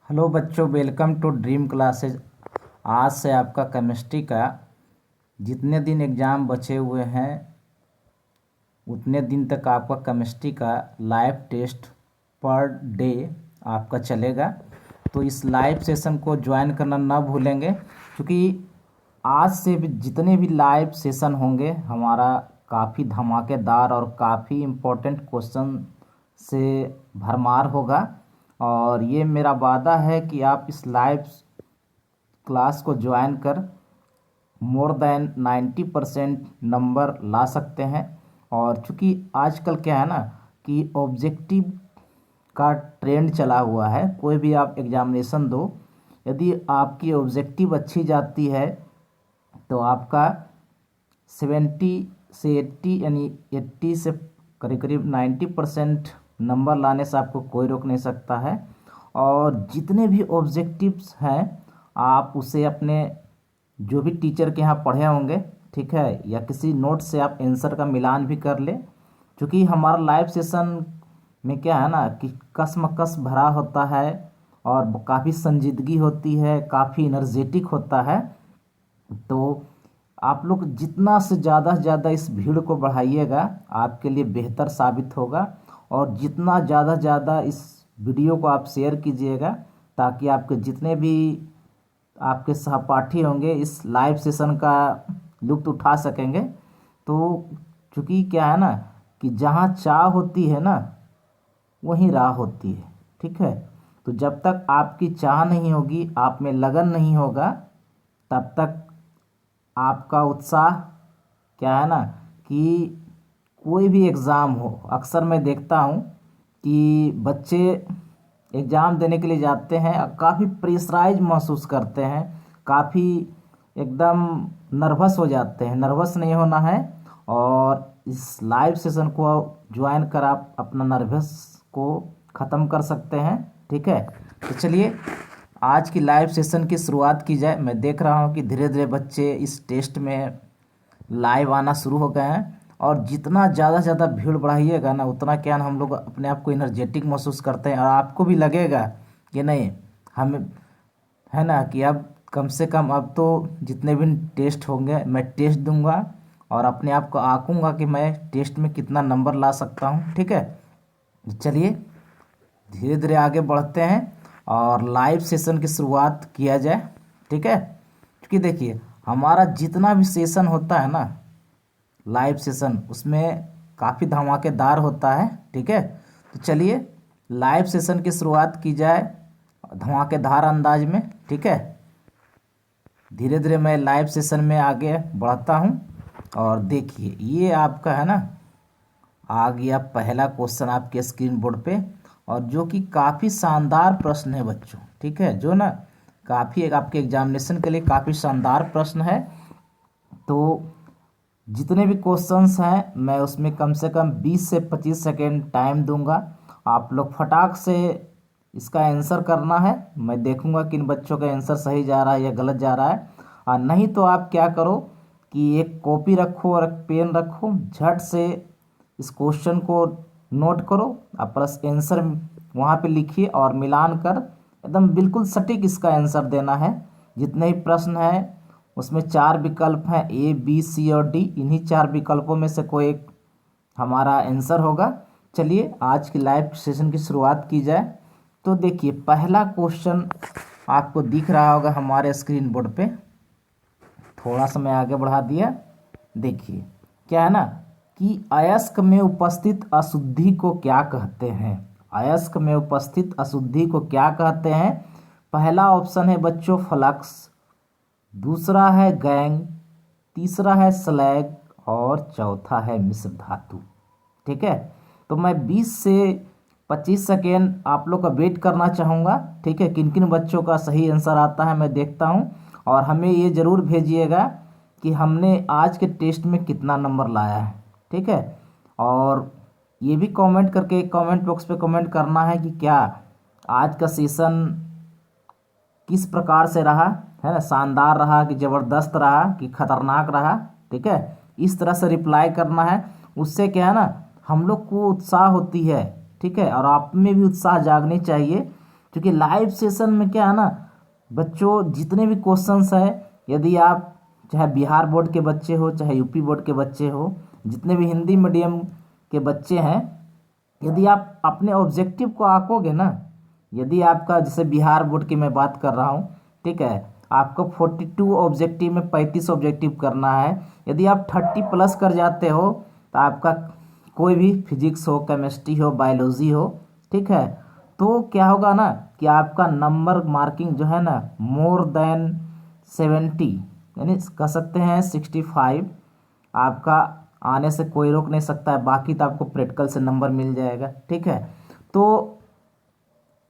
Hello बच्चों, welcome to dream classes. आज से आपका केमिस्ट्री का जितने दिन एग्ज़ाम बचे हुए हैं उतने दिन तक आपका केमिस्ट्री का लाइव टेस्ट पर डे आपका चलेगा। तो इस लाइव सेशन को ज्वाइन करना ना भूलेंगे, क्योंकि आज से भी जितने भी लाइव सेशन होंगे हमारा काफ़ी धमाकेदार और काफ़ी इम्पोर्टेंट क्वेश्चन से भरमार होगा। और ये मेरा वादा है कि आप इस लाइव क्लास को ज्वाइन कर मोर देन 90% नंबर ला सकते हैं। और चूँकि आजकल क्या है ना कि ऑब्जेक्टिव का ट्रेंड चला हुआ है, कोई भी आप एग्जामिनेशन दो, यदि आपकी ऑब्जेक्टिव अच्छी जाती है तो आपका 70 से 80 यानी 80 से करीब करीब 90% नंबर लाने से आपको कोई रोक नहीं सकता है। और जितने भी ऑब्जेक्टिव्स हैं आप उसे अपने जो भी टीचर के यहाँ पढ़े होंगे, ठीक है, या किसी नोट से आप आंसर का मिलान भी कर ले। क्योंकि हमारा लाइव सेशन में क्या है ना कि कसमकस भरा होता है और काफ़ी संजीदगी होती है, काफ़ी एनर्जेटिक होता है। तो आप लोग जितना से ज़्यादा इस भीड़ को बढ़ाइएगा आपके लिए बेहतर साबित होगा। और जितना ज़्यादा इस वीडियो को आप शेयर कीजिएगा ताकि आपके जितने भी आपके सहपाठी होंगे इस लाइव सेशन का लुत्फ़ उठा सकेंगे। तो चूँकि क्या है ना कि जहाँ चाह होती है ना वहीं राह होती है, ठीक है। तो जब तक आपकी चाह नहीं होगी, आप में लगन नहीं होगा, तब तक आपका उत्साह क्या है ना कि कोई भी एग्ज़ाम हो, अक्सर मैं देखता हूँ कि बच्चे एग्ज़ाम देने के लिए जाते हैं और काफ़ी प्रेशराइज महसूस करते हैं, काफ़ी एकदम नर्वस हो जाते हैं। नर्वस नहीं होना है और इस लाइव सेशन को ज्वाइन कर आप अपना नर्वस को ख़त्म कर सकते हैं, ठीक है। तो चलिए आज की लाइव सेशन की शुरुआत की जाए। मैं देख रहा हूँ कि धीरे धीरे बच्चे इस टेस्ट में लाइव आना शुरू हो गए हैं। और जितना ज़्यादा से ज़्यादा भीड़ बढ़ाइएगा ना उतना क्या ना हम लोग अपने आप को एनर्जेटिक महसूस करते हैं और आपको भी लगेगा कि नहीं, हम है ना कि अब कम से कम अब तो जितने भी टेस्ट होंगे मैं टेस्ट दूंगा और अपने आप को आंकूंगा कि मैं टेस्ट में कितना नंबर ला सकता हूँ, ठीक है। चलिए धीरे धीरे आगे बढ़ते हैं और लाइव सेशन की शुरुआत किया जाए, ठीक है। क्योंकि देखिए हमारा जितना भी सेशन होता है ना लाइव सेशन उसमें काफ़ी धमाकेदार होता है, ठीक है। तो चलिए लाइव सेशन की शुरुआत की जाए धमाकेदार अंदाज में, ठीक है। धीरे धीरे मैं लाइव सेशन में आगे बढ़ता हूँ। और देखिए ये आपका है ना आ गया पहला क्वेश्चन आपके स्क्रीन बोर्ड पे, और जो कि काफ़ी शानदार प्रश्न है बच्चों, ठीक है, जो ना काफ़ी एक आपके एग्जामिनेशन के लिए काफ़ी शानदार प्रश्न है। तो जितने भी क्वेश्चंस हैं मैं उसमें कम से कम 20 से 25 सेकेंड टाइम दूंगा। आप लोग फटाक से इसका आंसर करना है। मैं देखूंगा कि इन बच्चों का आंसर सही जा रहा है या गलत जा रहा है। और नहीं तो आप क्या करो कि एक कॉपी रखो और एक पेन रखो, झट से इस क्वेश्चन को नोट करो और प्लस आंसर वहाँ पे लिखिए और मिलान कर एकदम बिल्कुल सटीक इसका आंसर देना है। जितने ही प्रश्न हैं उसमें 4 विकल्प हैं, ए बी सी और डी। इन्हीं 4 विकल्पों में से कोई एक हमारा आंसर होगा। चलिए आज की लाइव सेशन की शुरुआत की जाए। तो देखिए पहला क्वेश्चन आपको दिख रहा होगा हमारे स्क्रीन बोर्ड पे, थोड़ा सा मैं आगे बढ़ा दिया। देखिए क्या है ना कि अयस्क में उपस्थित अशुद्धि को क्या कहते हैं। अयस्क में उपस्थित अशुद्धि को क्या कहते हैं। पहला ऑप्शन है बच्चों फ्लक्स, दूसरा है गैंग, तीसरा है स्लैग और चौथा है मिश्र धातु, ठीक है। तो मैं 20 से 25 सेकेंड आप लोग का वेट करना चाहूँगा, ठीक है। किन किन बच्चों का सही आंसर आता है मैं देखता हूँ। और हमें ये ज़रूर भेजिएगा कि हमने आज के टेस्ट में कितना नंबर लाया है, ठीक है। और ये भी कमेंट करके कमेंट बॉक्स पे कमेंट करना है कि क्या आज का सेशन किस प्रकार से रहा, है ना, शानदार रहा कि ज़बरदस्त रहा कि खतरनाक रहा, ठीक है। इस तरह से रिप्लाई करना है। उससे क्या है ना हम लोग को उत्साह होती है, ठीक है, और आप में भी उत्साह जागनी चाहिए क्योंकि लाइव सेशन में क्या है ना बच्चों, जितने भी क्वेश्चंस है, यदि आप चाहे बिहार बोर्ड के बच्चे हो चाहे यूपी बोर्ड के बच्चे हो, जितने भी हिंदी मीडियम के बच्चे हैं, यदि आप अपने ऑब्जेक्टिव को आंकोगे ना, यदि आपका जैसे बिहार बोर्ड की मैं बात कर रहा हूँ, ठीक है, आपको 42 ऑब्जेक्टिव में 35 ऑब्जेक्टिव करना है। यदि आप 30 प्लस कर जाते हो तो आपका कोई भी फिजिक्स हो, केमिस्ट्री हो, बायोलॉजी हो, ठीक है, तो क्या होगा ना कि आपका नंबर मार्किंग जो है ना मोर देन 70, यानी कह सकते हैं 65, आपका आने से कोई रोक नहीं सकता है। बाकी तो आपको प्रैक्टिकल से नंबर मिल जाएगा, ठीक है। तो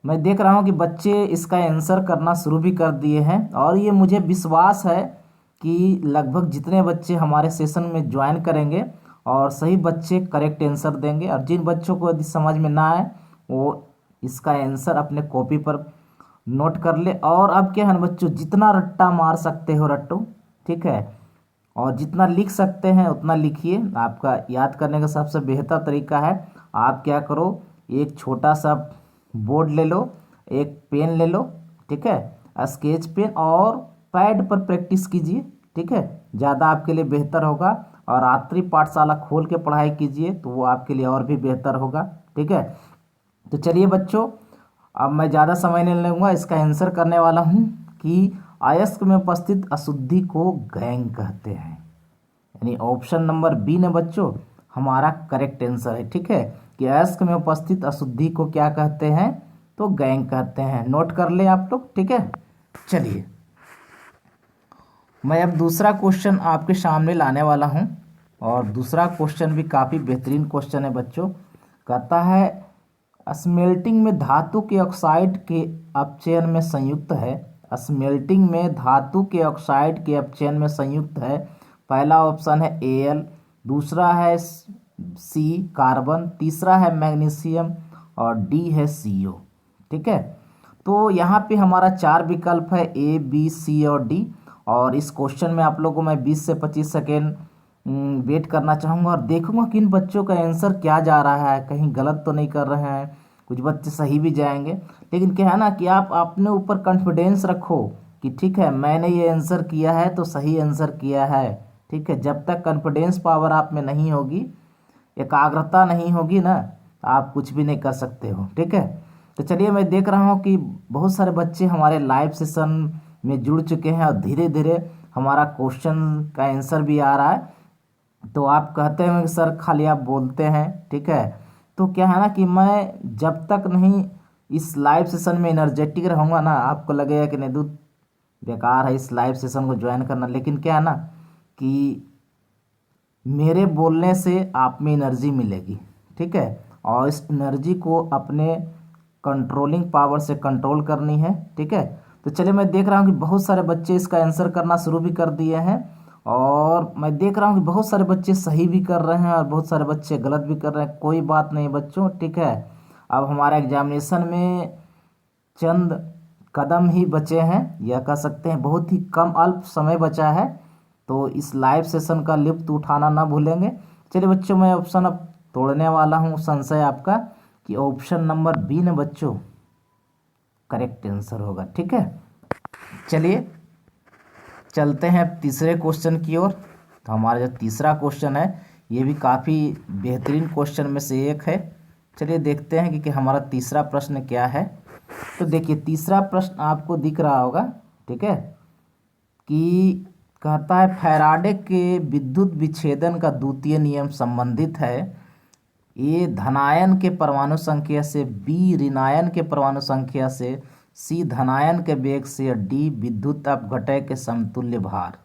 मैं देख रहा हूँ कि बच्चे इसका आंसर करना शुरू भी कर दिए हैं, और ये मुझे विश्वास है कि लगभग जितने बच्चे हमारे सेशन में ज्वाइन करेंगे और सही बच्चे करेक्ट आंसर देंगे, और जिन बच्चों को यदि समझ में ना आए वो इसका आंसर अपने कॉपी पर नोट कर ले। और अब क्या है ना बच्चों, जितना रट्टा मार सकते हो रट्टो, ठीक है, और जितना लिख सकते हैं उतना लिखिए। आपका याद करने का सबसे बेहतर तरीका है, आप क्या करो, एक छोटा सा बोर्ड ले लो, एक पेन ले लो, ठीक है, स्केच पेन, और पैड पर प्रैक्टिस कीजिए, ठीक है, ज़्यादा आपके लिए बेहतर होगा। और रात्रि पाठशाला खोल के पढ़ाई कीजिए तो वो आपके लिए और भी बेहतर होगा, ठीक है। तो चलिए बच्चों, अब मैं ज़्यादा समय नहीं लूँगा, इसका आंसर करने वाला हूँ कि अयस्क में उपस्थित अशुद्धि को गैंग कहते हैं, यानी ऑप्शन नंबर बी ने बच्चों हमारा करेक्ट आंसर है, ठीक है, कि अयस्क में उपस्थित अशुद्धि को क्या कहते हैं, तो गैंग कहते हैं। नोट कर ले आप लोग, ठीक है। चलिए मैं अब दूसरा क्वेश्चन आपके सामने लाने वाला हूं, और दूसरा क्वेश्चन भी काफ़ी बेहतरीन क्वेश्चन है बच्चों। कहता है स्मेल्टिंग में धातु के ऑक्साइड के अपचयन में संयुक्त है। स्मेल्टिंग में धातु के ऑक्साइड के अपचयन में संयुक्त है। पहला ऑप्शन है Al, दूसरा है सी कार्बन, तीसरा है मैग्नीशियम, और डी है CO, ठीक है। तो यहाँ पे हमारा 4 विकल्प है, A, B, C और D। और इस क्वेश्चन में आप लोगों को मैं 20 से 25 सेकेंड वेट करना चाहूँगा, और देखूंगा कि इन बच्चों का आंसर क्या जा रहा है, कहीं गलत तो नहीं कर रहे हैं, कुछ बच्चे सही भी जाएंगे। लेकिन क्या है ना कि आप अपने ऊपर कॉन्फिडेंस रखो कि ठीक है मैंने ये आंसर किया है तो सही आंसर किया है, ठीक है। जब तक कॉन्फिडेंस पावर आप में नहीं होगी, एकाग्रता नहीं होगी ना, आप कुछ भी नहीं कर सकते हो, ठीक है। तो चलिए मैं देख रहा हूँ कि बहुत सारे बच्चे हमारे लाइव सेशन में जुड़ चुके हैं, और धीरे धीरे हमारा क्वेश्चन का आंसर भी आ रहा है। तो आप कहते हैं कि सर खाली आप बोलते हैं, ठीक है। तो क्या है ना कि मैं जब तक नहीं इस लाइव सेशन में एनर्जेटिक रहूँगा ना, आपको लगेगा कि नहीं दूध बेकार है इस लाइव सेशन को ज्वाइन करना। लेकिन क्या है ना कि मेरे बोलने से आप में एनर्जी मिलेगी, ठीक है, और इस एनर्जी को अपने कंट्रोलिंग पावर से कंट्रोल करनी है, ठीक है। तो चलिए मैं देख रहा हूँ कि बहुत सारे बच्चे इसका आंसर करना शुरू भी कर दिए हैं, और मैं देख रहा हूँ कि बहुत सारे बच्चे सही भी कर रहे हैं और बहुत सारे बच्चे गलत भी कर रहे हैं। कोई बात नहीं बच्चों, ठीक है। अब हमारा एग्जामिनेशन में चंद कदम ही बचे हैं, यह कह सकते हैं बहुत ही कम अल्प समय बचा है, तो इस लाइव सेशन का लुत्फ उठाना ना भूलेंगे। चलिए बच्चों, मैं ऑप्शन अब तोड़ने वाला हूँ संशय आपका कि ऑप्शन नंबर बी ने बच्चों करेक्ट आंसर होगा, ठीक है। चलिए चलते हैं तीसरे क्वेश्चन की ओर। तो हमारा जो तीसरा क्वेश्चन है ये भी काफ़ी बेहतरीन क्वेश्चन में से एक है। चलिए देखते हैं कि हमारा तीसरा प्रश्न क्या है। तो देखिए तीसरा प्रश्न आपको दिख रहा होगा, ठीक है, कि कहता है फैराडे के विद्युत विच्छेदन का द्वितीय नियम संबंधित है। ए धनायन के परमाणु संख्या से, बी ऋणायन के परमाणु संख्या से, सी धनायन के वेग से, डी विद्युत अपघटय के समतुल्य भार,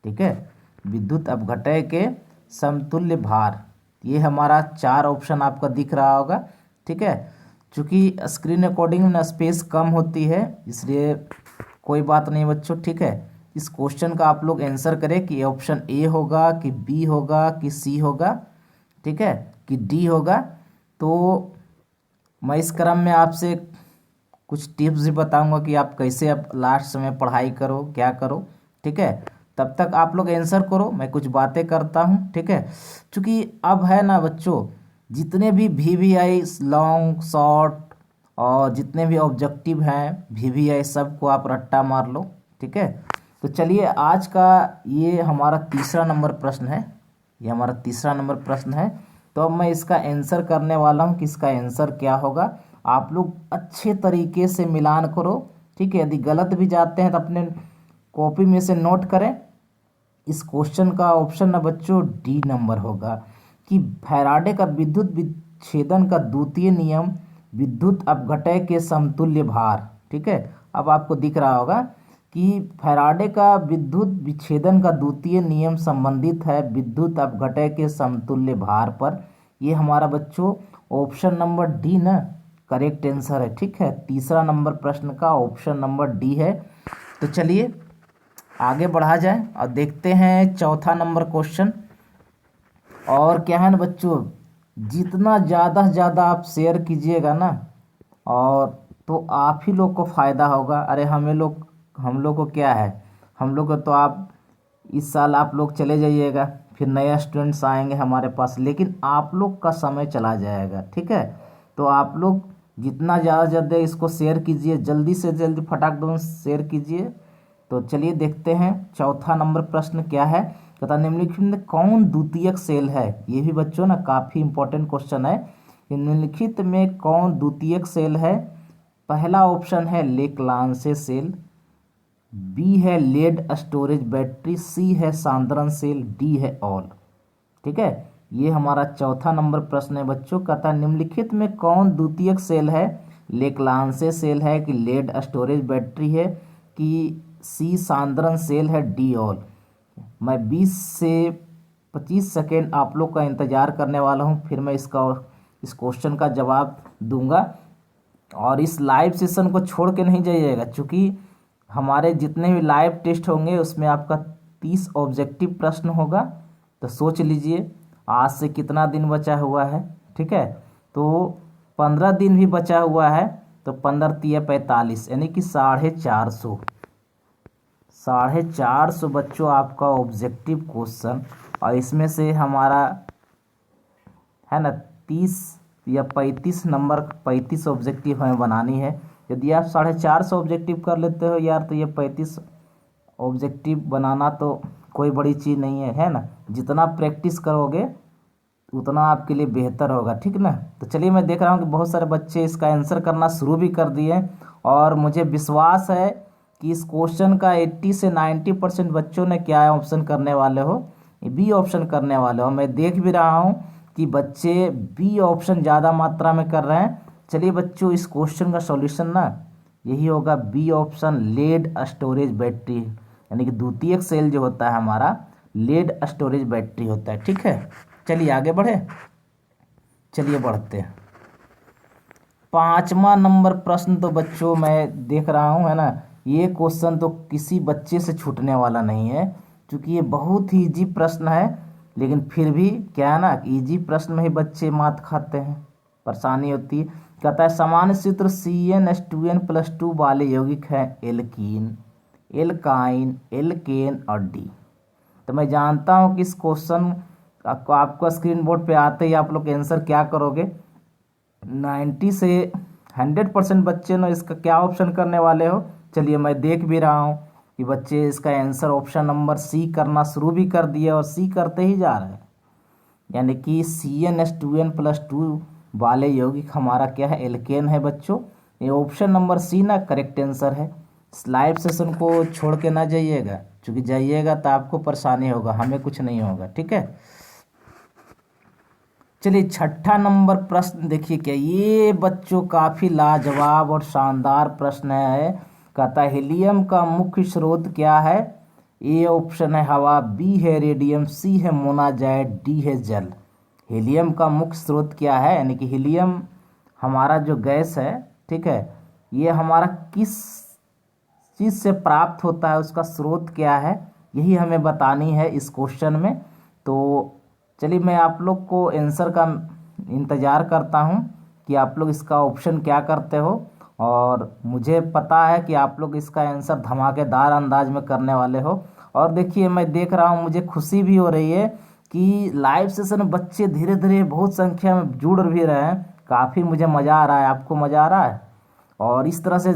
ठीक है, विद्युत अपघटय के समतुल्य भार। ये हमारा 4 ऑप्शन आपका दिख रहा होगा, ठीक है। चूँकि स्क्रीन रिकॉर्डिंग में स्पेस कम होती है इसलिए कोई बात नहीं बच्चों, ठीक है। इस क्वेश्चन का आप लोग आंसर करें कि ऑप्शन ए होगा कि बी होगा कि सी होगा, ठीक है, कि डी होगा। तो मैं इस क्रम में आपसे कुछ टिप्स भी बताऊंगा कि आप कैसे अब लास्ट में पढ़ाई करो, क्या करो, ठीक है। तब तक आप लोग आंसर करो, मैं कुछ बातें करता हूँ, ठीक है। क्योंकि अब है ना बच्चों, जितने भी VVI लॉन्ग शॉर्ट और जितने भी ऑब्जेक्टिव हैं VVI सबको आप रट्टा मार लो, ठीक है। तो चलिए आज का ये हमारा तीसरा नंबर प्रश्न है, ये हमारा तीसरा नंबर प्रश्न है। तो अब मैं इसका आंसर करने वाला हूँ कि इसका आंसर क्या होगा। आप लोग अच्छे तरीके से मिलान करो, ठीक है। यदि गलत भी जाते हैं तो अपने कॉपी में से नोट करें। इस क्वेश्चन का ऑप्शन ना बच्चों डी नंबर होगा कि फैराडे का विद्युत विच्छेदन का द्वितीय नियम विद्युत अपघटय के समतुल्य भार, ठीक है। अब आपको दिख रहा होगा कि फैराडे का विद्युत विच्छेदन का द्वितीय नियम संबंधित है विद्युत अपघटय के समतुल्य भार पर। ये हमारा बच्चों ऑप्शन नंबर डी ना करेक्ट आंसर है, ठीक है। तीसरा नंबर प्रश्न का ऑप्शन नंबर डी है। तो चलिए आगे बढ़ा जाए और देखते हैं चौथा नंबर क्वेश्चन। और क्या है ना बच्चों, जितना ज़्यादा से ज़्यादा आप शेयर कीजिएगा ना और तो आप ही लोग को फ़ायदा होगा। अरे हम लोग को क्या है, हम लोग को तो आप इस साल आप लोग चले जाइएगा, फिर नए स्टूडेंट्स आएंगे हमारे पास, लेकिन आप लोग का समय चला जाएगा, ठीक है। तो आप लोग जितना ज़्यादा ज़्यादा इसको शेयर कीजिए, जल्दी से जल्दी फटाक दो शेयर कीजिए। तो चलिए देखते हैं चौथा नंबर प्रश्न क्या है। तथा निम्नलिखित में कौन द्वितीयक सेल है। ये भी बच्चों ना काफ़ी इंपॉर्टेंट क्वेश्चन है। निम्नलिखित में कौन द्वितीयक सेल है। पहला ऑप्शन है लेक्लांसे सेल, बी है लेड स्टोरेज बैटरी, सी है सांद्रण सेल, डी है ऑल, ठीक है। ये हमारा चौथा नंबर प्रश्न है बच्चों। कहता है निम्नलिखित में कौन द्वितीयक सेल है। लेक्लांसे सेल है कि लेड स्टोरेज बैटरी है कि सी सांद्रण सेल है, डी ऑल। मैं 20 से 25 सेकेंड आप लोग का इंतज़ार करने वाला हूँ, फिर मैं इस क्वेश्चन का जवाब दूंगा। और इस लाइव सेशन को छोड़ के नहीं जाइएगा, क्योंकि हमारे जितने भी लाइव टेस्ट होंगे उसमें आपका 30 ऑब्जेक्टिव प्रश्न होगा। तो सोच लीजिए आज से कितना दिन बचा हुआ है, ठीक है। तो 15 दिन भी बचा हुआ है, तो 15 तिया 45 यानी कि 450 450 बच्चों आपका ऑब्जेक्टिव क्वेश्चन। और इसमें से हमारा है ना 30 या 35 नंबर 35 ऑब्जेक्टिव हमें बनानी है। यदि आप 450 ऑब्जेक्टिव कर लेते हो यार, तो ये 35 ऑब्जेक्टिव बनाना तो कोई बड़ी चीज़ नहीं है ना। जितना प्रैक्टिस करोगे उतना आपके लिए बेहतर होगा, ठीक ना। तो चलिए मैं देख रहा हूँ कि बहुत सारे बच्चे इसका आंसर करना शुरू भी कर दिए और मुझे विश्वास है कि इस क्वेश्चन का 80 से 90% बच्चों ने क्या ऑप्शन करने वाले हो, बी ऑप्शन करने वाले हो। मैं देख भी रहा हूँ कि बच्चे बी ऑप्शन ज़्यादा मात्रा में कर रहे हैं। चलिए बच्चों इस क्वेश्चन का सॉल्यूशन ना यही होगा, B option lead storage battery, यानी कि द्वितीयक सेल जो होता है हमारा लेड स्टोरेज बैटरी होता है, ठीक है। चलिए आगे बढ़े, चलिए बढ़ते हैं। पांचवा नंबर प्रश्न तो बच्चों मैं देख रहा हूँ है ना, ये क्वेश्चन तो किसी बच्चे से छूटने वाला नहीं है, क्योंकि ये बहुत ही इजी प्रश्न है। लेकिन फिर भी क्या है ना, इजी प्रश्न में ही बच्चे मात खाते हैं, परेशानी होती है। कहता है सामान्य सूत्र CnH2n+2 वाले यौगिक हैं एल्कीन, एल्काइन, एल्केन और डी। तो मैं जानता हूँ कि इस क्वेश्चन आपको स्क्रीन बोर्ड पे आते ही आप लोग आंसर क्या करोगे। 90 से 100% बच्चे ना इसका क्या ऑप्शन करने वाले हो। चलिए मैं देख भी रहा हूँ कि बच्चे इसका आंसर ऑप्शन नंबर सी करना शुरू भी कर दिए और सी करते ही जा रहे हैं, यानी कि CnH2n+2 वाले यौगिक हमारा क्या है, एल्केन है बच्चों। ये ऑप्शन नंबर सी ना करेक्ट आंसर है। लाइव सेशन को छोड़ के ना जाइएगा, क्योंकि जाइएगा तो आपको परेशानी होगा, हमें कुछ नहीं होगा, ठीक है। चलिए छठा नंबर प्रश्न देखिए, क्या ये बच्चों काफ़ी लाजवाब और शानदार प्रश्न है। कहता है हीलियम का मुख्य स्रोत क्या है। ए ऑप्शन है हवा, बी है रेडियम, सी है मोनाजाइट, डी है जल। हीलियम का मुख्य स्रोत क्या है, यानी कि हीलियम हमारा जो गैस है, ठीक है, ये हमारा किस चीज़ से प्राप्त होता है, उसका स्रोत क्या है, यही हमें बतानी है इस क्वेश्चन में। तो चलिए मैं आप लोग को आंसर का इंतज़ार करता हूँ कि आप लोग इसका ऑप्शन क्या करते हो। और मुझे पता है कि आप लोग इसका आंसर धमाकेदार अंदाज में करने वाले हो। और देखिए मैं देख रहा हूँ, मुझे खुशी भी हो रही है कि लाइव सेशन में बच्चे धीरे धीरे बहुत संख्या में जुड़ भी रहे हैं। काफ़ी मुझे मज़ा आ रहा है, आपको मज़ा आ रहा है। और इस तरह से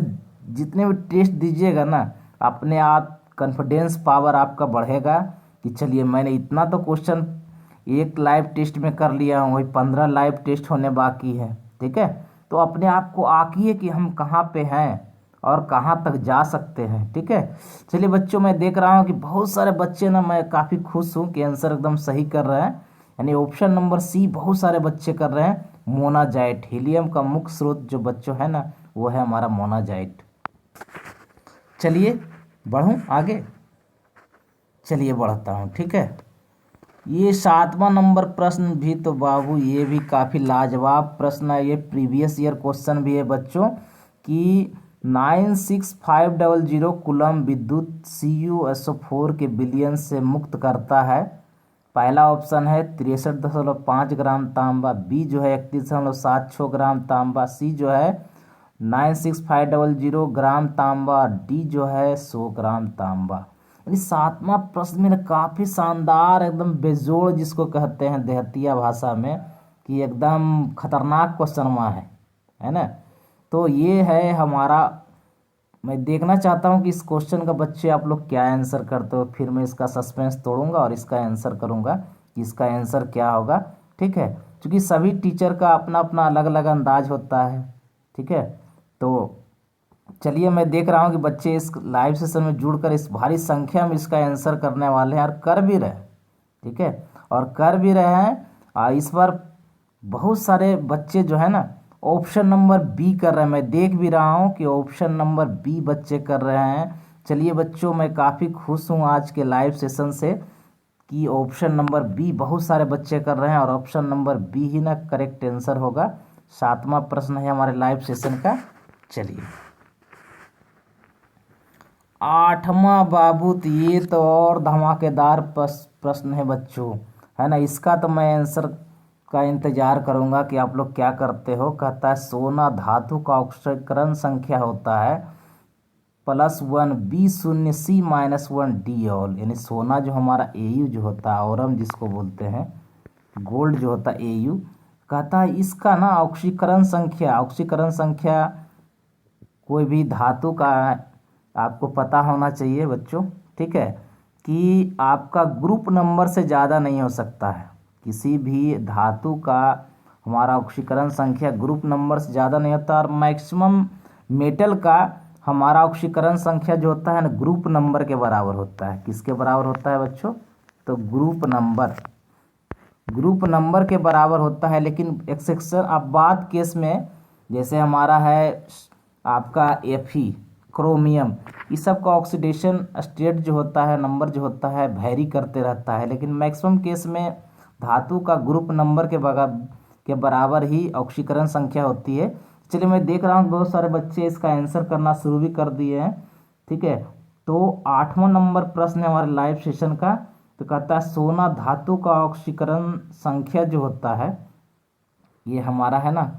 जितने भी टेस्ट दीजिएगा ना, अपने आप कॉन्फिडेंस पावर आपका बढ़ेगा कि चलिए मैंने इतना तो क्वेश्चन एक लाइव टेस्ट में कर लिया हूँ, वही 15 लाइव टेस्ट होने बाकी है। ठीक है, तो अपने आप को आंकिए कि हम कहाँ पे हैं और कहाँ तक जा सकते हैं। ठीक है, चलिए बच्चों, मैं देख रहा हूँ कि बहुत सारे बच्चे ना, मैं काफ़ी खुश हूँ कि आंसर एकदम सही कर रहे हैं। यानी ऑप्शन नंबर सी बहुत सारे बच्चे कर रहे हैं, मोनाजाइट। हीलियम का मुख्य स्रोत जो बच्चों है ना, वो है हमारा मोनाजाइट। चलिए बढ़ूँ आगे, चलिए बढ़ता हूँ। ठीक है, ये 7वां नंबर प्रश्न भी तो बाबू ये भी काफ़ी लाजवाब प्रश्न है। ये प्रीवियस ईयर क्वेश्चन भी है बच्चों कि 96500 कूलम विद्युत CuSO4 के विलयन से मुक्त करता है। पहला ऑप्शन है 63.5 ग्राम तांबा, बी जो है 31.76 ग्राम तांबा, सी जो है 96500 ग्राम तांबा, डी जो है 100 ग्राम तांबा। यानी 7वां प्रश्न में काफ़ी शानदार, एकदम बेजोड़ जिसको कहते हैं देहतिया भाषा में, कि एकदम खतरनाक क्वेश्चन है ना। तो ये है हमारा, मैं देखना चाहता हूँ कि इस क्वेश्चन का बच्चे आप लोग क्या आंसर करते हो। फिर मैं इसका सस्पेंस तोड़ूंगा और इसका आंसर करूंगा कि इसका आंसर क्या होगा। ठीक है, क्योंकि सभी टीचर का अपना अपना अलग अलग अंदाज होता है। ठीक है, तो चलिए मैं देख रहा हूँ कि बच्चे इस लाइव सेशन में जुड़कर इस भारी संख्या में इसका आंसर करने वाले हैं और कर भी रहे। ठीक है, और कर भी रहे हैं। इस बार बहुत सारे बच्चे जो है ना ऑप्शन नंबर बी कर रहे हैं। मैं देख भी रहा हूँ कि ऑप्शन नंबर बी बच्चे कर रहे हैं। चलिए बच्चों, मैं काफ़ी खुश हूँ आज के लाइव सेशन से कि ऑप्शन नंबर बी बहुत सारे बच्चे कर रहे हैं और ऑप्शन नंबर बी ही ना करेक्ट आंसर होगा। 7वां प्रश्न है हमारे लाइव सेशन का। चलिए 8वां बाबू, तो ये तो और धमाकेदार प्रश्न है बच्चों, है ना। इसका तो मैं आंसर का इंतजार करूंगा कि आप लोग क्या करते हो। कहता है सोना धातु का ऑक्सीकरण संख्या होता है +1 B0 C-1 D ऑल। यानी सोना जो हमारा Au जो होता है, औरम जिसको बोलते हैं, गोल्ड जो होता है Au, कहता है इसका ना ऑक्सीकरण संख्या कोई भी धातु का आपको पता होना चाहिए बच्चों। ठीक है, कि आपका ग्रुप नंबर से ज़्यादा नहीं हो सकता है। किसी भी धातु का हमारा ऑक्सीकरण संख्या ग्रुप नंबर से ज़्यादा नहीं होता। और मैक्सिमम मेटल का हमारा ऑक्सीकरण संख्या जो होता है ना, ग्रुप नंबर के बराबर होता है। किसके बराबर होता है बच्चों? तो ग्रुप नंबर के बराबर होता है। लेकिन एक्सेप्शन अब बात केस में, जैसे हमारा है आपका Fe, क्रोमियम, इस सब का ऑक्सीडेशन स्टेट जो होता है, नंबर जो होता है, वैरी करते रहता है। लेकिन मैक्सिमम केस में धातु का ग्रुप नंबर के बराबर ही ऑक्सीकरण संख्या होती है। चलिए मैं देख रहा हूँ बहुत सारे बच्चे इसका आंसर करना शुरू भी कर दिए हैं। ठीक है, तो 8वां नंबर प्रश्न है हमारे लाइव सेशन का। तो कहता है सोना धातु का ऑक्सीकरण संख्या जो होता है, ये हमारा है ना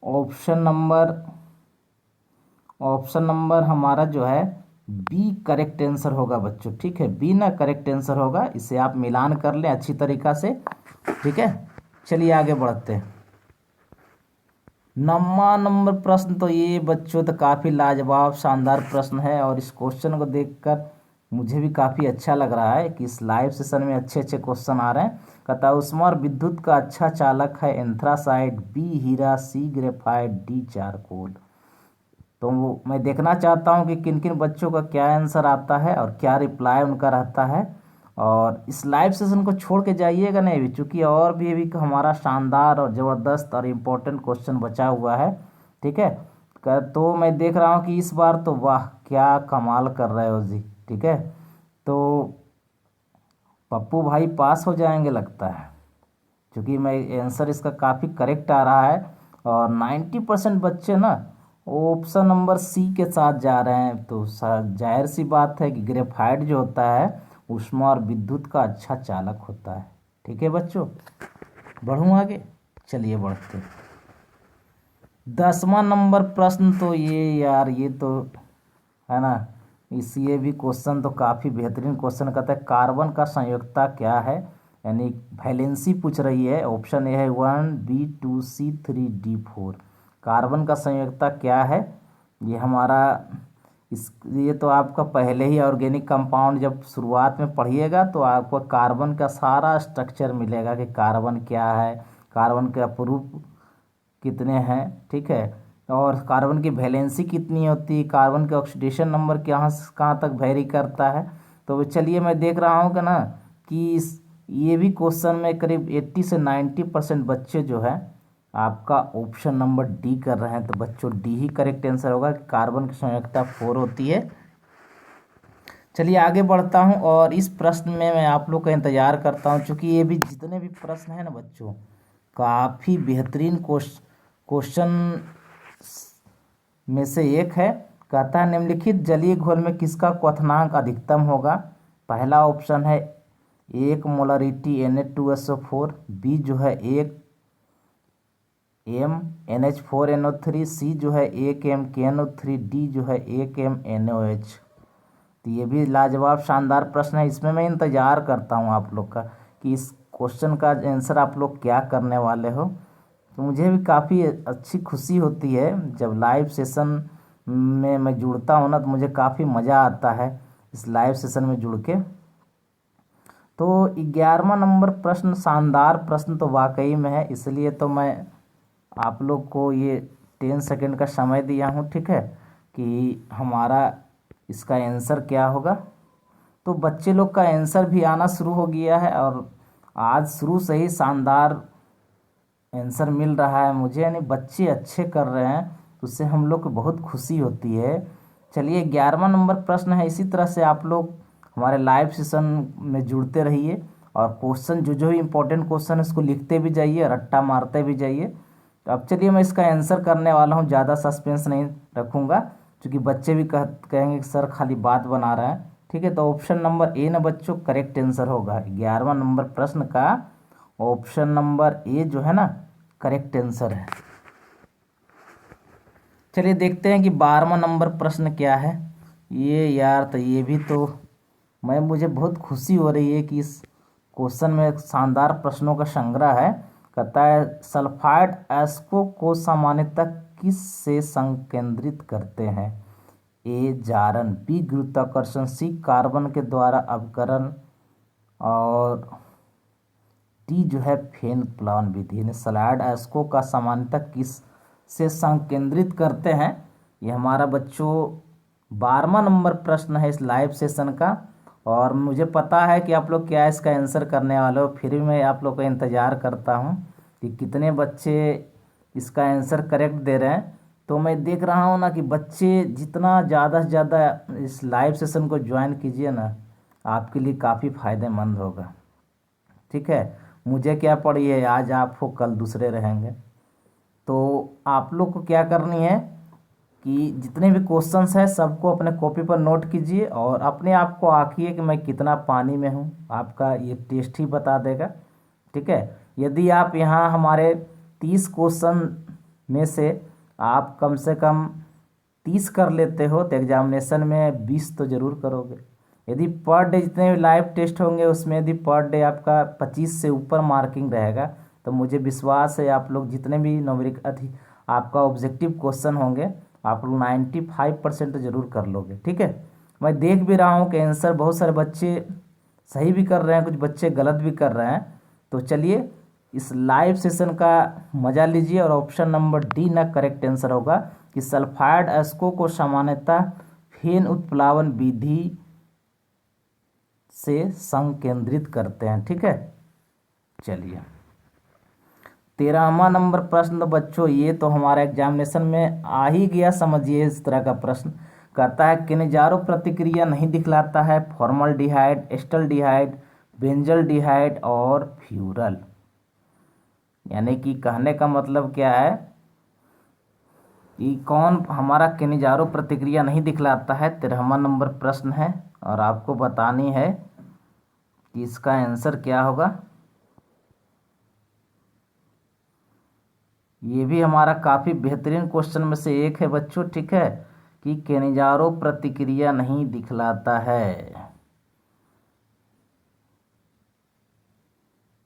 ऑप्शन नंबर हमारा जो है बी करेक्ट आंसर होगा बच्चों। ठीक है, बी ना करेक्ट आंसर होगा। इसे आप मिलान कर लें अच्छी तरीक़ा से। ठीक है, चलिए आगे बढ़ते हैं। 9वां नंबर प्रश्न, तो ये बच्चों तो काफ़ी लाजवाब शानदार प्रश्न है और इस क्वेश्चन को देखकर मुझे भी काफ़ी अच्छा लग रहा है कि इस लाइव सेशन में अच्छे अच्छे क्वेश्चन आ रहे हैं। कहता है ऊष्मा और विद्युत का अच्छा चालक है एंथ्रासाइट, बी हीरा, सी ग्रेफाइट, डी चारकोल। तो मैं देखना चाहता हूँ कि किन किन बच्चों का क्या आंसर आता है और क्या रिप्लाई उनका रहता है। और इस लाइव सेशन को छोड़ के जाइएगा नहीं भी, चूँकि और भी हमारा शानदार और ज़बरदस्त और इम्पोर्टेंट क्वेश्चन बचा हुआ है। ठीक है, तो मैं देख रहा हूँ कि इस बार तो वाह क्या कमाल कर रहे हो जी। ठीक है, तो पप्पू भाई पास हो जाएंगे लगता है, क्योंकि मैं आंसर इसका काफ़ी करेक्ट आ रहा है। और 90% बच्चे ना ऑप्शन नंबर सी के साथ जा रहे हैं। तो जाहिर सी बात है कि ग्रेफाइट जो होता है ऊष्मा और विद्युत का अच्छा चालक होता है। ठीक है बच्चों, बढ़ूँ आगे, चलिए बढ़ते। 10वां नंबर प्रश्न, तो ये यार ये तो है ना, ये भी क्वेश्चन तो काफ़ी बेहतरीन क्वेश्चन कहता है कार्बन का संयोजकता क्या है। यानी वैलेंसी पूछ रही है। ऑप्शन ए है 1 B 2 C 3 D 4। कार्बन का संयोजकता क्या है? ये हमारा ये तो आपका पहले ही ऑर्गेनिक कंपाउंड जब शुरुआत में पढ़िएगा तो आपको कार्बन का सारा स्ट्रक्चर मिलेगा कि कार्बन क्या है, कार्बन के अपूर्व कितने हैं, ठीक है, और कार्बन की वैलेंसी कितनी होती है, कार्बन के ऑक्सीडेशन नंबर कहाँ से कहाँ तक वेरी करता है। तो चलिए मैं देख रहा हूँ कि ना कि ये भी क्वेश्चन में करीब 80 से 90% बच्चे जो है आपका ऑप्शन नंबर डी कर रहे हैं। तो बच्चों डी ही करेक्ट आंसर होगा कि कार्बन की संयोजकता 4 होती है। चलिए आगे बढ़ता हूँ और इस प्रश्न में मैं आप लोग का इंतजार करता हूँ, क्योंकि ये भी जितने भी प्रश्न हैं ना बच्चों काफ़ी बेहतरीन क्वेश्चन में से एक है। कहता है निम्नलिखित जलीय घोल में किसका क्वथनांक अधिकतम होगा। पहला ऑप्शन है 1 मोलरिटी Na2SO4, बी जो है 1 m NH4NO3, सी जो है 1 m KNO3, डी जो है 1 m NOH। तो ये भी लाजवाब शानदार प्रश्न है। इसमें मैं इंतज़ार करता हूँ आप लोग का कि इस क्वेश्चन का आंसर आप लोग क्या करने वाले हो। तो मुझे भी काफ़ी अच्छी खुशी होती है जब लाइव सेशन में मैं जुड़ता हूँ ना, तो मुझे काफ़ी मज़ा आता है इस लाइव सेशन में जुड़ के। तो 11वां नंबर प्रश्न शानदार प्रश्न तो वाकई में है, इसलिए तो मैं आप लोग को ये 10 सेकंड का समय दिया हूँ, ठीक है, कि हमारा इसका आंसर क्या होगा। तो बच्चे लोग का आंसर भी आना शुरू हो गया है और आज शुरू से ही शानदार आंसर मिल रहा है मुझे, यानी बच्चे अच्छे कर रहे हैं तो उससे हम लोग को बहुत खुशी होती है। चलिए 11वां नंबर प्रश्न है। इसी तरह से आप लोग हमारे लाइव सेशन में जुड़ते रहिए और क्वेश्चन जो जो इम्पोर्टेंट क्वेश्चन है उसको लिखते भी जाइए, रट्टा मारते भी जाइए। तो अब चलिए मैं इसका आंसर करने वाला हूँ, ज़्यादा सस्पेंस नहीं रखूँगा क्योंकि बच्चे भी कहेंगे कि सर खाली बात बना रहे हैं, ठीक है। तो ऑप्शन नंबर ए ना बच्चों करेक्ट आंसर होगा। 11वां नंबर प्रश्न का ऑप्शन नंबर ए जो है ना करेक्ट आंसर है। चलिए देखते हैं कि 12वां नंबर प्रश्न क्या है। ये यार तो ये भी तो मुझे बहुत खुशी हो रही है कि इस क्वेश्चन में एक शानदार प्रश्नों का संग्रह है। कहता है सल्फाइड एस्को को सामान्यतः किस से संकेंद्रित करते हैं। ए जारन, बी गुरुत्वाकर्षण, सी कार्बन के द्वारा अवकरण और डी जो है फेन प्लावन विधि। यानी सलाइड एस्को का सामान्यतः किस से संकेंद्रित करते हैं। ये हमारा बच्चों 12वां नंबर प्रश्न है इस लाइव सेशन का और मुझे पता है कि आप लोग क्या इसका आंसर करने वाले हो। फिर भी मैं आप लोग का इंतज़ार करता हूँ कि कितने बच्चे इसका आंसर करेक्ट दे रहे हैं। तो मैं देख रहा हूँ ना कि बच्चे जितना ज़्यादा से ज़्यादा इस लाइव सेशन को ज्वाइन कीजिए ना, आपके लिए काफ़ी फ़ायदेमंद होगा, ठीक है। मुझे क्या पड़ी है, आज आप हो कल दूसरे रहेंगे। तो आप लोग को क्या करनी है कि जितने भी क्वेश्चंस हैं सबको अपने कॉपी पर नोट कीजिए और अपने आप को आंकिए कि मैं कितना पानी में हूँ। आपका ये टेस्ट ही बता देगा, ठीक है। यदि आप यहाँ हमारे 30 क्वेश्चन में से आप कम से कम 30 कर लेते हो तो एग्जामिनेशन में 20 तो ज़रूर करोगे। यदि पर डे जितने भी लाइव टेस्ट होंगे उसमें यदि पर डे आपका 25 से ऊपर मार्किंग रहेगा तो मुझे विश्वास है आप लोग जितने भी न्यूमेरिक आपका ऑब्जेक्टिव क्वेश्चन होंगे आप लोग 95% तो ज़रूर कर लोगे, ठीक है। मैं देख भी रहा हूँ कि आंसर बहुत सारे बच्चे सही भी कर रहे हैं, कुछ बच्चे गलत भी कर रहे हैं। तो चलिए इस लाइव सेशन का मज़ा लीजिए और ऑप्शन नंबर डी ना करेक्ट आंसर होगा कि सल्फाइड एस्को को सामान्यतः फेन उत्प्लावन विधि से संकेंद्रित करते हैं, ठीक है। चलिए 13वां नंबर प्रश्न तो बच्चों ये तो हमारा एग्जामिनेशन में आ ही गया, समझिए इस तरह का प्रश्न। कहता है किनेजारो प्रतिक्रिया नहीं दिखलाता है फॉर्मल्डिहाइड, एस्टल्डिहाइड, बेंजल्डिहाइड और फ्यूरल। यानी कि कहने का मतलब क्या है कि कौन हमारा किनेजारो प्रतिक्रिया नहीं दिखलाता है। 13वां नंबर प्रश्न है और आपको बतानी है कि इसका आंसर क्या होगा। ये भी हमारा काफ़ी बेहतरीन क्वेश्चन में से एक है बच्चों, ठीक है, कि किनेजारो प्रतिक्रिया नहीं दिखलाता है।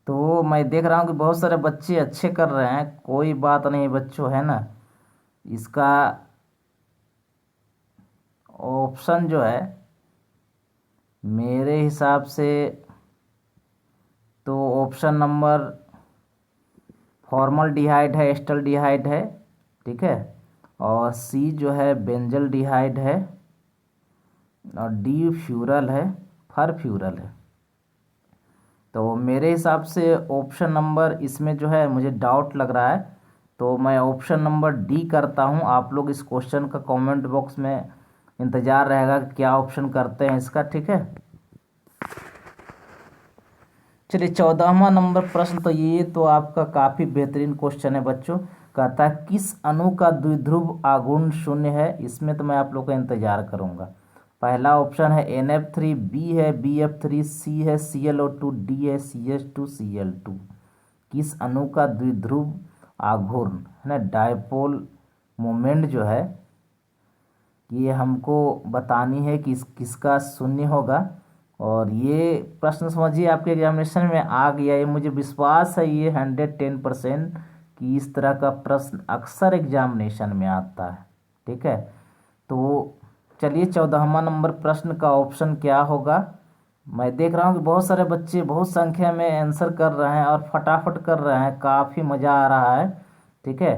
तो मैं देख रहा हूँ कि बहुत सारे बच्चे अच्छे कर रहे हैं, कोई बात नहीं बच्चों, है ना। इसका ऑप्शन जो है मेरे हिसाब से तो ऑप्शन नंबर फॉर्मलडिहाइड है, एस्टल्डिहाइड है, ठीक है, और सी जो है बेंजल्डिहाइड है, और डी फ्यूरल है, फरफ्यूरल है। तो मेरे हिसाब से ऑप्शन नंबर इसमें जो है मुझे डाउट लग रहा है, तो मैं ऑप्शन नंबर डी करता हूँ। आप लोग इस क्वेश्चन का कमेंट बॉक्स में इंतज़ार रहेगा कि क्या ऑप्शन करते हैं इसका, ठीक है। चलिए 14वां नंबर प्रश्न, तो ये तो आपका काफ़ी बेहतरीन क्वेश्चन है बच्चों। कहता है किस अणु का द्विध्रुव आघूर्ण शून्य है। इसमें तो मैं आप लोग का इंतजार करूंगा। पहला ऑप्शन है NF3, बी है BF3, सी है ClO2, डी है CH2Cl2। किस अणु का द्विध्रुव आघूर्ण है ना, डायपोल मोमेंट जो है, ये हमको बतानी है कि किसका शून्य होगा। और ये प्रश्न समझिए आपके एग्जामिनेशन में आ गया, ये मुझे विश्वास है ये 110% कि इस तरह का प्रश्न अक्सर एग्जामिनेशन में आता है, ठीक है। तो चलिए 14वां नंबर प्रश्न का ऑप्शन क्या होगा। मैं देख रहा हूँ कि बहुत सारे बच्चे बहुत संख्या में आंसर कर रहे हैं और फटाफट कर रहे हैं, काफ़ी मज़ा आ रहा है, ठीक है।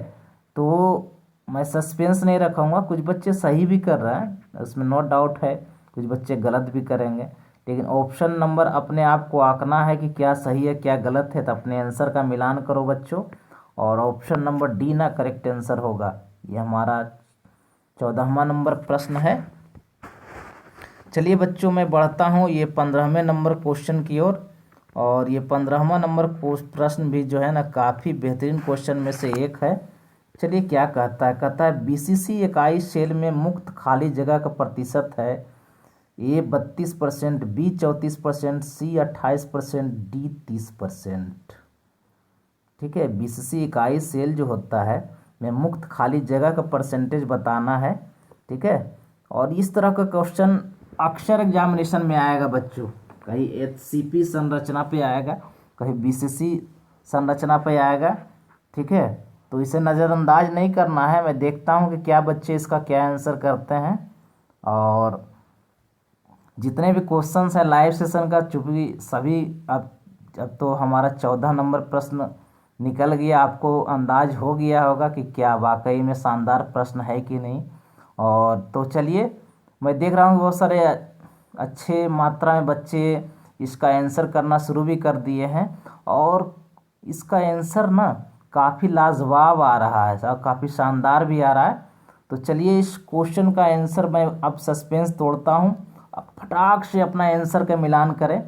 तो मैं सस्पेंस नहीं रखूँगा, कुछ बच्चे सही भी कर रहे हैं, उसमें नो डाउट है, कुछ बच्चे गलत भी करेंगे, लेकिन ऑप्शन नंबर अपने आप को आंकना है कि क्या सही है क्या गलत है। तो अपने आंसर का मिलान करो बच्चों, और ऑप्शन नंबर डी ना करेक्ट आंसर होगा। ये हमारा 14वां नंबर प्रश्न है। चलिए बच्चों मैं बढ़ता हूँ ये 15वें नंबर क्वेश्चन की ओर। और ये 15वां नंबर प्रश्न भी जो है ना काफ़ी बेहतरीन क्वेश्चन में से एक है। चलिए क्या कहता है, कहता है BCC इकाई सेल में मुक्त खाली जगह का प्रतिशत है। A 32%, B 34%, C 28%, D 30%। ठीक है, BCC इकाई सेल जो होता है में मुक्त खाली जगह का परसेंटेज बताना है, ठीक है। और इस तरह का क्वेश्चन अक्सर एग्जामिनेशन में आएगा बच्चों, कहीं HCP संरचना पे आएगा, कहीं BCC संरचना पे आएगा, ठीक है। तो इसे नज़रअंदाज नहीं करना है। मैं देखता हूँ कि क्या बच्चे इसका क्या आंसर करते हैं। और जितने भी क्वेश्चंस है लाइव सेशन का, चूँकि सभी अब तो हमारा 14 नंबर प्रश्न निकल गया, आपको अंदाज हो गया होगा कि क्या वाकई में शानदार प्रश्न है कि नहीं। और तो चलिए मैं देख रहा हूँ बहुत सारे अच्छे मात्रा में बच्चे इसका आंसर करना शुरू भी कर दिए हैं, और इसका आंसर ना काफ़ी लाजवाब आ रहा है और काफ़ी शानदार भी आ रहा है। तो चलिए इस क्वेश्चन का आंसर मैं अब सस्पेंस तोड़ता हूँ, अब फटाक से अपना आंसर का मिलान करें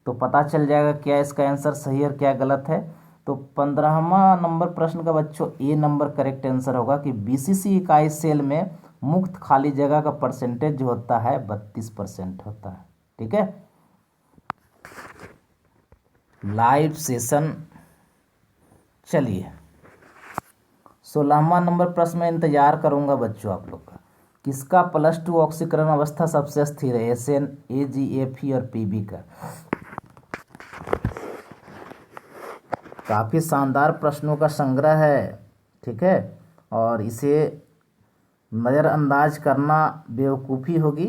तो पता चल जाएगा क्या इसका आंसर सही और क्या गलत है। तो 15वां नंबर प्रश्न का बच्चों ए नंबर करेक्ट आंसर होगा कि BCC इकाई सेल में मुक्त खाली जगह का परसेंटेज जो होता है 32% होता है, ठीक है। लाइव सेशन, चलिए 16वां नंबर प्रश्न में इंतजार करूंगा बच्चों आप लोग का। किसका +2 ऑक्सीकरण अवस्था सबसे स्थिर है, SN, AG, Fe और PB का। काफ़ी शानदार प्रश्नों का संग्रह है, ठीक है, और इसे नज़रअंदाज करना बेवकूफ़ी होगी।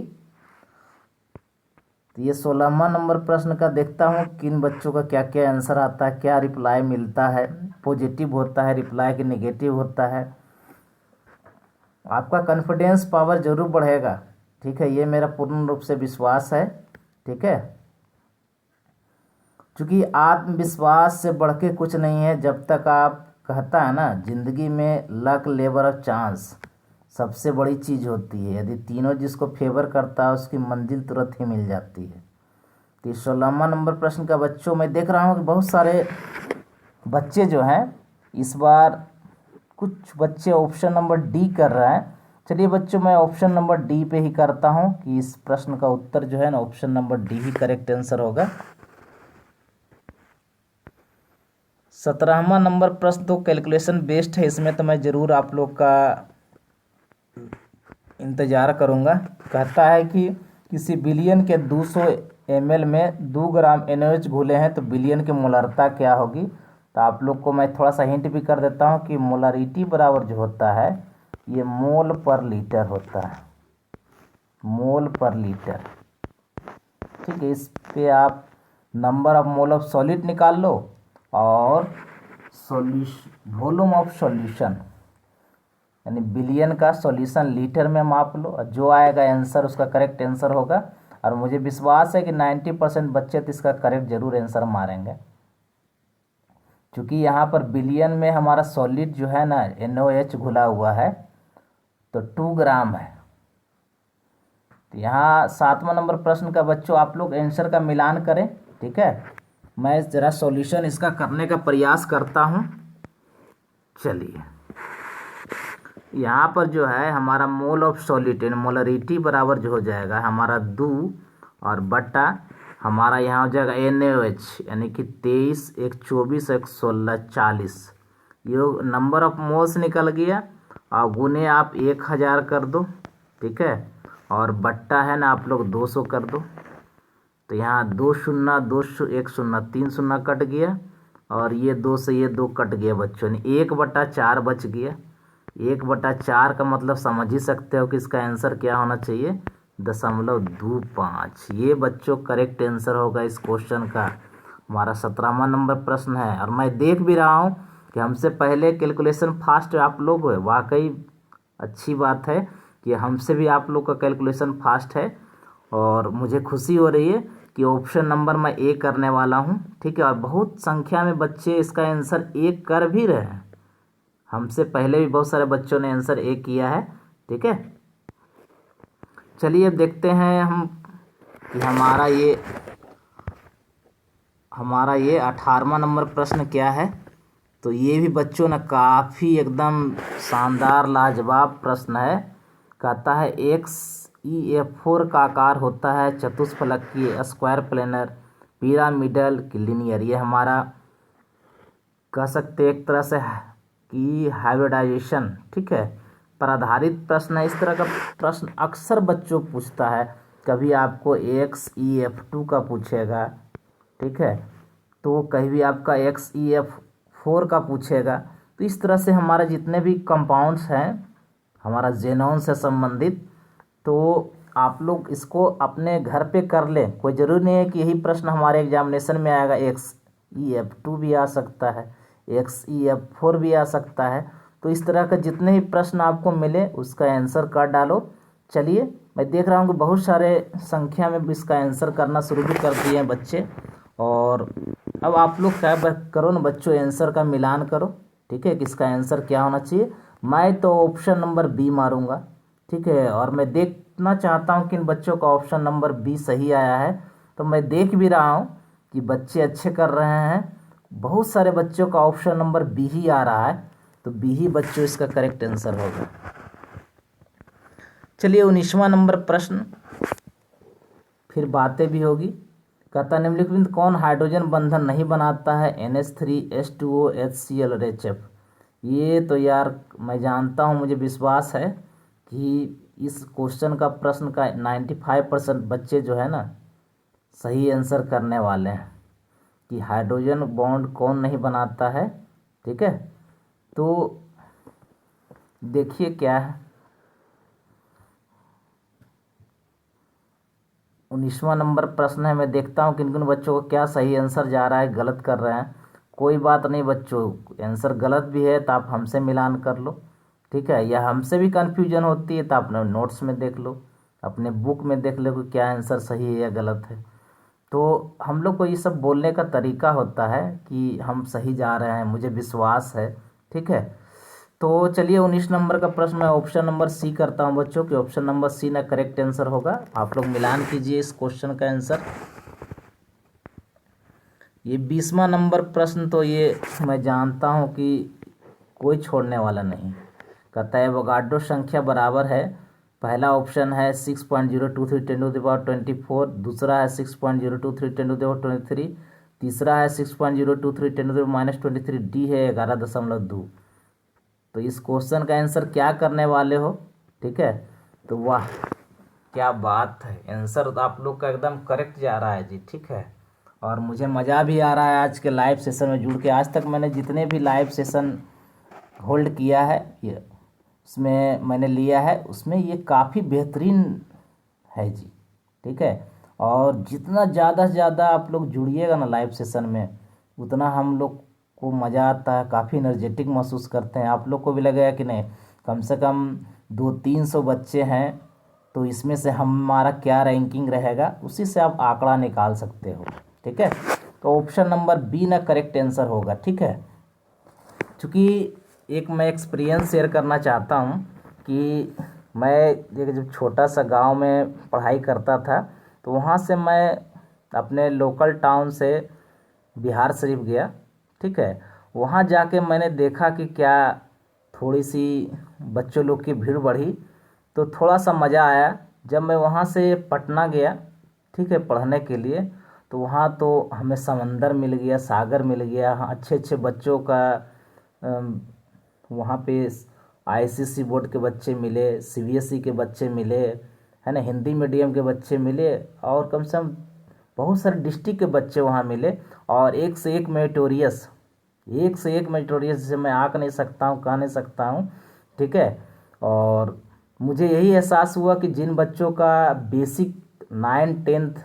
तो ये 16वां नंबर प्रश्न का देखता हूँ किन बच्चों का क्या क्या आंसर आता है, क्या रिप्लाई मिलता है, पॉजिटिव होता है रिप्लाई कि नेगेटिव होता है। आपका कॉन्फिडेंस पावर जरूर बढ़ेगा, ठीक है, ये मेरा पूर्ण रूप से विश्वास है, ठीक है। क्योंकि आत्मविश्वास से बढ़ के कुछ नहीं है। जब तक आप कहता है ना जिंदगी में लक, लेबर और चांस सबसे बड़ी चीज़ होती है। यदि तीनों जिसको फेवर करता है उसकी मंजिल तुरंत ही मिल जाती है। तो 16वां नंबर प्रश्न का बच्चों मैं देख रहा हूँ कि बहुत सारे बच्चे जो हैं इस बार कुछ बच्चे ऑप्शन नंबर डी कर रहे हैं। चलिए बच्चों मैं ऑप्शन नंबर डी पे ही करता हूँ कि इस प्रश्न का उत्तर जो है ना ऑप्शन नंबर डी ही करेक्ट आंसर होगा। 17वां नंबर प्रश्न तो कैलकुलेशन बेस्ड है, इसमें तो मैं ज़रूर आप लोग का इंतज़ार करूँगा। कहता है कि किसी बिलियन के 200 ml में 2 ग्राम NaOH घुले हैं तो बिलियन की मोलरता क्या होगी। तो आप लोग को मैं थोड़ा सा हिंट भी कर देता हूँ कि मोलरिटी बराबर जो होता है ये मोल पर लीटर होता है। मोल पर लीटर। ठीक है, इस पे आप number of mole of solid निकाल लो और वॉल्यूम ऑफ सॉल्यूशन यानी बिलियन का सॉल्यूशन लीटर में माप लो, और जो आएगा आंसर उसका करेक्ट आंसर होगा। और मुझे विश्वास है कि 90% बच्चे तो इसका करेक्ट जरूर आंसर मारेंगे, क्योंकि यहाँ पर बिलियन में हमारा सॉलिड जो है ना NaOH घुला हुआ है तो 2 ग्राम है। तो यहाँ 7वां नंबर प्रश्न का बच्चों आप लोग आंसर का मिलान करें। ठीक है, मैं ज़रा सॉल्यूशन इसका करने का प्रयास करता हूँ। चलिए, यहाँ पर जो है हमारा मोल ऑफ सॉलिड मोलरिटी बराबर जो हो जाएगा हमारा 2 और बटा हमारा यहाँ हो जाएगा NaOH यानी कि 23 1 24 1 16 40। ये नंबर ऑफ मोल्स निकल गया और गुने आप 1000 कर दो। ठीक है, और बट्टा है ना आप लोग 200 कर दो। तो यहाँ 2 शून्य 2 1 शून्य 3 शून्य कट गया और ये 2 से ये 2 कट गया बच्चों ने, 1/4 बच गया। 1/4 का मतलब समझ ही सकते हो कि इसका आंसर क्या होना चाहिए, 0.25। ये बच्चों करेक्ट आंसर होगा इस क्वेश्चन का। हमारा 17वां नंबर प्रश्न है और मैं देख भी रहा हूँ कि हमसे पहले कैलकुलेशन फास्ट आप लोग हो। वाकई अच्छी बात है कि हमसे भी आप लोग का कैलकुलेशन फास्ट है और मुझे खुशी हो रही है कि ऑप्शन नंबर मैं ए करने वाला हूँ। ठीक है, और बहुत संख्या में बच्चे इसका आंसर ए कर भी रहे हैं। हमसे पहले भी बहुत सारे बच्चों ने आंसर ए किया है। ठीक है, चलिए अब देखते हैं हम कि हमारा ये 18वां नंबर प्रश्न क्या है। तो ये भी बच्चों ने काफ़ी एकदम शानदार लाजवाब प्रश्न है। कहता है XeF4 का आकार होता है चतुष्फलकीय, स्क्वायर प्लेनर, पिरामिडल की लीनियर। ये हमारा कह सकते हैं एक तरह से कि हाइब्रिडाइजेशन, ठीक है, पर आधारित प्रश्न है। इस तरह का प्रश्न अक्सर बच्चों पूछता है। कभी आपको XeF2 का पूछेगा, ठीक है, तो कहीं भी आपका XeF4 का पूछेगा। तो इस तरह से हमारे जितने भी कंपाउंड्स हैं हमारा जेनॉन से संबंधित, तो आप लोग इसको अपने घर पे कर लें। कोई ज़रूरी नहीं है कि यही प्रश्न हमारे एग्जामिनेशन में आएगा। XeF2 भी आ सकता है, XeF4 भी आ सकता है। तो इस तरह के जितने भी प्रश्न आपको मिले उसका आंसर कर डालो। चलिए, मैं देख रहा हूँ कि बहुत सारे संख्या में भी इसका आंसर करना शुरू भी कर दिए हैं बच्चे। और अब आप लोग क्या करो ना बच्चों, आंसर का मिलान करो। ठीक है, कि इसका आंसर क्या होना चाहिए। मैं तो ऑप्शन नंबर बी मारूंगा। ठीक है, और मैं देखना चाहता हूँ कि इन बच्चों का ऑप्शन नंबर बी सही आया है। तो मैं देख भी रहा हूँ कि बच्चे अच्छे कर रहे हैं। बहुत सारे बच्चों का ऑप्शन नंबर बी ही आ रहा है, तो बी ही बच्चों इसका करेक्ट आंसर होगा। चलिए 19वां नंबर प्रश्न, फिर बातें भी होगी। कहता निम्नलिखित कौन हाइड्रोजन बंधन नहीं बनाता है, NH3 H2O HCl और HF। ये तो यार मैं जानता हूँ, मुझे विश्वास है कि इस क्वेश्चन का प्रश्न का 95% बच्चे जो है ना सही आंसर करने वाले हैं कि हाइड्रोजन बॉन्ड कौन नहीं बनाता है। ठीक है, तो देखिए क्या है। 19वां नंबर प्रश्न है। मैं देखता हूँ किन किन बच्चों को क्या सही आंसर जा रहा है, गलत कर रहे हैं। कोई बात नहीं बच्चों, आंसर गलत भी है तो आप हमसे मिलान कर लो। ठीक है, या हमसे भी कन्फ्यूजन होती है तो अपने नोट्स में देख लो, अपने बुक में देख लो कि क्या आंसर सही है या गलत है। तो हम लोग को ये सब बोलने का तरीका होता है कि हम सही जा रहे हैं, मुझे विश्वास है। ठीक है, तो चलिए 19 नंबर का प्रश्न मैं ऑप्शन नंबर सी करता हूं बच्चों, कि ऑप्शन नंबर सी ना करेक्ट आंसर होगा। आप लोग मिलान कीजिए इस क्वेश्चन का आंसर। ये 20वां नंबर प्रश्न तो ये मैं जानता हूं कि कोई छोड़ने वाला नहीं। कहता है एवोगाड्रो संख्या बराबर है, पहला ऑप्शन है 6.023 10⁻²4, दूसरा है 6.023 10⁻23, तीसरा है 6.023 10⁻⁻23, डी है 11.2। तो इस क्वेश्चन का आंसर क्या करने वाले हो। ठीक है, तो वाह क्या बात है, आंसर तो आप लोग का एकदम करेक्ट जा रहा है जी। ठीक है, और मुझे मज़ा भी आ रहा है आज के लाइव सेशन में जुड़ के। आज तक मैंने जितने भी लाइव सेशन होल्ड किया है ये उसमें मैंने लिया है, उसमें ये काफ़ी बेहतरीन है जी। ठीक है, और जितना ज़्यादा से ज़्यादा आप लोग जुड़िएगा ना लाइव सेशन में, उतना हम लोग को मज़ा आता है, काफ़ी एनर्जेटिक महसूस करते हैं। आप लोग को भी लगेगा कि नहीं, कम से कम 200-300 बच्चे हैं, तो इसमें से हमारा क्या रैंकिंग रहेगा, उसी से आप आंकड़ा निकाल सकते हो। ठीक है, तो ऑप्शन नंबर बी ना करेक्ट आंसर होगा। ठीक है, चूँकि एक मैं एक्सपीरियंस शेयर करना चाहता हूँ कि मैं एक जब छोटा सा गांव में पढ़ाई करता था, तो वहाँ से मैं अपने लोकल टाउन से बिहार शरीफ गया। ठीक है, वहाँ जाके मैंने देखा कि क्या थोड़ी सी बच्चों लोग की भीड़ बढ़ी, तो थोड़ा सा मज़ा आया। जब मैं वहाँ से पटना गया, ठीक है, पढ़ने के लिए, तो वहाँ तो हमें समंदर मिल गया, सागर मिल गया, हाँ, अच्छे अच्छे बच्चों का अम, वहाँ पे आईसीएसई बोर्ड के बच्चे मिले, सीबीएसई के बच्चे मिले, है ना, हिंदी मीडियम के बच्चे मिले, और कम से कम बहुत सारे डिस्ट्रिक्ट के बच्चे वहाँ मिले, और एक से एक मेरिटोरियस, एक से एक मेरिटोरियस, जिसे मैं आँक नहीं सकता हूँ, कह नहीं सकता हूँ। ठीक है, और मुझे यही एहसास हुआ कि जिन बच्चों का बेसिक 9-10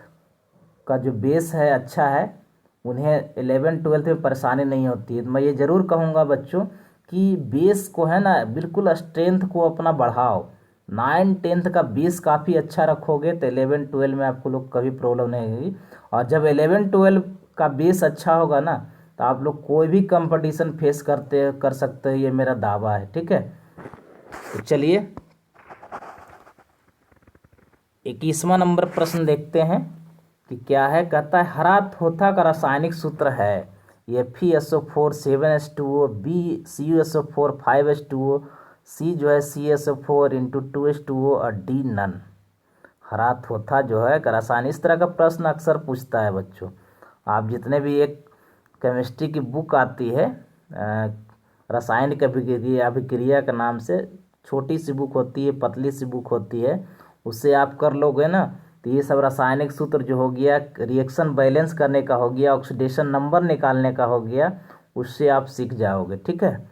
का जो बेस है अच्छा है, उन्हें 11-12 में परेशानी नहीं होती है। तो मैं ये ज़रूर कहूँगा बच्चों कि बेस को, है ना, बिल्कुल स्ट्रेंथ को अपना बढ़ाओ। 9-10 का बेस काफ़ी अच्छा रखोगे तो 11-12 में आपको लोग कभी प्रॉब्लम नहीं होगी। और जब 11-12 का बेस अच्छा होगा ना, तो आप लोग कोई भी कंपटीशन फेस कर सकते हो, ये मेरा दावा है। ठीक है, तो चलिए 21वां नंबर प्रश्न देखते हैं कि क्या है। कहता है हरा थोथा का रासायनिक सूत्र है FeSO4 7H2O, B CuSO4 5H2O, सी जो है CSO4 इंटू 2H2O, और डी नन। हरा थोथा जो है का रासायनिक, इस तरह का प्रश्न अक्सर पूछता है बच्चों। आप जितने भी एक केमिस्ट्री की बुक आती है, रासायनिक अभिक्रिया अभिक्रिया के नाम से, छोटी सी बुक होती है, पतली सी बुक होती है, उससे आप कर लोगे ना, तो ये सब रासायनिक सूत्र जो हो गया, रिएक्शन बैलेंस करने का हो गया, ऑक्सीडेशन नंबर निकालने का हो गया, उससे आप सीख जाओगे। ठीक है,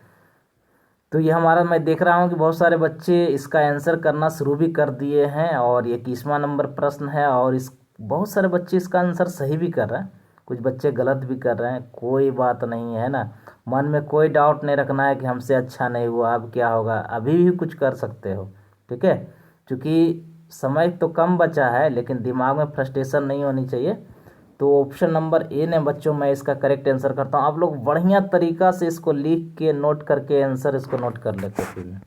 तो ये हमारा, मैं देख रहा हूँ कि बहुत सारे बच्चे इसका आंसर करना शुरू भी कर दिए हैं, और ये 21वां नंबर प्रश्न है, और इस बहुत सारे बच्चे इसका आंसर सही भी कर रहे हैं, कुछ बच्चे गलत भी कर रहे हैं। कोई बात नहीं है ना, मन में कोई डाउट नहीं रखना है कि हमसे अच्छा नहीं हुआ, अब क्या होगा, अभी भी कुछ कर सकते हो। ठीक है, क्योंकि समय तो कम बचा है, लेकिन दिमाग में फ्रस्ट्रेशन नहीं होनी चाहिए। तो ऑप्शन नंबर ए ने बच्चों, मैं इसका करेक्ट आंसर करता हूँ। आप लोग बढ़िया तरीका से इसको लिख के नोट करके आंसर इसको नोट कर लेते हैं फिर।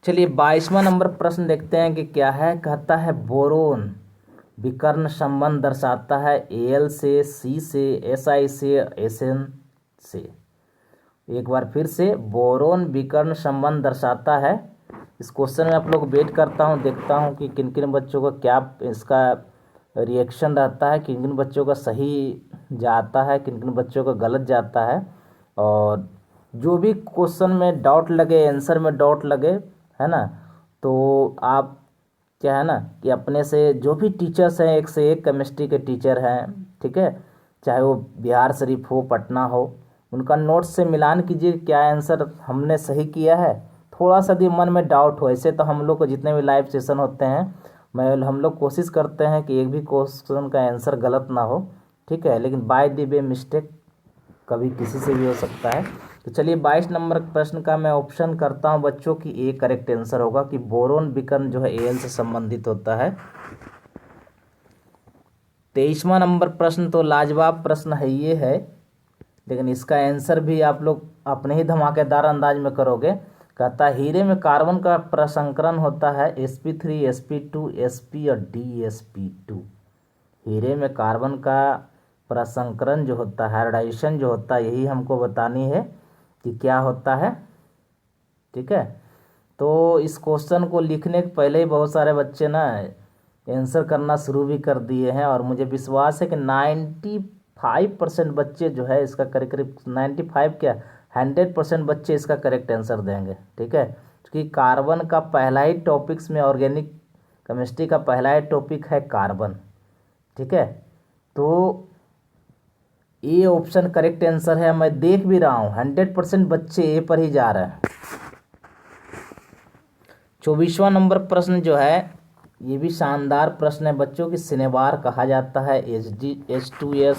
चलिए 22वां नंबर प्रश्न देखते हैं कि क्या है। कहता है बोरोन विकर्ण संबंध दर्शाता है Al से, C से, Si से, Sn से। एक बार फिर से, बोरोन विकर्ण संबंध दर्शाता है। इस क्वेश्चन में आप लोग वेट करता हूँ, देखता हूँ कि किन किन बच्चों का क्या इसका रिएक्शन रहता है, किन किन बच्चों का सही जाता है, किन किन बच्चों का गलत जाता है। और जो भी क्वेश्चन में डाउट लगे, आंसर में डाउट लगे, है ना, तो आप क्या है ना कि अपने से जो भी टीचर्स हैं, एक से एक केमिस्ट्री के टीचर हैं, ठीक है, चाहे वो बिहार शरीफ हो, पटना हो, उनका नोट्स से मिलान कीजिए, क्या आंसर हमने सही किया है। थोड़ा सा भी मन में डाउट हो, ऐसे तो हम लोग को जितने भी लाइव सेशन होते हैं, हम लोग कोशिश करते हैं कि एक भी क्वेश्चन का आंसर गलत ना हो। ठीक है, लेकिन बाय द वे मिस्टेक कभी किसी से भी हो सकता है। तो चलिए 22 नंबर प्रश्न का मैं ऑप्शन करता हूं बच्चों की, ए करेक्ट आंसर होगा कि बोरोन विकर्ण जो है Al से संबंधित होता है। 23वां नंबर प्रश्न तो लाजवाब प्रश्न है, ये है, लेकिन इसका आंसर भी आप लोग अपने ही धमाकेदार अंदाज में करोगे। कहता है हीरे में कार्बन का प्रसंकरण होता है sp3, sp2, sp और dsp2। हीरे में कार्बन का प्रसंकरण जो होता है, हाइब्रिडाइजेशन जो होता है, यही हमको बतानी है कि क्या होता है। ठीक है, तो इस क्वेश्चन को लिखने के पहले ही बहुत सारे बच्चे ना आंसर करना शुरू भी कर दिए हैं, और मुझे विश्वास है कि 95% बच्चे जो है इसका करीब करीब 95 क्या 100% बच्चे इसका करेक्ट आंसर देंगे। ठीक है, क्योंकि कार्बन का पहला ही टॉपिक्स में, ऑर्गेनिक केमिस्ट्री का पहला ही टॉपिक है कार्बन। ठीक है, तो ये ऑप्शन करेक्ट आंसर है। मैं देख भी रहा हूँ 100% बच्चे ए पर ही जा रहे हैं। 24वां नंबर प्रश्न जो है ये भी शानदार प्रश्न है बच्चों, कि सिनेबार कहा जाता है HD, H2S,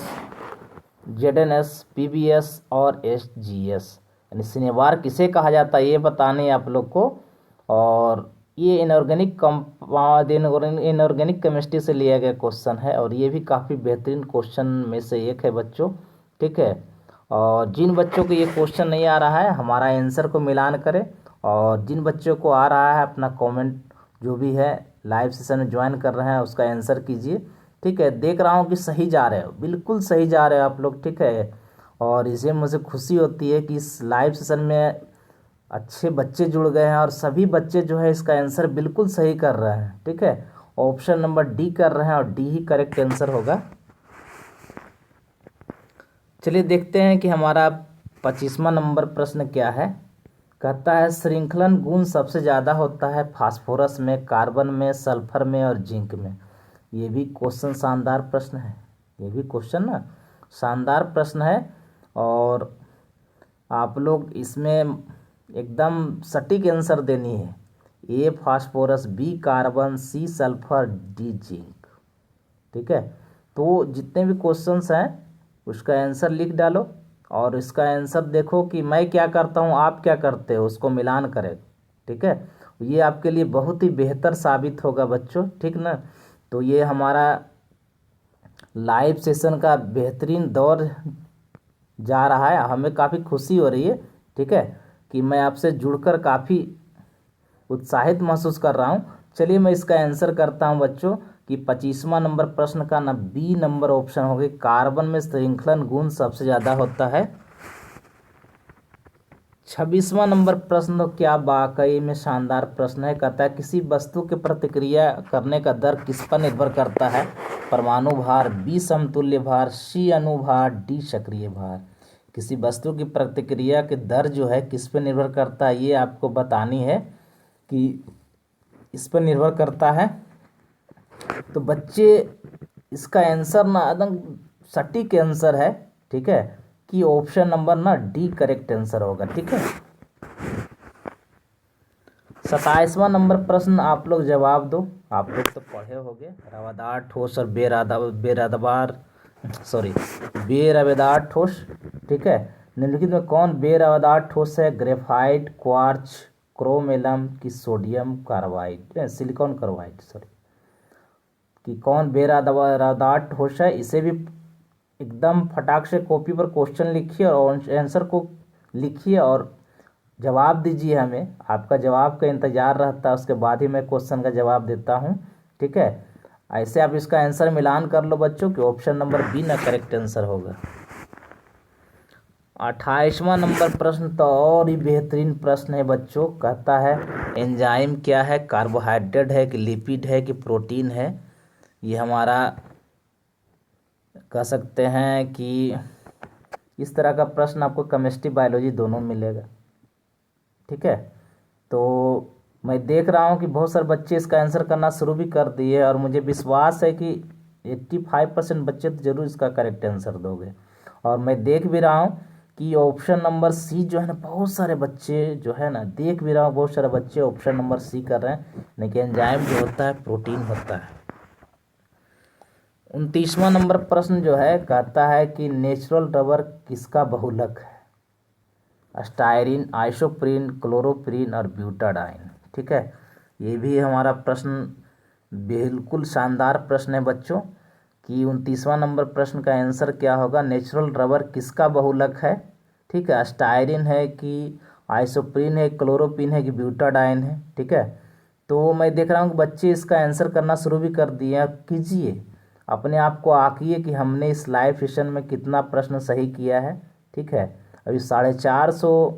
ZNS, PBS और SGS, यानी सिनेबार किसे कहा जाता है ये बताने हैं आप लोग को। और ये इनऑर्गेनिक कंपाउंड, इनऑर्गेनिक केमिस्ट्री से लिया गया क्वेश्चन है और ये भी काफ़ी बेहतरीन क्वेश्चन में से एक है बच्चों, ठीक है। और जिन बच्चों को ये क्वेश्चन नहीं आ रहा है हमारा आंसर को मिलान करें, और जिन बच्चों को आ रहा है अपना कमेंट जो भी है लाइव सेशन में ज्वाइन कर रहे हैं उसका आंसर कीजिए, ठीक है। देख रहा हूँ कि सही जा रहे हो, बिल्कुल सही जा रहे हो आप लोग, ठीक है। और इसे मुझे खुशी होती है कि इस लाइव सेशन में अच्छे बच्चे जुड़ गए हैं और सभी बच्चे जो है इसका आंसर बिल्कुल सही कर रहे हैं, ठीक है। ऑप्शन नंबर डी कर रहे हैं और डी ही करेक्ट आंसर होगा। चलिए देखते हैं कि हमारा 25वां नंबर प्रश्न क्या है। कहता है श्रृंखलन गुण सबसे ज़्यादा होता है फास्फोरस में, कार्बन में, सल्फर में और जिंक में। ये भी क्वेश्चन शानदार प्रश्न है, ये भी क्वेश्चन ना शानदार प्रश्न है। और आप लोग इसमें एकदम सटीक आंसर देनी है। A phosphorus, B carbon, C sulphur, D zinc, ठीक है। तो जितने भी क्वेश्चंस हैं उसका आंसर लिख डालो और इसका आंसर देखो कि मैं क्या करता हूँ आप क्या करते हो, उसको मिलान करें, ठीक है। ये आपके लिए बहुत ही बेहतर साबित होगा बच्चों, ठीक ना। तो ये हमारा लाइव सेशन का बेहतरीन दौर जा रहा है, हमें काफ़ी खुशी हो रही है, ठीक है, कि मैं आपसे जुड़कर काफ़ी उत्साहित महसूस कर रहा हूँ। चलिए मैं इसका आंसर करता हूँ बच्चों कि 25वां नंबर प्रश्न का ना बी नंबर ऑप्शन हो गई, कार्बन में श्रृंखलन गुण सबसे ज़्यादा होता है। 26वां नंबर प्रश्न क्या वाकई में शानदार प्रश्न है। कहता है किसी वस्तु के प्रतिक्रिया करने का दर किस पर निर्भर करता है, परमाणु भार, बी समतुल्य भार, सी अणुभार, डी सक्रिय भार। किसी वस्तु की प्रतिक्रिया के दर जो है किस पर निर्भर करता है ये आपको बतानी है कि इस पर निर्भर करता है। तो बच्चे इसका आंसर ना एकदम सटीक आंसर है, ठीक है, कि ऑप्शन नंबर ना डी करेक्ट आंसर होगा, ठीक है। 27वां नंबर प्रश्न आप लोग जवाब दो, आप लोग तो पढ़े होंगे। रवादार ठोस और बेरवेदार ठोस, ठीक है। निम्नलिखित में कौन बेरवेदार ठोस है, ग्रेफाइट, क्वार्च, क्रोम की sodium carbide, silicon carbide, sorry, कि कौन बेरवेदार ठोस है। इसे भी एकदम फटाक से कॉपी पर क्वेश्चन लिखिए और आंसर को लिखिए और जवाब दीजिए। हमें आपका जवाब का इंतज़ार रहता है, उसके बाद ही मैं क्वेश्चन का जवाब देता हूँ, ठीक है। ऐसे आप इसका आंसर मिलान कर लो बच्चों कि ऑप्शन नंबर बी ना करेक्ट आंसर होगा। 28वां नंबर प्रश्न तो और ही बेहतरीन प्रश्न है बच्चों। कहता है एंजाइम क्या है, कार्बोहाइड्रेट है कि लिपिड है कि प्रोटीन है। ये हमारा कह सकते हैं कि इस तरह का प्रश्न आपको केमिस्ट्री बायोलॉजी दोनों मिलेगा, ठीक है। तो मैं देख रहा हूँ कि बहुत सारे बच्चे इसका आंसर करना शुरू भी कर दिए और मुझे विश्वास है कि 85% बच्चे तो जरूर इसका करेक्ट आंसर दोगे। और मैं देख भी रहा हूँ कि ऑप्शन नंबर सी जो है ना, बहुत सारे बच्चे जो है ना, देख भी रहा हूँ बहुत सारे बच्चे ऑप्शन नंबर सी कर रहे हैं, लेकिन एंजाइम जो होता है प्रोटीन होता है। 29वां नंबर प्रश्न जो है कहता है कि नेचुरल रबर किसका बहुलक है, स्टायरीन, आइसोप्रीन, क्लोरोप्रीन और ब्यूटाडाइन, ठीक है। ये भी हमारा प्रश्न बिल्कुल शानदार प्रश्न है बच्चों कि 29वां नंबर प्रश्न का आंसर क्या होगा, नेचुरल रबर किसका बहुलक है, ठीक है। स्टायरीन है कि आइसोप्रीन है, क्लोरोप्रीन है कि ब्यूटाडाइन है, ठीक है। तो मैं देख रहा हूँ कि बच्चे इसका आंसर करना शुरू भी कर दिए। कीजिए, अपने आप को आंकिए कि हमने इस लाइव सेशन में कितना प्रश्न सही किया है, ठीक है। अभी 450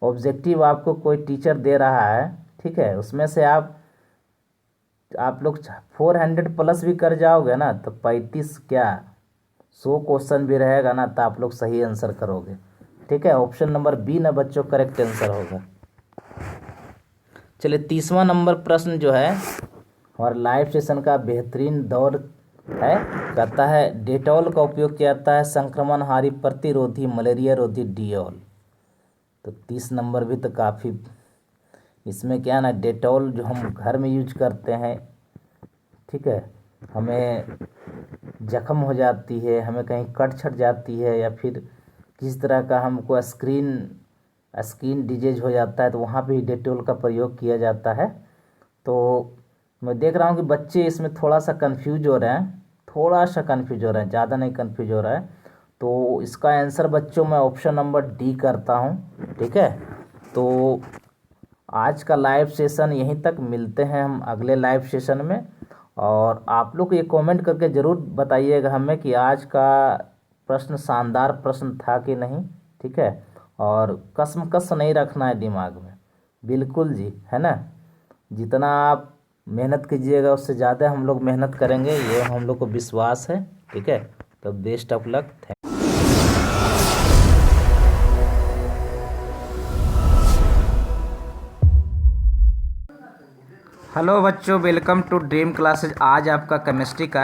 ऑब्जेक्टिव आपको कोई टीचर दे रहा है, ठीक है। उसमें से आप लोग 400 प्लस भी कर जाओगे ना तो 35 क्या 100 क्वेश्चन भी रहेगा ना तो आप लोग सही आंसर करोगे, ठीक है। ऑप्शन नंबर बी ना बच्चों करेक्ट आंसर होगा। चलिए 30वां नंबर प्रश्न जो है हमारे लाइव सेशन का बेहतरीन दौर है। कहता है डेटॉल का उपयोग किया जाता है संक्रमणहारी, प्रतिरोधी, मलेरिया रोधी, डिओल। तो 30 नंबर भी तो काफ़ी इसमें क्या है ना, डेटॉल जो हम घर में यूज करते हैं, ठीक है, हमें जख्म हो जाती है, हमें कहीं कट छट जाती है, या फिर किस तरह का हमको स्किन डिजीज हो जाता है, तो वहाँ पे डेटॉल का प्रयोग किया जाता है। तो मैं देख रहा हूँ कि बच्चे इसमें थोड़ा सा कंफ्यूज हो रहे हैं, थोड़ा सा कंफ्यूज हो रहे हैं, ज़्यादा नहीं कंफ्यूज हो रहा है। तो इसका आंसर बच्चों मैं ऑप्शन नंबर डी करता हूँ, ठीक है। तो आज का लाइव सेशन यहीं तक, मिलते हैं हम अगले लाइव सेशन में। और आप लोग ये कमेंट करके ज़रूर बताइएगा हमें कि आज का प्रश्न शानदार प्रश्न था कि नहीं, ठीक है। और कसमकस नहीं रखना है दिमाग में, बिल्कुल जी, है ना। जितना आप मेहनत कीजिएगा उससे ज़्यादा हम लोग मेहनत करेंगे, ये हम लोग को विश्वास है, ठीक है। तो बेस्ट ऑफ लक। हेलो बच्चों, वेलकम टू ड्रीम क्लासेज। आज आपका केमिस्ट्री का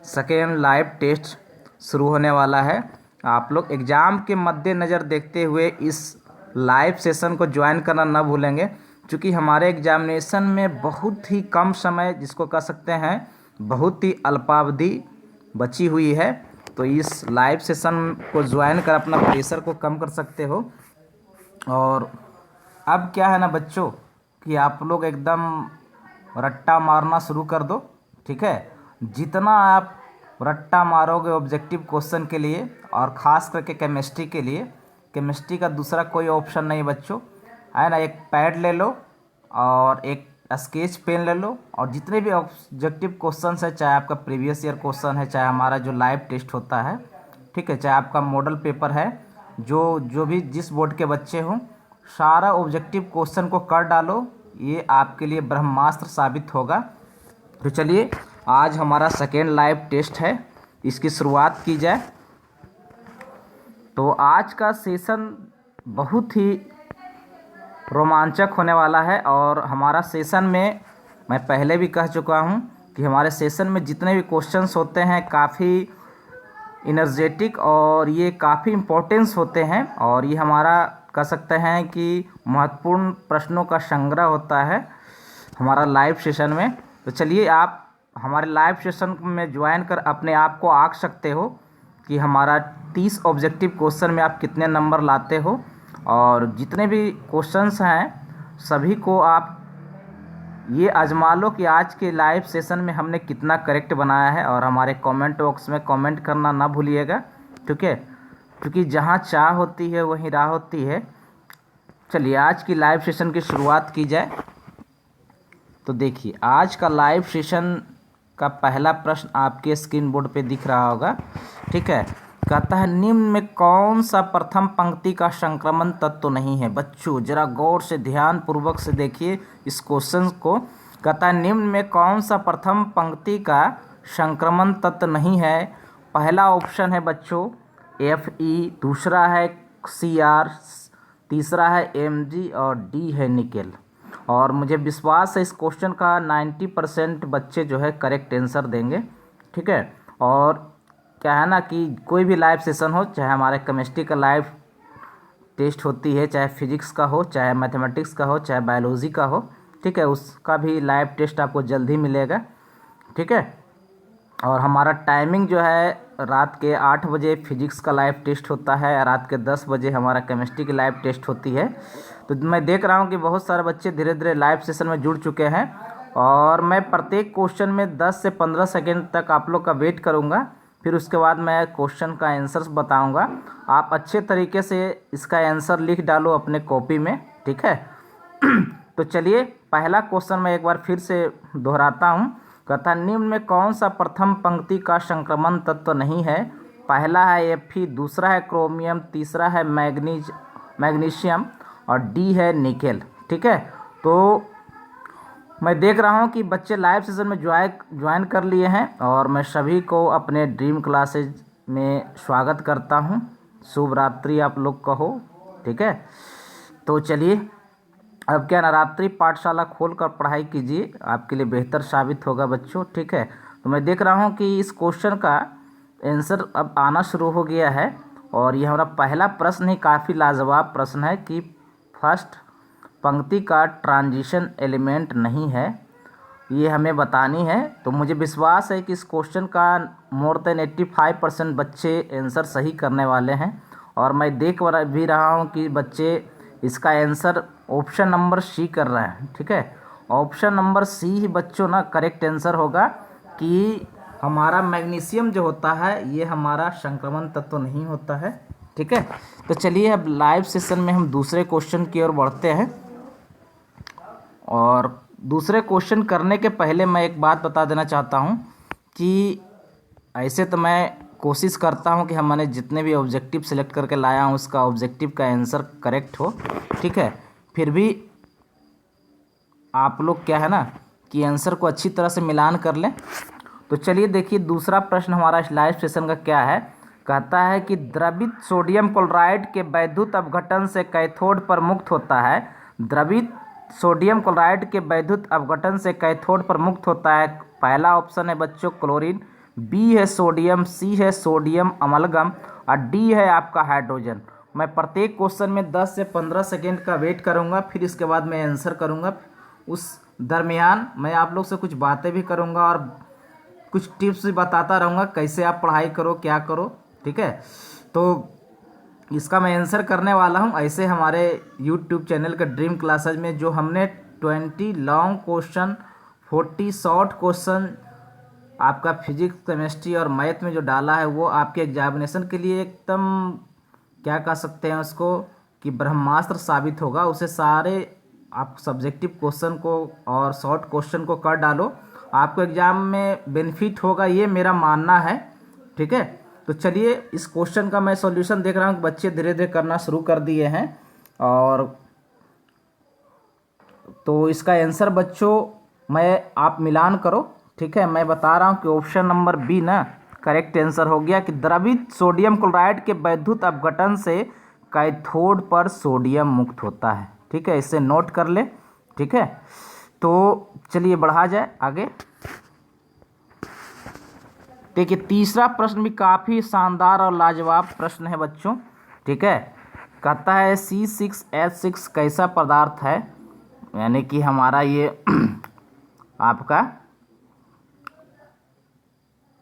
सेकेंड लाइव टेस्ट शुरू होने वाला है। आप लोग एग्ज़ाम के मद्देनज़र देखते हुए इस लाइव सेशन को ज्वाइन करना न भूलेंगे, क्योंकि हमारे एग्जामिनेशन में बहुत ही कम समय, जिसको कह सकते हैं बहुत ही अल्पावधि बची हुई है। तो इस लाइव सेशन को ज्वाइन कर अपना प्रेशर को कम कर सकते हो। और अब क्या है ना बच्चों, कि आप लोग एकदम रट्टा मारना शुरू कर दो, ठीक है। जितना आप रट्टा मारोगे ऑब्जेक्टिव क्वेश्चन के लिए, और ख़ास करके केमिस्ट्री के लिए, केमिस्ट्री का दूसरा कोई ऑप्शन नहीं बच्चों, है ना। एक पैड ले लो और एक स्केच पेन ले लो, और जितने भी ऑब्जेक्टिव क्वेश्चन है, चाहे आपका प्रीवियस ईयर क्वेश्चन है, चाहे हमारा जो लाइव टेस्ट होता है, ठीक है, चाहे आपका मॉडल पेपर है, जो भी जिस बोर्ड के बच्चे हों, सारा ऑब्जेक्टिव क्वेश्चन को कर डालो। ये आपके लिए ब्रह्मास्त्र साबित होगा। तो चलिए, आज हमारा सेकेंड लाइव टेस्ट है, इसकी शुरुआत की जाए। तो आज का सेशन बहुत ही रोमांचक होने वाला है। और हमारा सेशन में, मैं पहले भी कह चुका हूँ कि हमारे सेशन में जितने भी क्वेश्चंस होते हैं काफ़ी इनर्जेटिक और ये काफ़ी इम्पोर्टेंस होते हैं। और ये हमारा कह सकते हैं कि महत्वपूर्ण प्रश्नों का संग्रह होता है हमारा लाइव सेशन में। तो चलिए, आप हमारे लाइव सेशन में ज्वाइन कर अपने आप को आंक सकते हो कि हमारा 30 ऑब्जेक्टिव क्वेश्चन में आप कितने नंबर लाते हो। और जितने भी क्वेश्चंस हैं सभी को आप ये आजमा लो कि आज के लाइव सेशन में हमने कितना करेक्ट बनाया है। और हमारे कमेंट बॉक्स में कमेंट करना ना भूलिएगा, ठीक है, क्योंकि जहाँ चाह होती है वहीं राह होती है। चलिए, आज की लाइव सेशन की शुरुआत की जाए। तो देखिए, आज का लाइव सेशन का पहला प्रश्न आपके स्क्रीन बोर्ड पे दिख रहा होगा, ठीक है। कहता है, निम्न में कौन सा प्रथम पंक्ति का संक्रमण तत्व नहीं है। बच्चों जरा गौर से ध्यान पूर्वक से देखिए इस क्वेश्चन को। कहता है, निम्न में कौन सा प्रथम पंक्ति का संक्रमण तत्व नहीं है। पहला ऑप्शन है बच्चों Fe, दूसरा है Cr, तीसरा है Mg और डी है निकेल। और मुझे विश्वास है इस क्वेश्चन का 90% बच्चे जो है करेक्ट आंसर देंगे, ठीक है। और क्या है ना कि कोई भी लाइव सेशन हो, चाहे हमारे केमिस्ट्री का लाइव टेस्ट होती है, चाहे फिजिक्स का हो, चाहे मैथमेटिक्स का हो, चाहे बायोलॉजी का हो, ठीक है, उसका भी लाइव टेस्ट आपको जल्द ही मिलेगा, ठीक है। और हमारा टाइमिंग जो है, रात के 8 बजे फिजिक्स का लाइव टेस्ट होता है, रात के 10 बजे हमारा केमिस्ट्री की लाइव टेस्ट होती है। तो मैं देख रहा हूँ कि बहुत सारे बच्चे धीरे धीरे लाइव सेशन में जुड़ चुके हैं। और मैं प्रत्येक क्वेश्चन में 10 से 15 सेकेंड तक आप लोग का वेट करूँगा, फिर उसके बाद मैं क्वेश्चन का आंसर बताऊँगा। आप अच्छे तरीके से इसका आंसर लिख डालो अपने कॉपी में, ठीक है। तो चलिए, पहला क्वेश्चन मैं एक बार फिर से दोहराता हूँ। कहता है, निम्न में कौन सा प्रथम पंक्ति का संक्रमण तत्व नहीं है। पहला है Fe, दूसरा है क्रोमियम, तीसरा है मैग्नीशियम और डी है निकेल, ठीक है। तो मैं देख रहा हूं कि बच्चे लाइव सेशन में ज्वाइन कर लिए हैं, और मैं सभी को अपने ड्रीम क्लासेज में स्वागत करता हूं। शुभ रात्रि आप लोग कहो, ठीक है। तो चलिए, अब क्या, नवरात्रि पाठशाला खोलकर पढ़ाई कीजिए, आपके लिए बेहतर साबित होगा बच्चों, ठीक है। तो मैं देख रहा हूं कि इस क्वेश्चन का आंसर अब आना शुरू हो गया है। और ये हमारा पहला प्रश्न ही काफ़ी लाजवाब प्रश्न है कि फर्स्ट पंक्ति का ट्रांजिशन एलिमेंट नहीं है, ये हमें बतानी है। तो मुझे विश्वास है कि इस क्वेश्चन का मोर देन 85% बच्चे आंसर सही करने वाले हैं, और मैं देख भी रहा हूँ कि बच्चे इसका आंसर ऑप्शन नंबर सी कर रहे हैं। ठीक है, ऑप्शन नंबर सी ही बच्चों ना करेक्ट आंसर होगा कि हमारा मैग्नीशियम जो होता है ये हमारा संक्रमण तत्व नहीं होता है। ठीक है, तो चलिए अब लाइव सेशन में हम दूसरे क्वेश्चन की ओर बढ़ते हैं। और दूसरे क्वेश्चन करने के पहले मैं एक बात बता देना चाहता हूं कि ऐसे तो मैं कोशिश करता हूं कि मैंने जितने भी ऑब्जेक्टिव सेलेक्ट करके लाया हूं उसका ऑब्जेक्टिव का आंसर करेक्ट हो। ठीक है, फिर भी आप लोग क्या है ना कि आंसर को अच्छी तरह से मिलान कर लें। तो चलिए देखिए दूसरा प्रश्न हमारा इस लाइव सेशन का क्या है। कहता है कि द्रवित सोडियम क्लोराइड के वैद्युत अपघटन से कैथोड पर मुक्त होता है। द्रवित सोडियम क्लोराइड के वैद्युत अपघटन से कैथोड पर मुक्त होता है। पहला ऑप्शन है बच्चों क्लोरीन, बी है सोडियम, सी है सोडियम अमलगम और डी है आपका हाइड्रोजन। मैं प्रत्येक क्वेश्चन में 10 से 15 सेकेंड का वेट करूंगा, फिर इसके बाद मैं आंसर करूंगा। उस दरमियान मैं आप लोग से कुछ बातें भी करूंगा और कुछ टिप्स भी बताता रहूँगा कैसे आप पढ़ाई करो, क्या करो। ठीक है, तो इसका मैं आंसर करने वाला हूँ। ऐसे हमारे यूट्यूब चैनल के ड्रीम क्लासेज में जो हमने 20 लॉन्ग क्वेश्चन, 40 शॉर्ट क्वेश्चन आपका फिजिक्स, केमिस्ट्री और मैथ में जो डाला है वो आपके एग्जामिनेशन के लिए एकदम क्या कह सकते हैं उसको कि ब्रह्मास्त्र साबित होगा। उसे सारे आप सब्जेक्टिव क्वेश्चन को और शॉर्ट क्वेश्चन को कर डालो, आपको एग्जाम में बेनिफिट होगा, ये मेरा मानना है। ठीक है, तो चलिए इस क्वेश्चन का मैं सॉल्यूशन देख रहा हूँ कि बच्चे धीरे धीरे करना शुरू कर दिए हैं। और तो इसका आंसर बच्चों आप मिलान करो। ठीक है, मैं बता रहा हूँ कि ऑप्शन नंबर बी ना करेक्ट आंसर हो गया कि द्रवित सोडियम क्लोराइड के वैद्युत अपघटन से कैथोड पर सोडियम मुक्त होता है। ठीक है, इसे नोट कर ले। ठीक है, तो चलिए बढ़ा जाए आगे। देखिए तीसरा प्रश्न भी काफ़ी शानदार और लाजवाब प्रश्न है बच्चों। ठीक है, कहता है C6H6 कैसा पदार्थ है, यानी कि हमारा ये आपका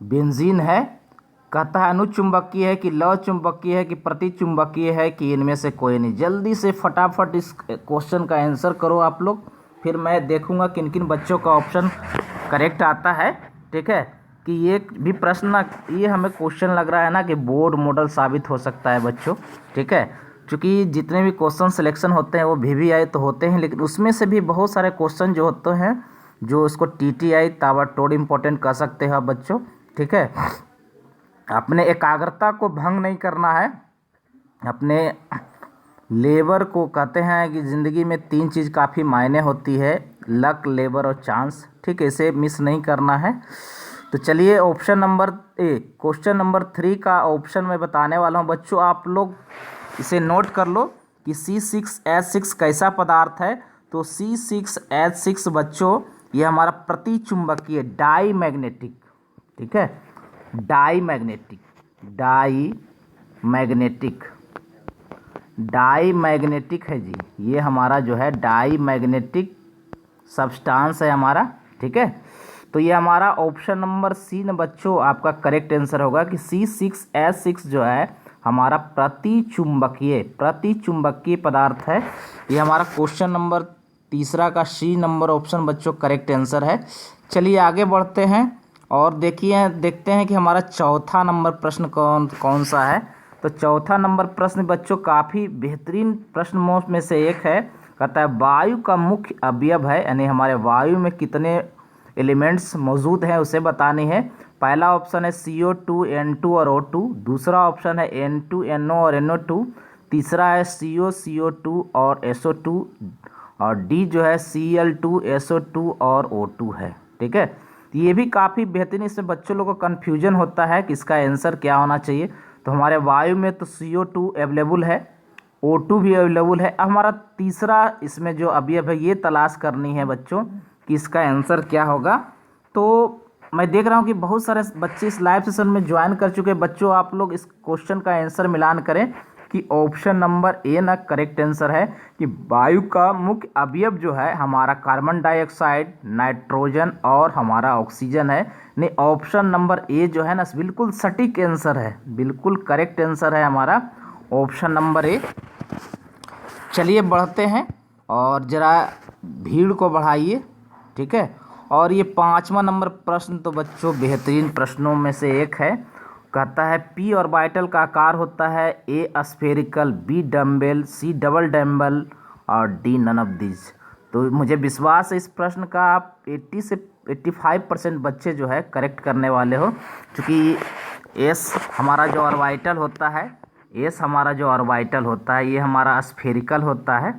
बेंजीन है। कहता है अनुचुंबकीय है कि लव चुंबकीय है कि प्रतिचुंबकीय है कि इनमें से कोई नहीं। जल्दी से फटाफट इस क्वेश्चन का आंसर करो आप लोग, फिर मैं देखूंगा किन किन बच्चों का ऑप्शन करेक्ट आता है। ठीक है, कि ये भी प्रश्न ना ये हमें क्वेश्चन लग रहा है ना कि बोर्ड मॉडल साबित हो सकता है बच्चों। ठीक है, क्योंकि जितने भी क्वेश्चन सिलेक्शन होते हैं वो VVI तो होते हैं, लेकिन उसमें से भी बहुत सारे क्वेश्चन जो होते हैं जो उसको TTI ताबड़तोड़ इम्पोर्टेंट कह सकते हैं बच्चों। ठीक है, अपने एकाग्रता को भंग नहीं करना है, अपने लेबर को कहते हैं कि ज़िंदगी में 3 चीज़ काफ़ी मायने होती है, लक, लेबर और चांस। ठीक है, इसे मिस नहीं करना है। तो चलिए ऑप्शन नंबर क्वेश्चन नंबर 3 का ऑप्शन मैं बताने वाला हूँ बच्चों, आप लोग इसे नोट कर लो कि C6H6 कैसा पदार्थ है। तो C6H6 बच्चों ये हमारा प्रतिचुंबकीय डाई मैग्नेटिक। ठीक है, डाई मैग्नेटिक है जी, ये हमारा जो है डाई मैग्नेटिक सब्सटेंस है हमारा। ठीक है, तो ये हमारा ऑप्शन नंबर सी न बच्चों आपका करेक्ट आंसर होगा कि C6H6 जो है हमारा प्रतिचुंबकीय पदार्थ है। ये हमारा क्वेश्चन नंबर तीसरा का सी नंबर ऑप्शन बच्चों करेक्ट आंसर है। चलिए आगे बढ़ते हैं और देखते हैं कि हमारा चौथा नंबर प्रश्न कौन सा है। तो चौथा नंबर प्रश्न बच्चों काफ़ी बेहतरीन प्रश्न में से एक है। कहता है वायु का मुख्य अवयव है, यानी हमारे वायु में कितने एलिमेंट्स मौजूद हैं उसे बतानी है। पहला ऑप्शन है CO2, N2 और O2, दूसरा ऑप्शन है N2, NO और NO2, तीसरा है CO, CO2 और SO2 और डी जो है Cl2, SO2 और O2 है। ठीक है, ये भी काफ़ी बेहतरीन, इसमें बच्चों लोगों को कन्फ्यूजन होता है कि इसका आंसर क्या होना चाहिए। तो हमारे वायु में तो CO2 अवेलेबल है, O2 भी अवेलेबल है। अब हमारा तीसरा इसमें जो अवयव है ये तलाश करनी है बच्चों कि इसका आंसर क्या होगा। तो मैं देख रहा हूँ कि बहुत सारे बच्चे इस लाइव सेशन में ज्वाइन कर चुके हैं। बच्चों आप लोग इस क्वेश्चन का आंसर मिलान करें कि ऑप्शन नंबर ए ना करेक्ट आंसर है कि वायु का मुख्य अवयव जो है हमारा कार्बन डाइऑक्साइड, नाइट्रोजन और हमारा ऑक्सीजन है। नहीं, ऑप्शन नंबर ए जो है ना बिल्कुल सटीक आंसर है, बिल्कुल करेक्ट आंसर है हमारा ऑप्शन नंबर ए। चलिए बढ़ते हैं और ज़रा भीड़ को बढ़ाइए, ठीक है। और ये 5वां नंबर प्रश्न तो बच्चों बेहतरीन प्रश्नों में से एक है। कहता है पी ऑर्बिटल का आकार होता है A spherical, B dumbbell, C double dumbbell और डी नन ऑफ दिस। तो मुझे विश्वास है इस प्रश्न का आप 80 से 85% बच्चे जो है करेक्ट करने वाले हो, क्योंकि एस हमारा जो ऑर्बिटल होता है, एस हमारा जो ऑर्बिटल होता है ये हमारा स्फेरिकल होता है,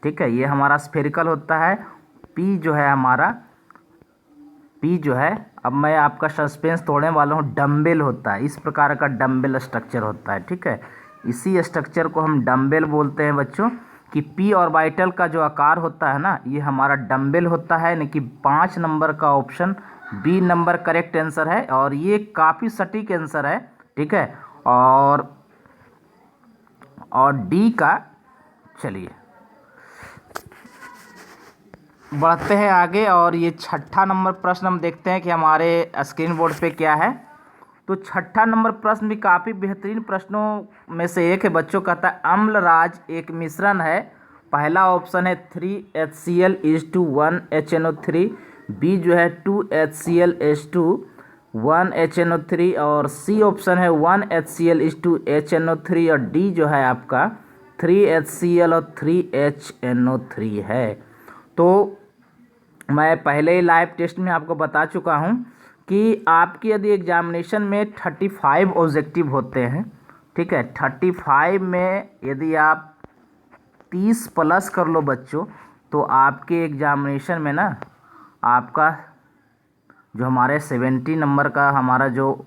ठीक है, ये हमारा स्फेरिकल होता है। पी जो है हमारा, पी जो है, अब मैं आपका सस्पेंस तोड़ने वाला हूँ, डम्बल होता है, इस प्रकार का डम्बल स्ट्रक्चर होता है, ठीक है। इसी स्ट्रक्चर को हम डम्बल बोलते हैं बच्चों, कि पी ऑर्बिटल का जो आकार होता है ना ये हमारा डम्बल होता है। यानी कि 5 नंबर का option B number correct answer है और ये काफ़ी सटीक आंसर है, ठीक है। और डी का, चलिए बढ़ते हैं आगे और ये 6ठा नंबर प्रश्न हम देखते हैं कि हमारे स्क्रीन बोर्ड पे क्या है। तो 6ठा नंबर प्रश्न भी काफ़ी बेहतरीन प्रश्नों में से एक है बच्चों। कहता है अम्लराज एक मिश्रण है। पहला ऑप्शन है 3HCl is to 1HNO3, B जो है 2HCl इज टू 1HNO3 और सी ऑप्शन है 1HCl इज टू HNO3 और डी जो है आपका 3HCl और 3HNO3 है। तो मैं पहले ही लाइव टेस्ट में आपको बता चुका हूँ कि आपकी यदि एग्जामिनेशन में 35 ऑब्जेक्टिव होते हैं, ठीक है, 35 में यदि आप 30 प्लस कर लो बच्चों, तो आपके एग्जामिनेशन में ना आपका जो हमारे 70 नंबर का हमारा जो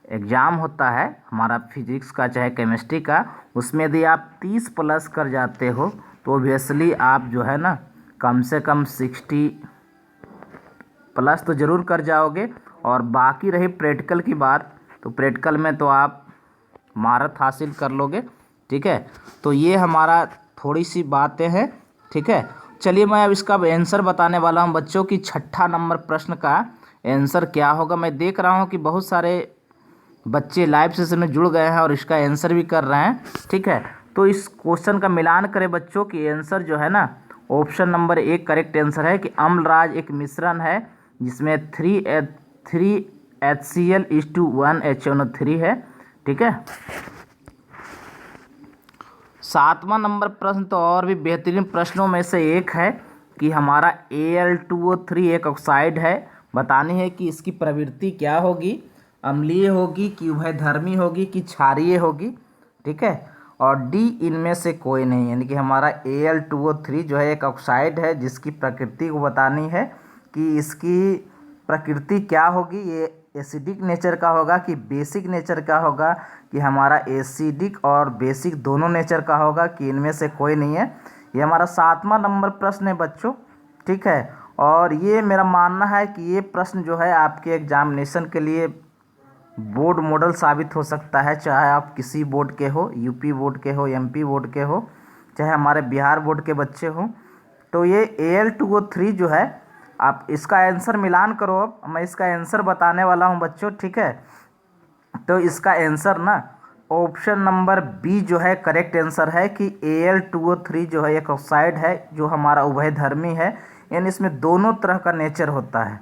एग्ज़ाम होता है हमारा फिजिक्स का चाहे केमिस्ट्री का, उसमें यदि आप 30 प्लस कर जाते हो तो ऑब्वियसली आप जो है ना कम से कम 60 प्लस तो ज़रूर कर जाओगे। और बाकी रही प्रैक्टिकल की बात, तो प्रैक्टिकल में तो आप महारत हासिल कर लोगे, ठीक है। तो ये हमारा थोड़ी सी बातें हैं, ठीक है। चलिए मैं अब इसका आंसर बताने वाला हूँ बच्चों की 6ठा नंबर प्रश्न का आंसर क्या होगा। मैं देख रहा हूँ कि बहुत सारे बच्चे लाइव सेशन में जुड़ गए हैं और इसका आंसर भी कर रहे हैं, ठीक है। तो इस क्वेश्चन का मिलान करें बच्चों की आंसर जो है ना option number A correct answer है कि अम्लराज एक मिश्रण है जिसमें 3HCl इज टू 1HNO3 है, ठीक है। 7वां नंबर प्रश्न तो और भी बेहतरीन प्रश्नों में से एक है कि हमारा Al2O3 एक ऑक्साइड है। बतानी है कि इसकी प्रवृत्ति क्या होगी, अम्लीय होगी कि उभयधर्मी होगी कि क्षारीय होगी, ठीक है। और डी इनमें से कोई नहीं, यानी कि हमारा Al2O3 जो है एक ऑक्साइड है जिसकी प्रकृति को बतानी है कि इसकी प्रकृति क्या होगी, ये एसिडिक नेचर का होगा कि बेसिक नेचर का होगा, कि हमारा एसिडिक और बेसिक दोनों नेचर का होगा, कि इनमें से कोई नहीं है। ये हमारा 7वां नंबर प्रश्न है बच्चों, ठीक है। और ये मेरा मानना है कि ये प्रश्न जो है आपके एग्जामिनेशन के लिए बोर्ड मॉडल साबित हो सकता है, चाहे आप किसी बोर्ड के हो, यूपी बोर्ड के हो, एमपी बोर्ड के हो, चाहे हमारे बिहार बोर्ड के बच्चे हो। तो ये Al2O3 जो है आप इसका आंसर मिलान करो। अब मैं इसका आंसर बताने वाला हूँ बच्चों, ठीक है। तो इसका आंसर ना ऑप्शन नंबर बी जो है करेक्ट आंसर है कि Al2O3 जो है एक ऑक्साइड है जो हमारा उभयधर्मी है, यानी इसमें दोनों तरह का नेचर होता है,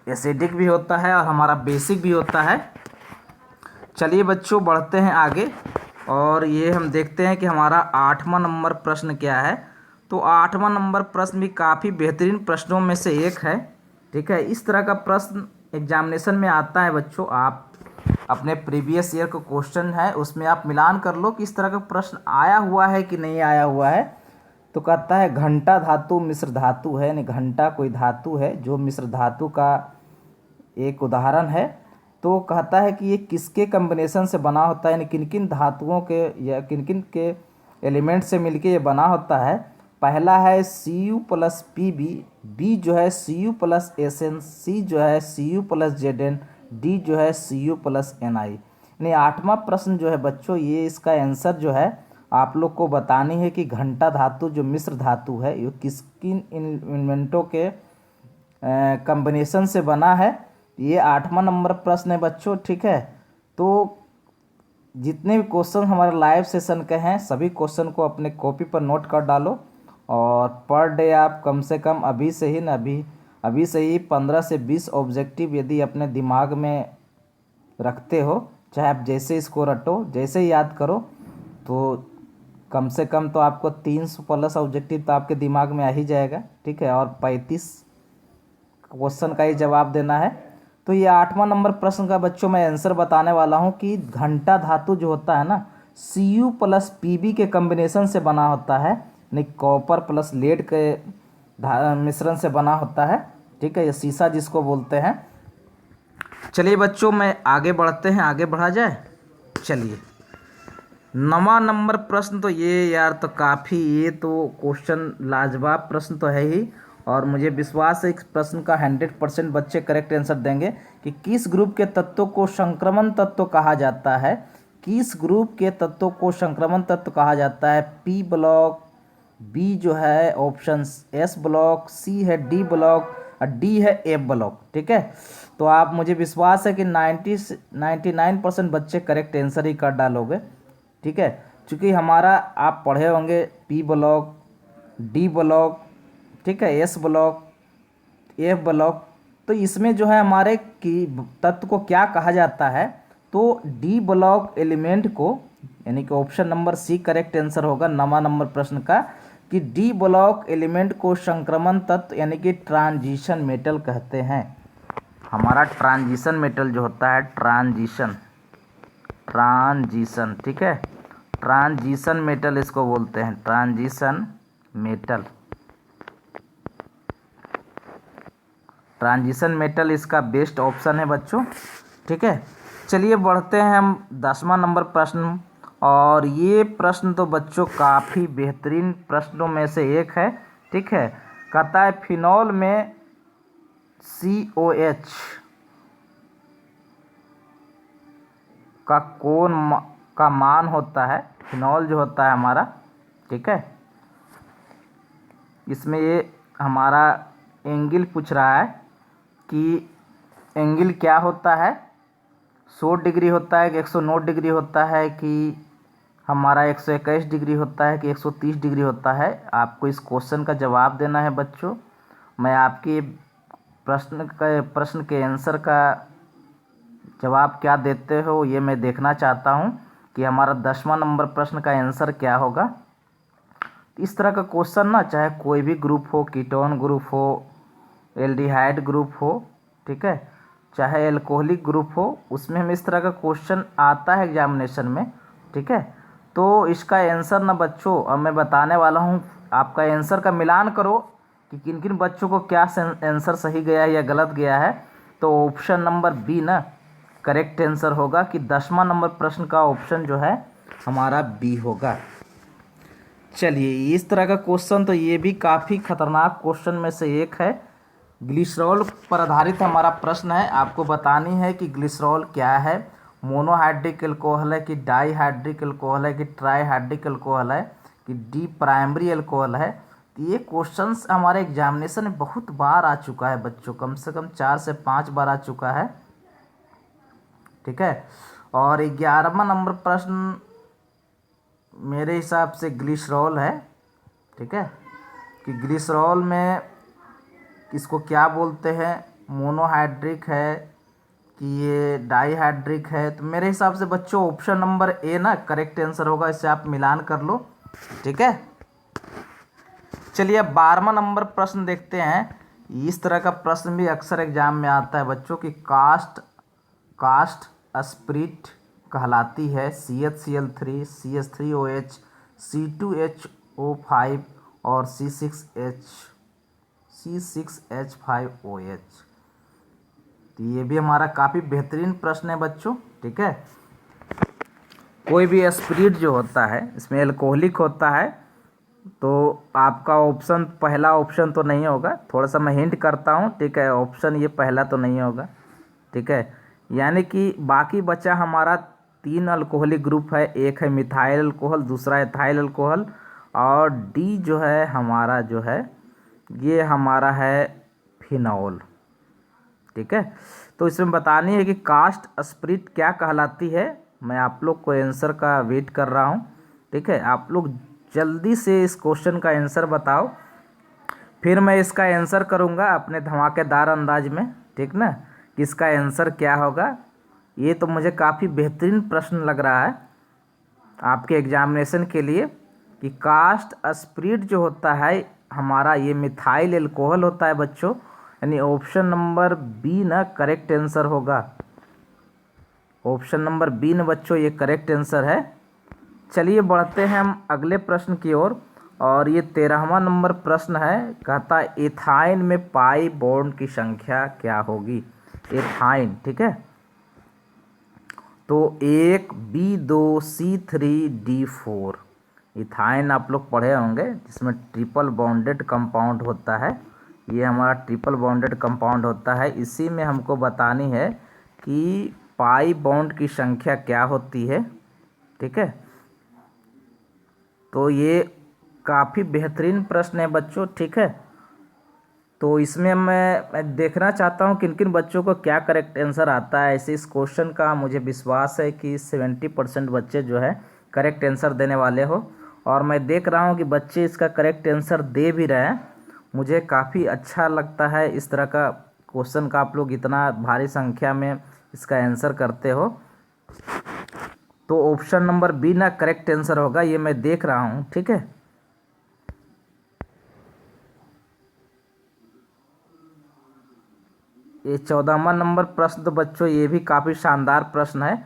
एसिडिक भी होता है और हमारा बेसिक भी होता है। चलिए बच्चों बढ़ते हैं आगे और ये हम देखते हैं कि हमारा 8वां नंबर प्रश्न क्या है। तो 8वां नंबर प्रश्न भी काफ़ी बेहतरीन प्रश्नों में से एक है, ठीक है। इस तरह का प्रश्न एग्जामिनेशन में आता है बच्चों। आप अपने प्रीवियस ईयर का क्वेश्चन है उसमें आप मिलान कर लो कि इस तरह का प्रश्न आया हुआ है कि नहीं आया हुआ है। तो कहता है घंटा धातु मिश्र धातु है, यानी घंटा कोई धातु है जो मिश्र धातु का एक उदाहरण है। तो कहता है कि ये किसके कम्बिनेशन से बना होता है, यानी किन किन धातुओं के या किन किन के एलिमेंट से मिलके ये बना होता है। पहला है Cu प्लस Pb, बी जो है Cu प्लस Sn, सी जो है Cu प्लस Zn, डी जो है Cu प्लस Ni। यानी 8वां प्रश्न जो है बच्चों ये इसका आंसर जो है आप लोग को बतानी है कि घंटा धातु जो मिश्र धातु है ये किस किन एलिमेंटों के कॉम्बिनेशन से बना है। ये 8वां नंबर प्रश्न है बच्चों, ठीक है। तो जितने भी क्वेश्चन हमारे लाइव सेशन के हैं सभी क्वेश्चन को अपने कॉपी पर नोट कर डालो और पर डे आप कम से कम अभी से ही 15 से 20 ऑब्जेक्टिव यदि अपने दिमाग में रखते हो, चाहे आप जैसे इसको रटो जैसे याद करो, तो कम से कम तो आपको 300 प्लस ऑब्जेक्टिव तो आपके दिमाग में आ ही जाएगा, ठीक है। और 35 क्वेश्चन का ही जवाब देना है। तो ये 8वां नंबर प्रश्न का बच्चों मैं आंसर बताने वाला हूँ कि घंटा धातु जो होता है ना Cu प्लस Pb के कॉम्बिनेशन से बना होता है, यानी कॉपर प्लस लेड के मिश्रण से बना होता है, ठीक है। ये सीसा जिसको बोलते हैं। चलिए बच्चों मैं आगे बढ़ते हैं, आगे बढ़ा जाए। चलिए 9वां नंबर प्रश्न, तो ये यार तो काफ़ी, ये तो क्वेश्चन लाजवाब प्रश्न तो है ही और मुझे विश्वास है इस प्रश्न का 100% बच्चे करेक्ट आंसर देंगे कि किस ग्रुप के तत्वों को संक्रमण तत्व कहा जाता है। किस ग्रुप के तत्वों को संक्रमण तत्व कहा जाता है। पी ब्लॉक, बी जो है ऑप्शन एस ब्लॉक, सी है डी ब्लॉक और डी है ए ब्लॉक, ठीक है। तो आप, मुझे विश्वास है कि 99% बच्चे करेक्ट आंसर ही कर डालोगे, ठीक है। क्योंकि हमारा आप पढ़े होंगे पी ब्लॉक, डी ब्लॉक, ठीक है, एस ब्लॉक, एफ ब्लॉक। तो इसमें जो है हमारे की तत्व को क्या कहा जाता है, तो डी ब्लॉक एलिमेंट को, यानी कि option number C correct answer होगा 9वां नंबर प्रश्न का, कि डी ब्लॉक एलिमेंट को संक्रमण तत्व यानी कि ट्रांजिशन मेटल कहते हैं। हमारा ट्रांजिशन मेटल जो होता है, ट्रांजिशन, ठीक है, ट्रांजिशन मेटल इसको बोलते हैं, ट्रांजिशन मेटल। ट्रांजिशन मेटल इसका बेस्ट ऑप्शन है बच्चों, ठीक है। चलिए बढ़ते हैं हम 10वां नंबर प्रश्न, और ये प्रश्न तो बच्चों काफ़ी बेहतरीन प्रश्नों में से एक है, ठीक है। कहता है फिनॉल में COH का मान होता है, फिनॉल जो होता है हमारा, ठीक है। इसमें ये हमारा एंगल पूछ रहा है कि एंगल क्या होता है, 100 डिग्री होता है कि 109 डिग्री होता है कि हमारा 121 डिग्री होता है कि 130 डिग्री होता है। आपको इस क्वेश्चन का जवाब देना है बच्चों। मैं आपके प्रश्न के आंसर का जवाब क्या देते हो ये मैं देखना चाहता हूँ कि हमारा 10वां नंबर प्रश्न का आंसर क्या होगा। इस तरह का क्वेश्चन ना, चाहे कोई भी ग्रुप हो, कीटोन ग्रुप हो, एल्डिहाइड ग्रुप हो, ठीक है, चाहे एल्कोहलिक ग्रुप हो, उसमें हमें इस तरह का क्वेश्चन आता है एग्जामिनेशन में, ठीक है। तो इसका आंसर ना बच्चों अब मैं बताने वाला हूँ, आपका आंसर का मिलान करो कि किन किन बच्चों को क्या आंसर सही गया है या गलत गया है। तो ऑप्शन नंबर बी ना करेक्ट आंसर होगा कि 10वां नंबर प्रश्न का ऑप्शन जो है हमारा बी होगा। चलिए इस तरह का क्वेश्चन तो ये भी काफ़ी खतरनाक क्वेश्चन में से एक है। ग्लिसरॉल पर आधारित हमारा प्रश्न है। आपको बतानी है कि ग्लिसरॉल क्या है, मोनोहाइड्रिक अल्कोहल है कि डाईहाइड्रिक अल्कोहल है कि ट्राईहाइड्रिक अल्कोहल है कि डी प्राइमरी अल्कोहल है। तो ये क्वेश्चंस हमारे एग्जामिनेशन में बहुत बार आ चुका है बच्चों, कम से कम 4 से 5 बार आ चुका है, ठीक है। और 11वां नंबर प्रश्न मेरे हिसाब से ग्लिसरॉल है, ठीक है, कि ग्लिसरॉल में इसको क्या बोलते हैं, मोनोहाइड्रिक है कि ये डाईहाइड्रिक है। तो मेरे हिसाब से बच्चों ऑप्शन नंबर ए ना करेक्ट आंसर होगा, इससे आप मिलान कर लो, ठीक है। चलिए अब 12वां नंबर प्रश्न देखते हैं। इस तरह का प्रश्न भी अक्सर एग्जाम में आता है बच्चों की कास्ट स्प्रिट कहलाती है CHCl3, CH3OH, C2H5 और C6H5OH। तो ये भी हमारा काफ़ी बेहतरीन प्रश्न है बच्चों, ठीक है। कोई भी स्पिरिट जो होता है इसमें एल्कोहलिक होता है, तो आपका ऑप्शन पहला ऑप्शन तो नहीं होगा, थोड़ा सा मैं हिंट करता हूँ, ठीक है। ऑप्शन ये पहला तो नहीं होगा, ठीक है। यानी कि बाकी बचा हमारा 3 अल्कोहलिक ग्रुप है, एक है मिथाइल अल्कोहल, दूसरा एथाइल अल्कोहल, और डी जो है हमारा जो है ये हमारा है फिनॉल। ठीक है, तो इसमें बतानी है कि कास्ट स्प्रिट क्या कहलाती है। मैं आप लोग को आंसर का वेट कर रहा हूँ। ठीक है, आप लोग जल्दी से इस क्वेश्चन का आंसर बताओ, फिर मैं इसका आंसर करूँगा अपने धमाकेदार अंदाज में। ठीक ना, कि इसका आंसर क्या होगा। ये तो मुझे काफ़ी बेहतरीन प्रश्न लग रहा है आपके एग्जामिनेशन के लिए, कि कास्ट स्प्रिट जो होता है हमारा ये मिथाइल एल्कोहल होता है बच्चों। यानी ऑप्शन नंबर बी ना करेक्ट आंसर होगा। ऑप्शन नंबर बी ना बच्चों ये करेक्ट आंसर है। चलिए बढ़ते हैं हम अगले प्रश्न की ओर, और ये 13वां नंबर प्रश्न है। कहता है एथाइन में पाई बॉन्ड की संख्या क्या होगी। एथाइन, ठीक है, तो 1 B2 C3 D4 इथाइन आप लोग पढ़े होंगे, जिसमें ट्रिपल बॉन्डेड कंपाउंड होता है। ये हमारा ट्रिपल बॉन्डेड कंपाउंड होता है। इसी में हमको बतानी है कि पाई बॉन्ड की संख्या क्या होती है। ठीक है, तो ये काफ़ी बेहतरीन प्रश्न है बच्चों। ठीक है, तो इसमें मैं देखना चाहता हूँ किन किन बच्चों को क्या करेक्ट आंसर आता है। ऐसे इस क्वेश्चन का मुझे विश्वास है कि 70% बच्चे जो है करेक्ट आंसर देने वाले हो, और मैं देख रहा हूँ कि बच्चे इसका करेक्ट आंसर दे भी रहे हैं। मुझे काफ़ी अच्छा लगता है इस तरह का क्वेश्चन का आप लोग इतना भारी संख्या में इसका आंसर करते हो। तो ऑप्शन नंबर बी ना करेक्ट आंसर होगा, ये मैं देख रहा हूँ। ठीक है, ये 14वां नंबर प्रश्न तो बच्चों ये भी काफ़ी शानदार प्रश्न है।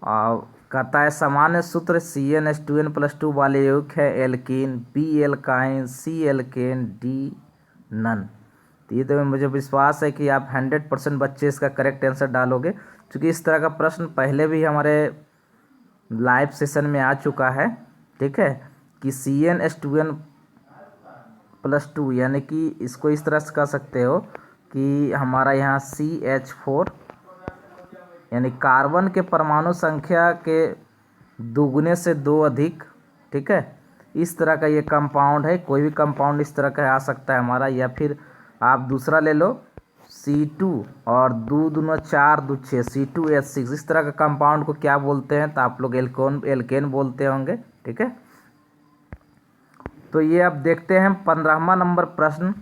और कहता है सामान्य सूत्र CnH2n+2 वाले यौगिक है एल्कीन, बी एल्काइन, सी एल्केन, डी नन। तो ये तो मुझे विश्वास है कि आप 100% बच्चे इसका करेक्ट आंसर डालोगे, क्योंकि इस तरह का प्रश्न पहले भी हमारे लाइव सेशन में आ चुका है। ठीक है, कि CnH2n+2 यानी कि इसको इस तरह से कह सकते हो कि हमारा यहाँ CH4 यानी कार्बन के परमाणु संख्या के दुगने से 2 अधिक। ठीक है, इस तरह का ये कंपाउंड है। कोई भी कंपाउंड इस तरह का आ सकता है हमारा, या फिर आप दूसरा ले लो C2 और 2 दूना 4 2 6 C2H6। इस तरह का कंपाउंड को क्या बोलते हैं, तो आप लोग एल्केन बोलते होंगे। ठीक है, तो ये अब देखते हैं 15वां नंबर प्रश्न।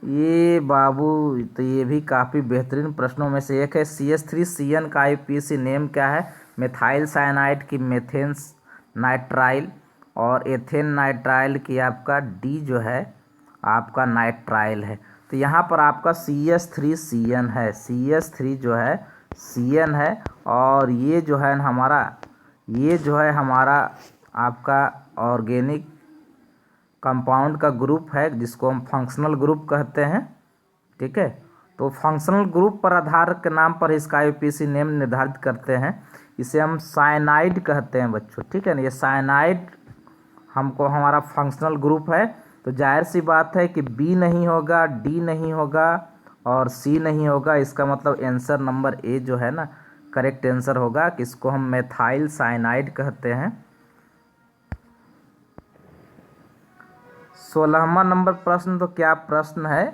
ये बाबू तो ये भी काफ़ी बेहतरीन प्रश्नों में से एक है। CH3CN का IUPAC नेम क्या है। मेथाइल साइनाइड की मेथेन नाइट्राइल, और एथेन नाइट्राइल की आपका डी जो है आपका नाइट्राइल है। तो यहाँ पर आपका CH3CN है। CH3 जो है CN है, और ये जो है हमारा आपका ऑर्गेनिक कंपाउंड का ग्रुप है, जिसको हम फंक्शनल ग्रुप कहते हैं। ठीक है, तो फंक्शनल ग्रुप पर आधार के नाम पर इसका IUPAC नेम निर्धारित करते हैं। इसे हम साइनाइड कहते हैं बच्चों। ठीक है ना, ये साइनाइड हमको हमारा फंक्शनल ग्रुप है। तो जाहिर सी बात है कि बी नहीं होगा, डी नहीं होगा, और सी नहीं होगा। इसका मतलब आंसर नंबर ए जो है ना करेक्ट आंसर होगा, कि इसको हम मेथाइल साइनाइड कहते हैं। 16वां नंबर प्रश्न तो क्या प्रश्न है।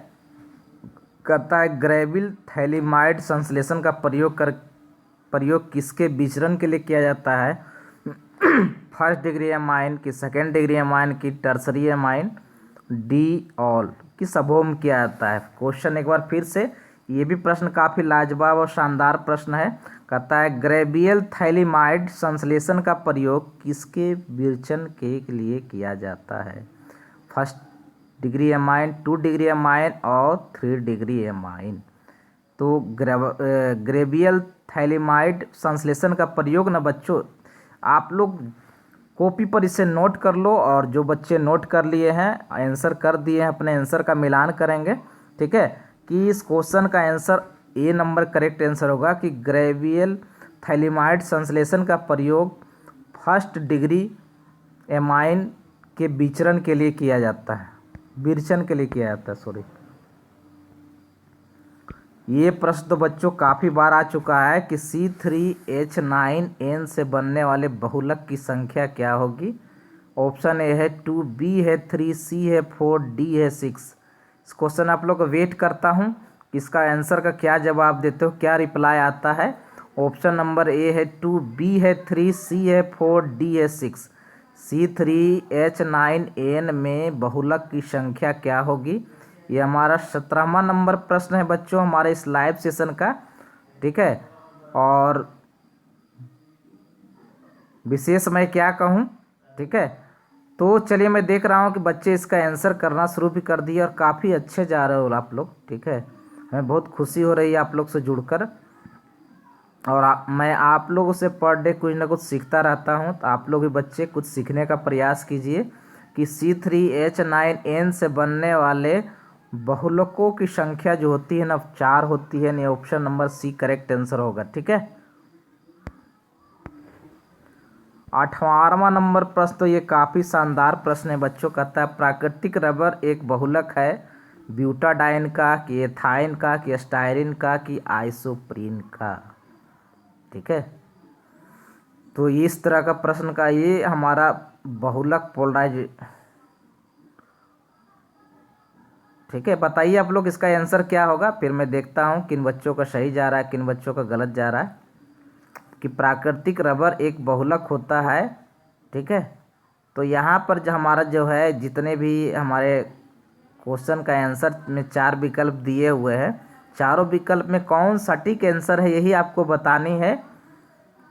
कहता है ग्रेविल थैलिमाइड संश्लेषण का प्रयोग किसके विचरण के लिए किया जाता है। फर्स्ट डिग्री एमाइन की, सेकेंड डिग्री एमाइन की, टर्सरी एमाइन, डी ऑल की सबों में किया जाता है। क्वेश्चन एक बार फिर से, ये भी प्रश्न काफ़ी लाजवाब और शानदार प्रश्न है। कहता है ग्रेवियल थैलिमाइड संश्लेषण का प्रयोग किसके विचरण के लिए किया जाता है। First degree amine, 2 degree amine और 3 डिग्री एमाइन। तो ग्रेवियल थैलिमाइड संश्लेषण का प्रयोग ना बच्चों आप लोग कॉपी पर इसे नोट कर लो, और जो बच्चे नोट कर लिए हैं आंसर कर दिए हैं अपने आंसर का मिलान करेंगे। ठीक है, कि इस क्वेश्चन का answer A number correct answer होगा, कि ग्रेवियल थैलिमाइड संश्लेषण का प्रयोग फर्स्ट डिग्री एमाइन के विचरण के लिए किया जाता है। विरचन के लिए किया जाता है, सॉरी। ये प्रश्न तो बच्चों काफ़ी बार आ चुका है कि C3H9N से बनने वाले बहुलक की संख्या क्या होगी। ऑप्शन ए है 2, बी है 3, सी है 4, डी है 6। इस क्वेश्चन आप लोग वेट करता हूँ कि इसका आंसर का क्या जवाब देते हो, क्या रिप्लाई आता है। ऑप्शन नंबर ए है 2, बी है 3, सी है 4, डी है 6। C3H9N में बहुलक की संख्या क्या होगी। ये हमारा 17वां नंबर प्रश्न है बच्चों हमारे इस लाइव सेशन का, ठीक है। और विशेष मैं क्या कहूँ, ठीक है। तो चलिए मैं देख रहा हूँ कि बच्चे इसका आंसर करना शुरू भी कर दिए और काफ़ी अच्छे जा रहे हो आप लोग, ठीक है। हमें बहुत खुशी हो रही है आप लोग से जुड़कर। और मैं आप लोगों से पर डे कुछ ना कुछ सीखता रहता हूँ, तो आप लोग भी बच्चे कुछ सीखने का प्रयास कीजिए कि C3H9N से बनने वाले बहुलकों की संख्या जो होती है ना 4 होती है। नहीं, option number C correct answer होगा, ठीक है। 18वां नंबर प्रश्न तो ये काफ़ी शानदार प्रश्न है बच्चों। कहता है प्राकृतिक रबर एक बहुलक है ब्यूटाडाइन का, कि एथाइन का, कि स्टायरिन का, कि आइसोप्रीन का, ठीक है। तो इस तरह का प्रश्न का ये हमारा बहुलक पोलराइज, ठीक है। बताइए आप लोग इसका आंसर क्या होगा, फिर मैं देखता हूँ किन बच्चों का सही जा रहा है किन बच्चों का गलत जा रहा है। कि प्राकृतिक रबर एक बहुलक होता है, ठीक है। तो यहाँ पर जो हमारा जो है जितने भी हमारे क्वेश्चन का आंसर में 4 विकल्प दिए हुए हैं, चारों विकल्प में कौन सटीक आंसर है यही आपको बतानी है।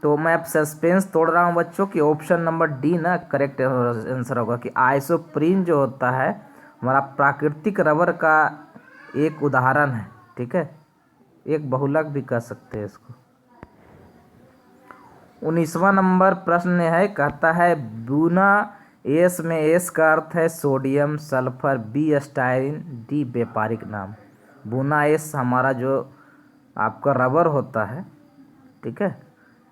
तो मैं अब सस्पेंस तोड़ रहा हूँ बच्चों कि ऑप्शन नंबर डी ना करेक्ट आंसर होगा। कि आइसोप्रीन जो होता है हमारा प्राकृतिक रबर का एक उदाहरण है, ठीक है। एक बहुलक भी कह सकते हैं इसको। 19वां नंबर प्रश्न है, कहता है बूना एस में एस का अर्थ है sodium, sulphur, B styrene, D व्यापारिक नाम। बूना एस हमारा जो आपका रबर होता है, ठीक है,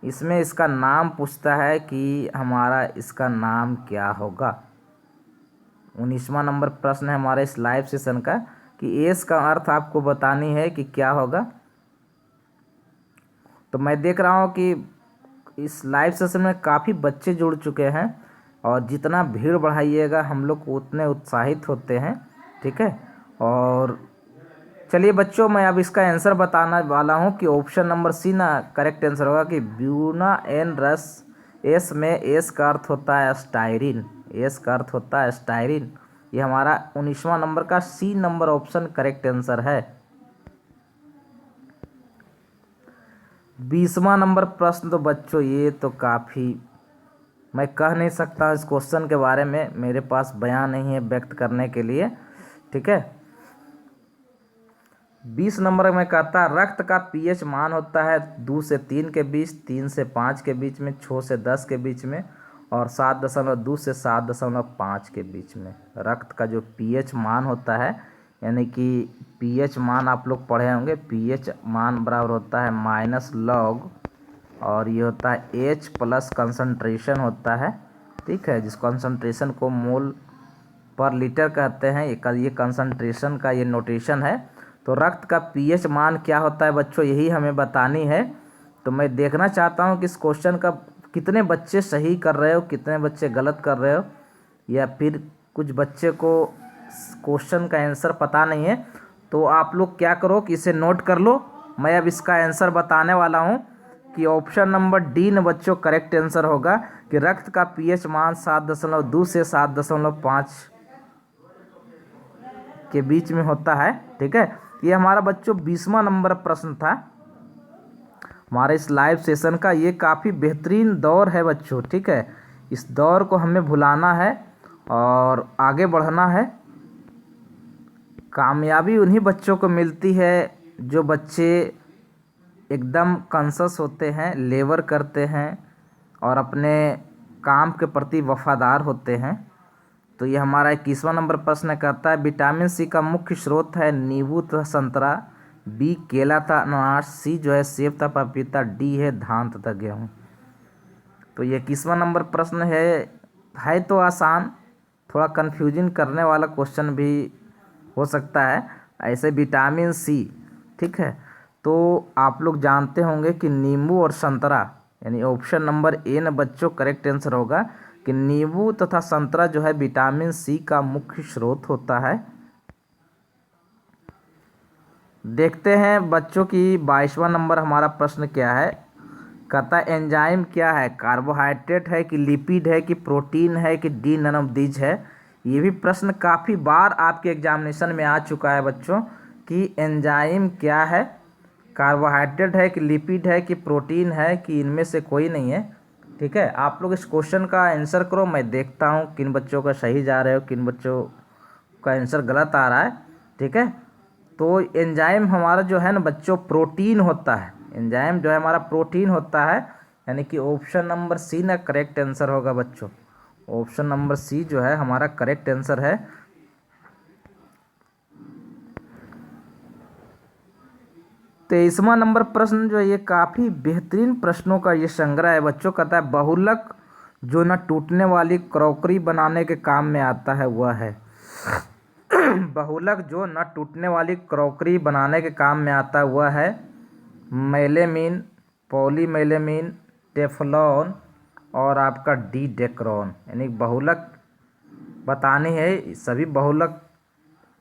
इसमें इसका नाम पूछता है कि हमारा इसका नाम क्या होगा। 19वां नंबर प्रश्न है हमारे इस लाइव सेशन का कि एस का अर्थ आपको बतानी है कि क्या होगा। तो मैं देख रहा हूँ कि इस लाइव सेशन में काफ़ी बच्चे जुड़ चुके हैं और जितना भीड़ बढ़ाइएगा हम लोग उतने उत्साहित होते हैं, ठीक है। और चलिए बच्चों मैं अब इसका आंसर बताने वाला हूँ कि ऑप्शन नंबर सी ना करेक्ट आंसर होगा। कि ब्यूना एन रस, एस में एस का अर्थ होता है स्टायरिन, एस का अर्थ होता है स्टायरिन। ये हमारा 19वां नंबर का C number option correct answer है। 20वां नंबर प्रश्न तो बच्चों ये तो काफ़ी मैं कह नहीं सकता इस क्वेश्चन के बारे में, मेरे पास बयान नहीं है व्यक्त करने के लिए, ठीक है। 20 नंबर में कहता है रक्त का पीएच मान होता है 2 से 3 के बीच, 3 से 5 के बीच में, 6 से 10 के बीच में और 7.2 से 7.5 के बीच में। रक्त का जो पीएच मान होता है, यानी कि पीएच मान आप लोग पढ़े होंगे, पीएच मान बराबर होता है माइनस लॉग और ये होता है एच प्लस कंसंट्रेशन होता है, ठीक है। जिस कंसंट्रेशन को मोल पर लीटर कहते हैं, ये कंसंट्रेशन का ये नोटेशन है। तो रक्त का पीएच मान क्या होता है बच्चों यही हमें बतानी है। तो मैं देखना चाहता हूँ कि इस क्वेश्चन का कितने बच्चे सही कर रहे हो कितने बच्चे गलत कर रहे हो, या फिर कुछ बच्चे को क्वेश्चन का आंसर पता नहीं है। तो आप लोग क्या करो कि इसे नोट कर लो। मैं अब इसका आंसर बताने वाला हूँ कि ऑप्शन नंबर डी न बच्चों करेक्ट आंसर होगा। कि रक्त का पीएच मान 7.2 से 7.5 के बीच में होता है, ठीक है। ये हमारा बच्चों 20वां नंबर प्रश्न था हमारे इस लाइव सेशन का। ये काफ़ी बेहतरीन दौर है बच्चों, ठीक है। इस दौर को हमें भुलाना है और आगे बढ़ना है। कामयाबी उन्हीं बच्चों को मिलती है जो बच्चे एकदम कॉन्शस होते हैं, लेबर करते हैं और अपने काम के प्रति वफादार होते हैं। तो ये हमारा 21वां नंबर प्रश्न कहता है विटामिन सी का मुख्य स्रोत है नींबू तथा संतरा, बी केला था अनानास, सी जो है सेब था पपीता, डी है धान तथा गेहूँ। तो ये 21वां नंबर प्रश्न है तो आसान, थोड़ा कन्फ्यूजिंग करने वाला क्वेश्चन भी हो सकता है। ऐसे विटामिन सी, ठीक है, तो आप लोग जानते होंगे कि नींबू और संतरा, यानी ऑप्शन नंबर ए न बच्चों करेक्ट आंसर होगा कि नींबू तथा संतरा जो है विटामिन सी का मुख्य स्रोत होता है। देखते हैं बच्चों की 22वां नंबर हमारा प्रश्न क्या है। कहता है एंजाइम क्या है, कार्बोहाइड्रेट है कि लिपिड है कि प्रोटीन है कि डी नन ऑफ दीज है। ये भी प्रश्न काफ़ी बार आपके एग्जामिनेशन में आ चुका है बच्चों कि एंजाइम क्या है, कार्बोहाइड्रेट है कि लिपिड है कि प्रोटीन है कि इनमें से कोई नहीं है। ठीक है, आप लोग इस क्वेश्चन का आंसर करो, मैं देखता हूँ किन बच्चों का सही जा रहे हो, किन बच्चों का आंसर गलत आ रहा है। ठीक है, तो एंजाइम हमारा जो है ना बच्चों प्रोटीन होता है, एंजाइम जो है हमारा प्रोटीन होता है, यानी कि ऑप्शन नंबर सी ना करेक्ट आंसर होगा बच्चों। ऑप्शन नंबर सी जो है हमारा करेक्ट आंसर है। 23वां नंबर प्रश्न जो है ये काफ़ी बेहतरीन प्रश्नों का ये संग्रह है बच्चों। कहता है बहुलक जो न टूटने वाली क्रॉकरी बनाने के काम में आता है वह है। बहुलक जो न टूटने वाली क्रॉकरी बनाने के काम में आता है वह है मेलेमीन, पॉलीमेलेमीन, टेफ्लॉन और आपका डी डेक्रोन। यानी बहुलक बतानी है, सभी बहुलक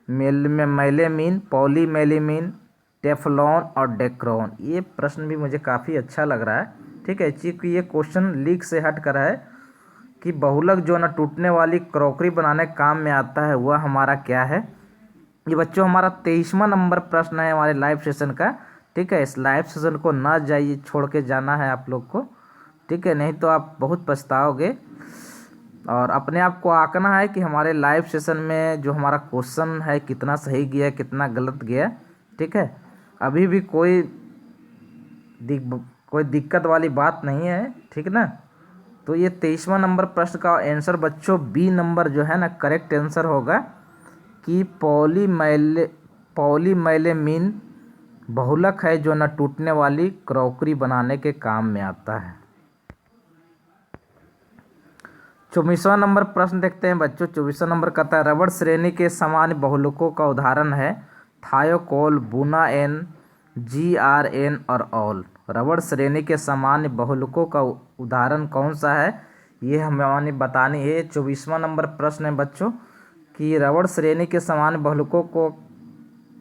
मेलेमीन, पॉलीमेलेमीन, टेफ्लॉन और डेक्रोन। ये प्रश्न भी मुझे काफ़ी अच्छा लग रहा है। ठीक है, चूँकि ये क्वेश्चन लीक से हट कर है कि बहुलक जो न टूटने वाली क्रॉकरी बनाने के काम में आता है वह हमारा क्या है। ये बच्चों हमारा 23वां नंबर प्रश्न है हमारे लाइव सेशन का। ठीक है, इस लाइव सेशन को ना जाइए, छोड़ के जाना है आप लोग को। ठीक है, नहीं तो आप बहुत पछताओगे और अपने आप को आंकना है कि हमारे लाइव सेशन में जो हमारा क्वेश्चन है कितना सही गया कितना गलत गया। ठीक है, अभी भी कोई दिक्कत वाली बात नहीं है। ठीक ना, तो ये 23वां नंबर प्रश्न का आंसर बच्चों बी नंबर जो है ना करेक्ट आंसर होगा कि पॉलीमेलेमीन बहुलक है जो न टूटने वाली क्रॉकरी बनाने के काम में आता है। 24वां नंबर प्रश्न देखते हैं बच्चों। 24वां नंबर कहता है रबड़ श्रेणी के सामान्य बहुलकों का उदाहरण है थायोकोल, बुना एन, GRN और ऑल। रबड़ श्रेणी के सामान्य बहुलकों का उदाहरण कौन सा है, ये हमें बतानी है। 24वां नंबर प्रश्न है बच्चों कि रबड़ श्रेणी के सामान्य बहुलकों को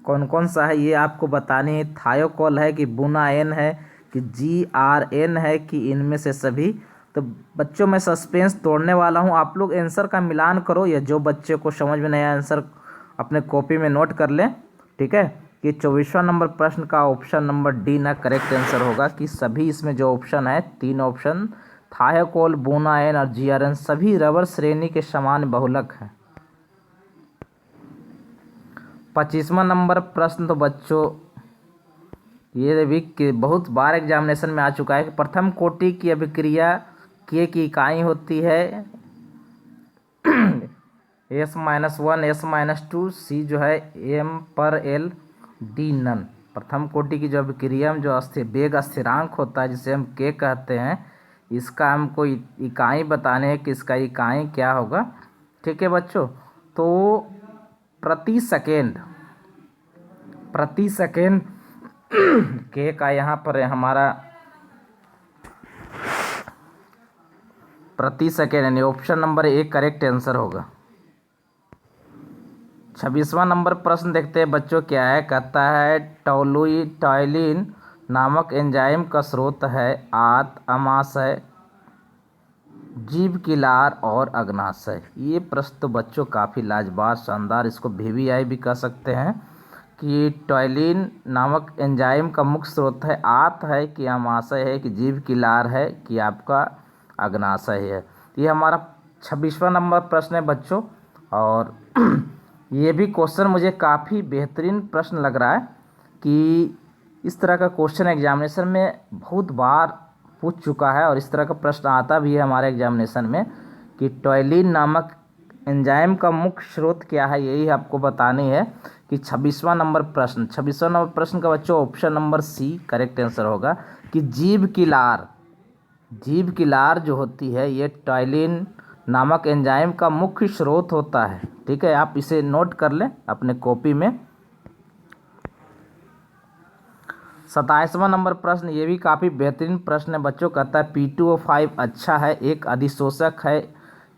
कौन कौन सा है, ये आपको बतानी है। थायोकोल है कि बुना एन है कि GRN है कि इनमें से सभी। तो बच्चों मैं सस्पेंस तोड़ने वाला हूँ, आप लोग आंसर का मिलान करो या जो बच्चे को समझ में नहीं आया आंसर अपने कॉपी में नोट कर लें। ठीक है, कि 24वां नंबर प्रश्न का ऑप्शन नंबर डी ना करेक्ट आंसर होगा कि सभी इसमें जो ऑप्शन है, तीन ऑप्शन थायोकोल, बुना एन और GRN सभी रबड़ श्रेणी के समान बहुलक हैं। 25वां नंबर प्रश्न तो बच्चों ये भी बहुत बार एग्जामिनेशन में आ चुका है कि प्रथम कोटि की अभिक्रिया के की इकाई होती है S-1, S-2, C जो है M/L, D नन। प्रथम कोटि की जो अभिक्रिया में जो वेग स्थिरांक होता है जिसे हम K कहते हैं, इसका हमको इकाई बताने हैं कि इसका इकाई क्या होगा। ठीक है बच्चों, तो प्रति सेकेंड K का यहाँ पर हमारा प्रति सेकेंड यानी option number A correct answer होगा। 26वां नंबर प्रश्न देखते हैं बच्चों क्या है। कहता है टॉयलिन नामक एंजाइम का स्रोत है अमाशय, जीव की लार और अग्नाशय। ये प्रश्न तो बच्चों काफ़ी लाजवाब शानदार, इसको VVI भी कह सकते हैं कि टॉयलिन नामक एंजाइम का मुख्य स्रोत है आत है कि अमाशय है कि जीव की लार है कि आपका अग्नाशय है। ये हमारा 26वां नंबर प्रश्न है बच्चों और ये भी क्वेश्चन मुझे काफ़ी बेहतरीन प्रश्न लग रहा है कि इस तरह का क्वेश्चन एग्जामिनेशन में बहुत बार पूछ चुका है और इस तरह का प्रश्न आता भी है हमारे एग्जामिनेशन में कि टॉयलिन नामक एंजाइम का मुख्य स्रोत क्या है, यही आपको बतानी है कि 26वां नंबर प्रश्न का बच्चों option number C correct answer होगा कि जीव की लार जो होती है ये टॉयलिन नामक एंजाइम का मुख्य स्रोत होता है। ठीक है, आप इसे नोट कर लें अपने कॉपी में। 27वां नंबर प्रश्न, ये भी काफ़ी बेहतरीन प्रश्न है बच्चों। कहता है P2O5 अच्छा है, एक अधिशोषक है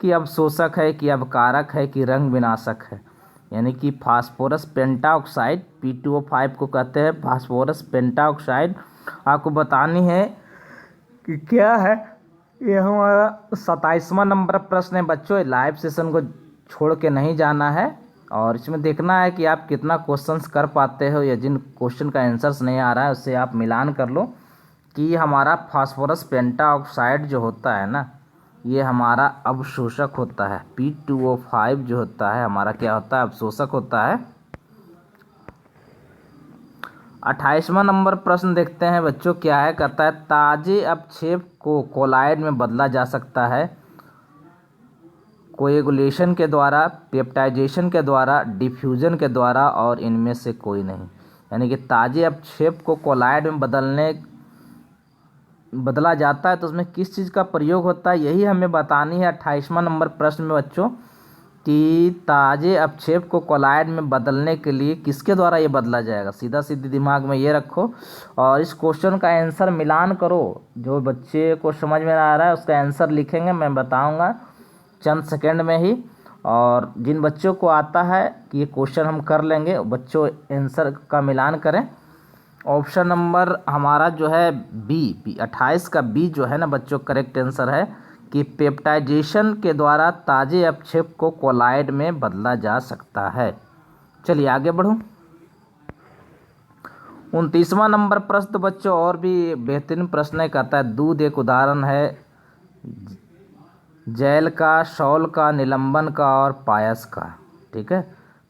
कि अवशोषक है कि अवकारक है कि रंग विनाशक है। यानी कि फास्फोरस पेंटाऑक्साइड, P2O5 को कहते हैं फास्फोरस पेंटाऑक्साइड। आपको बतानी है कि क्या है। ये हमारा 27वां नंबर प्रश्न है बच्चों। लाइव सेशन को छोड़ के नहीं जाना है और इसमें देखना है कि आप कितना क्वेश्चंस कर पाते हो, या जिन क्वेश्चन का आंसर्स नहीं आ रहा है उससे आप मिलान कर लो कि हमारा फास्फोरस पेंटाऑक्साइड जो होता है ना, ये हमारा अवशोषक होता है। P2O5 जो होता है हमारा क्या होता है, अवशोषक होता है। 28वां नंबर प्रश्न देखते हैं बच्चों, क्या है। कहता है ताजे अपक्षेप को कोलाइड में बदला जा सकता है कोएगुलेशन के द्वारा, पेप्टाइजेशन के द्वारा, डिफ्यूजन के द्वारा और इनमें से कोई नहीं। यानी कि ताजे अपक्षेप को कोलाइड में बदला जाता है तो उसमें किस चीज़ का प्रयोग होता है, यही हमें बतानी है 28वां नंबर प्रश्न में बच्चों, कि ताजे अपक्षेप को कोलाइड में बदलने के लिए किसके द्वारा ये बदला जाएगा। सीधा सीधी दिमाग में ये रखो और इस क्वेश्चन का आंसर मिलान करो। जो बच्चे को समझ में आ रहा है उसका आंसर लिखेंगे, मैं बताऊंगा चंद सेकंड में ही। और जिन बच्चों को आता है कि ये क्वेश्चन हम कर लेंगे, बच्चों आंसर का मिलान करें। ऑप्शन नंबर हमारा जो है बी 28 का बी जो है ना बच्चों, करेक्ट आंसर है कि पेप्टाइजेशन के द्वारा ताजे अपक्षेप को कोलाइड में बदला जा सकता है। चलिए आगे बढ़ूं। 29वां नंबर प्रश्न तो बच्चों और भी बेहतरीन प्रश्न है। कहता है दूध एक उदाहरण है जैल का, शॉल का, निलंबन का और पायस का। ठीक है,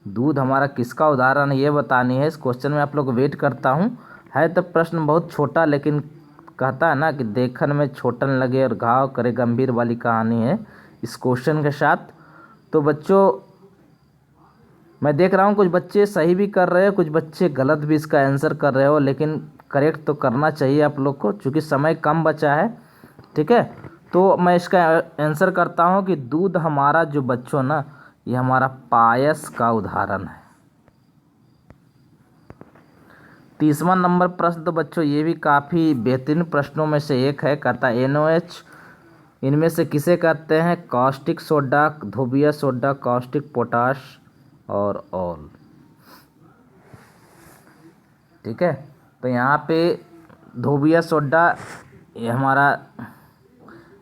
दूध हमारा किसका उदाहरण है ये बतानी है। इस क्वेश्चन में आप लोग वेट करता हूँ। है तो प्रश्न बहुत छोटा, लेकिन कहता है ना कि देखन में छोटन लगे और घाव करे गंभीर वाली कहानी है इस क्वेश्चन के साथ। तो बच्चों मैं देख रहा हूँ कुछ बच्चे सही भी कर रहे हो, कुछ बच्चे गलत भी इसका आंसर कर रहे हो, लेकिन करेक्ट तो करना चाहिए आप लोग को चूँकि समय कम बचा है। ठीक है, तो मैं इसका आंसर करता हूँ कि दूध हमारा जो बच्चों ना, ये हमारा पायस का उदाहरण है। 30वां नंबर प्रश्न तो बच्चों ये भी काफ़ी बेहतरीन प्रश्नों में से एक है। कहता है NOH इनमें से किसे कहते हैं, कास्टिक सोडा, धोबिया सोडा, कास्टिक पोटाश और ऑल। ठीक है, तो यहाँ पे धोबिया सोडा ये हमारा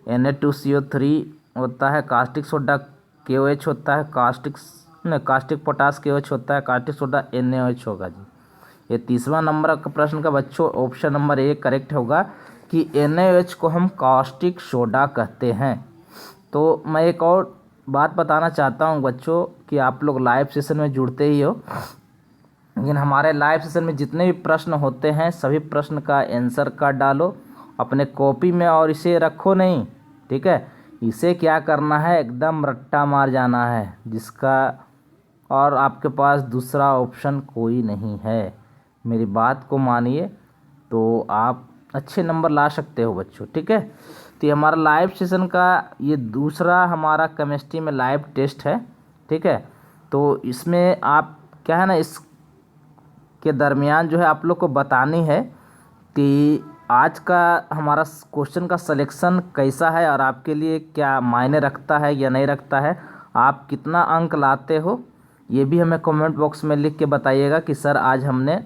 Na2CO3 होता है, कास्टिक सोडा KOH होता है, कास्टिक पोटाश KOH होता है, कास्टिक सोडा NaOH होगा जी। ये 30वां नंबर का प्रश्न का बच्चों ऑप्शन नंबर ए करेक्ट होगा कि NaOH को हम कास्टिक सोडा कहते हैं। तो मैं एक और बात बताना चाहता हूँ बच्चों कि आप लोग लाइव सेशन में जुड़ते ही हो, लेकिन हमारे लाइव सेशन में जितने भी प्रश्न होते हैं सभी प्रश्न का आंसर कर डालो अपने कॉपी में और इसे रखो नहीं। ठीक है, इसे क्या करना है, एकदम रट्टा मार जाना है जिसका, और आपके पास दूसरा ऑप्शन कोई नहीं है। मेरी बात को मानिए तो आप अच्छे नंबर ला सकते हो बच्चों। ठीक है, तो ये हमारा लाइव सेशन का ये दूसरा हमारा केमिस्ट्री में लाइव टेस्ट है। ठीक है, तो इसमें आप क्या है ना, इस के दरमियान जो है आप लोग को बतानी है कि आज का हमारा क्वेश्चन का सिलेक्शन कैसा है और आपके लिए क्या मायने रखता है या नहीं रखता है, आप कितना अंक लाते हो ये भी हमें कमेंट बॉक्स में लिख के बताइएगा कि सर आज हमने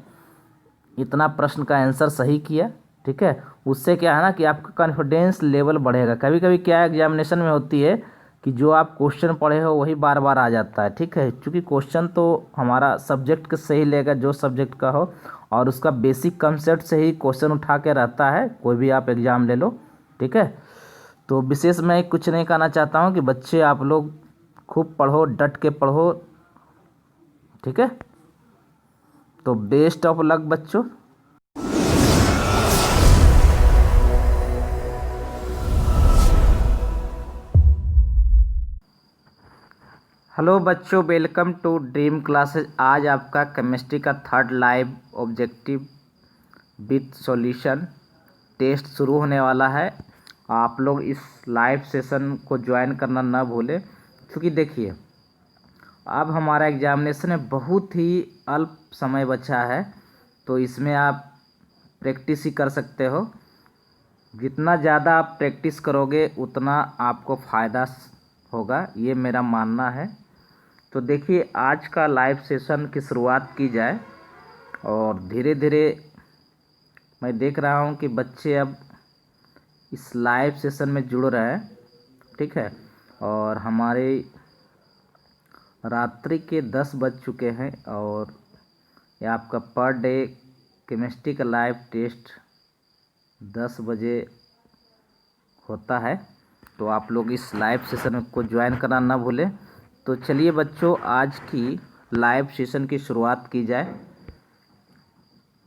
इतना प्रश्न का आंसर सही किया। ठीक है, उससे क्या है ना कि आपका कॉन्फिडेंस लेवल बढ़ेगा। कभी कभी क्या एग्जामिनेशन में होती है कि जो आप क्वेश्चन पढ़े हो वही बार बार आ जाता है। ठीक है, क्योंकि क्वेश्चन तो हमारा सब्जेक्ट के से ही लेगा जो सब्जेक्ट का हो, और उसका बेसिक कंसेप्ट से ही क्वेश्चन उठा के रहता है, कोई भी आप एग्ज़ाम ले लो। ठीक है, तो विशेष मैं कुछ नहीं कहना चाहता हूँ कि बच्चे आप लोग खूब पढ़ो, डट के पढ़ो। ठीक है, तो बेस्ट ऑफ लक बच्चों। हेलो बच्चों, वेलकम टू ड्रीम क्लासेज। आज आपका केमिस्ट्री का third live objective with solution test शुरू होने वाला है। आप लोग इस लाइव सेशन को ज्वाइन करना ना भूलें, क्योंकि देखिए अब हमारा एग्जामिनेशन में बहुत ही अल्प समय बचा है, तो इसमें आप प्रैक्टिस ही कर सकते हो। जितना ज़्यादा आप प्रैक्टिस करोगे उतना आपको फ़ायदा होगा, ये मेरा मानना है। तो देखिए आज का लाइव सेशन की शुरुआत की जाए। और धीरे धीरे मैं देख रहा हूँ कि बच्चे अब इस लाइव सेशन में जुड़ रहे हैं, ठीक है। और हमारे रात्रि के 10 बज चुके हैं और ये आपका पर डे केमिस्ट्री का लाइव टेस्ट 10 बजे होता है। तो आप लोग इस लाइव सेशन को ज्वाइन करना ना भूलें। तो चलिए बच्चों, आज की लाइव सेशन की शुरुआत की जाए।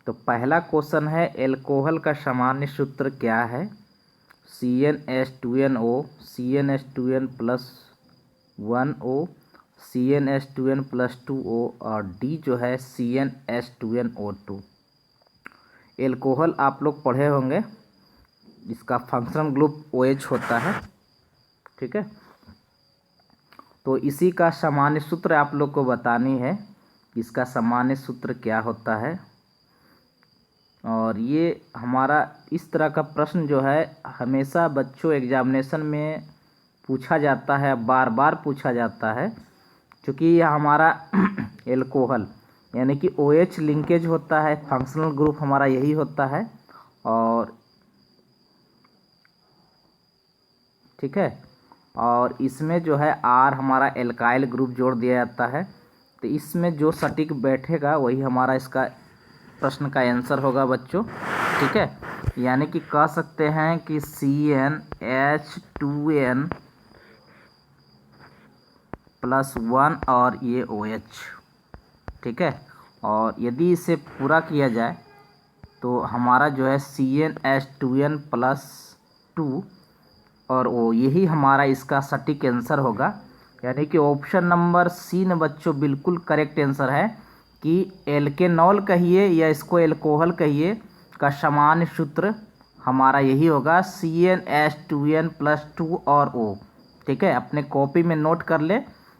तो पहला क्वेश्चन है, एल्कोहल का सामान्य सूत्र क्या है? CnH2nO, CnH2n+1O, CnH2n+2O और D जो है CnH2nO2। एल्कोहल आप लोग पढ़े होंगे, इसका फंक्शनल ग्रुप OH होता है, ठीक है। तो इसी का सामान्य सूत्र आप लोग को बतानी है, इसका सामान्य सूत्र क्या होता है। और ये हमारा इस तरह का प्रश्न जो है हमेशा बच्चों एग्जामिनेशन में पूछा जाता है, बार बार पूछा जाता है, क्योंकि यह हमारा एल्कोहल यानी कि OH लिंकेज होता है, फंक्शनल ग्रुप हमारा यही होता है। और ठीक है, और इसमें जो है R हमारा एल्काइल ग्रुप जोड़ दिया जाता है। तो इसमें जो सटीक बैठेगा वही हमारा इसका प्रश्न का आंसर होगा बच्चों, ठीक है। यानी कि कह सकते हैं कि CnH2n+1 और ये OH, ठीक है। और यदि इसे पूरा किया जाए तो हमारा जो है CnH2n+2 और O, यही हमारा इसका सटीक आंसर होगा। यानी कि ऑप्शन नंबर C न बच्चों बिल्कुल करेक्ट आंसर है कि एल्केनॉल कहिए या इसको एल्कोहल कहिए का सामान्य सूत्र हमारा यही होगा CnH2n+2 और O, ठीक है। अपने कॉपी में नोट कर ले,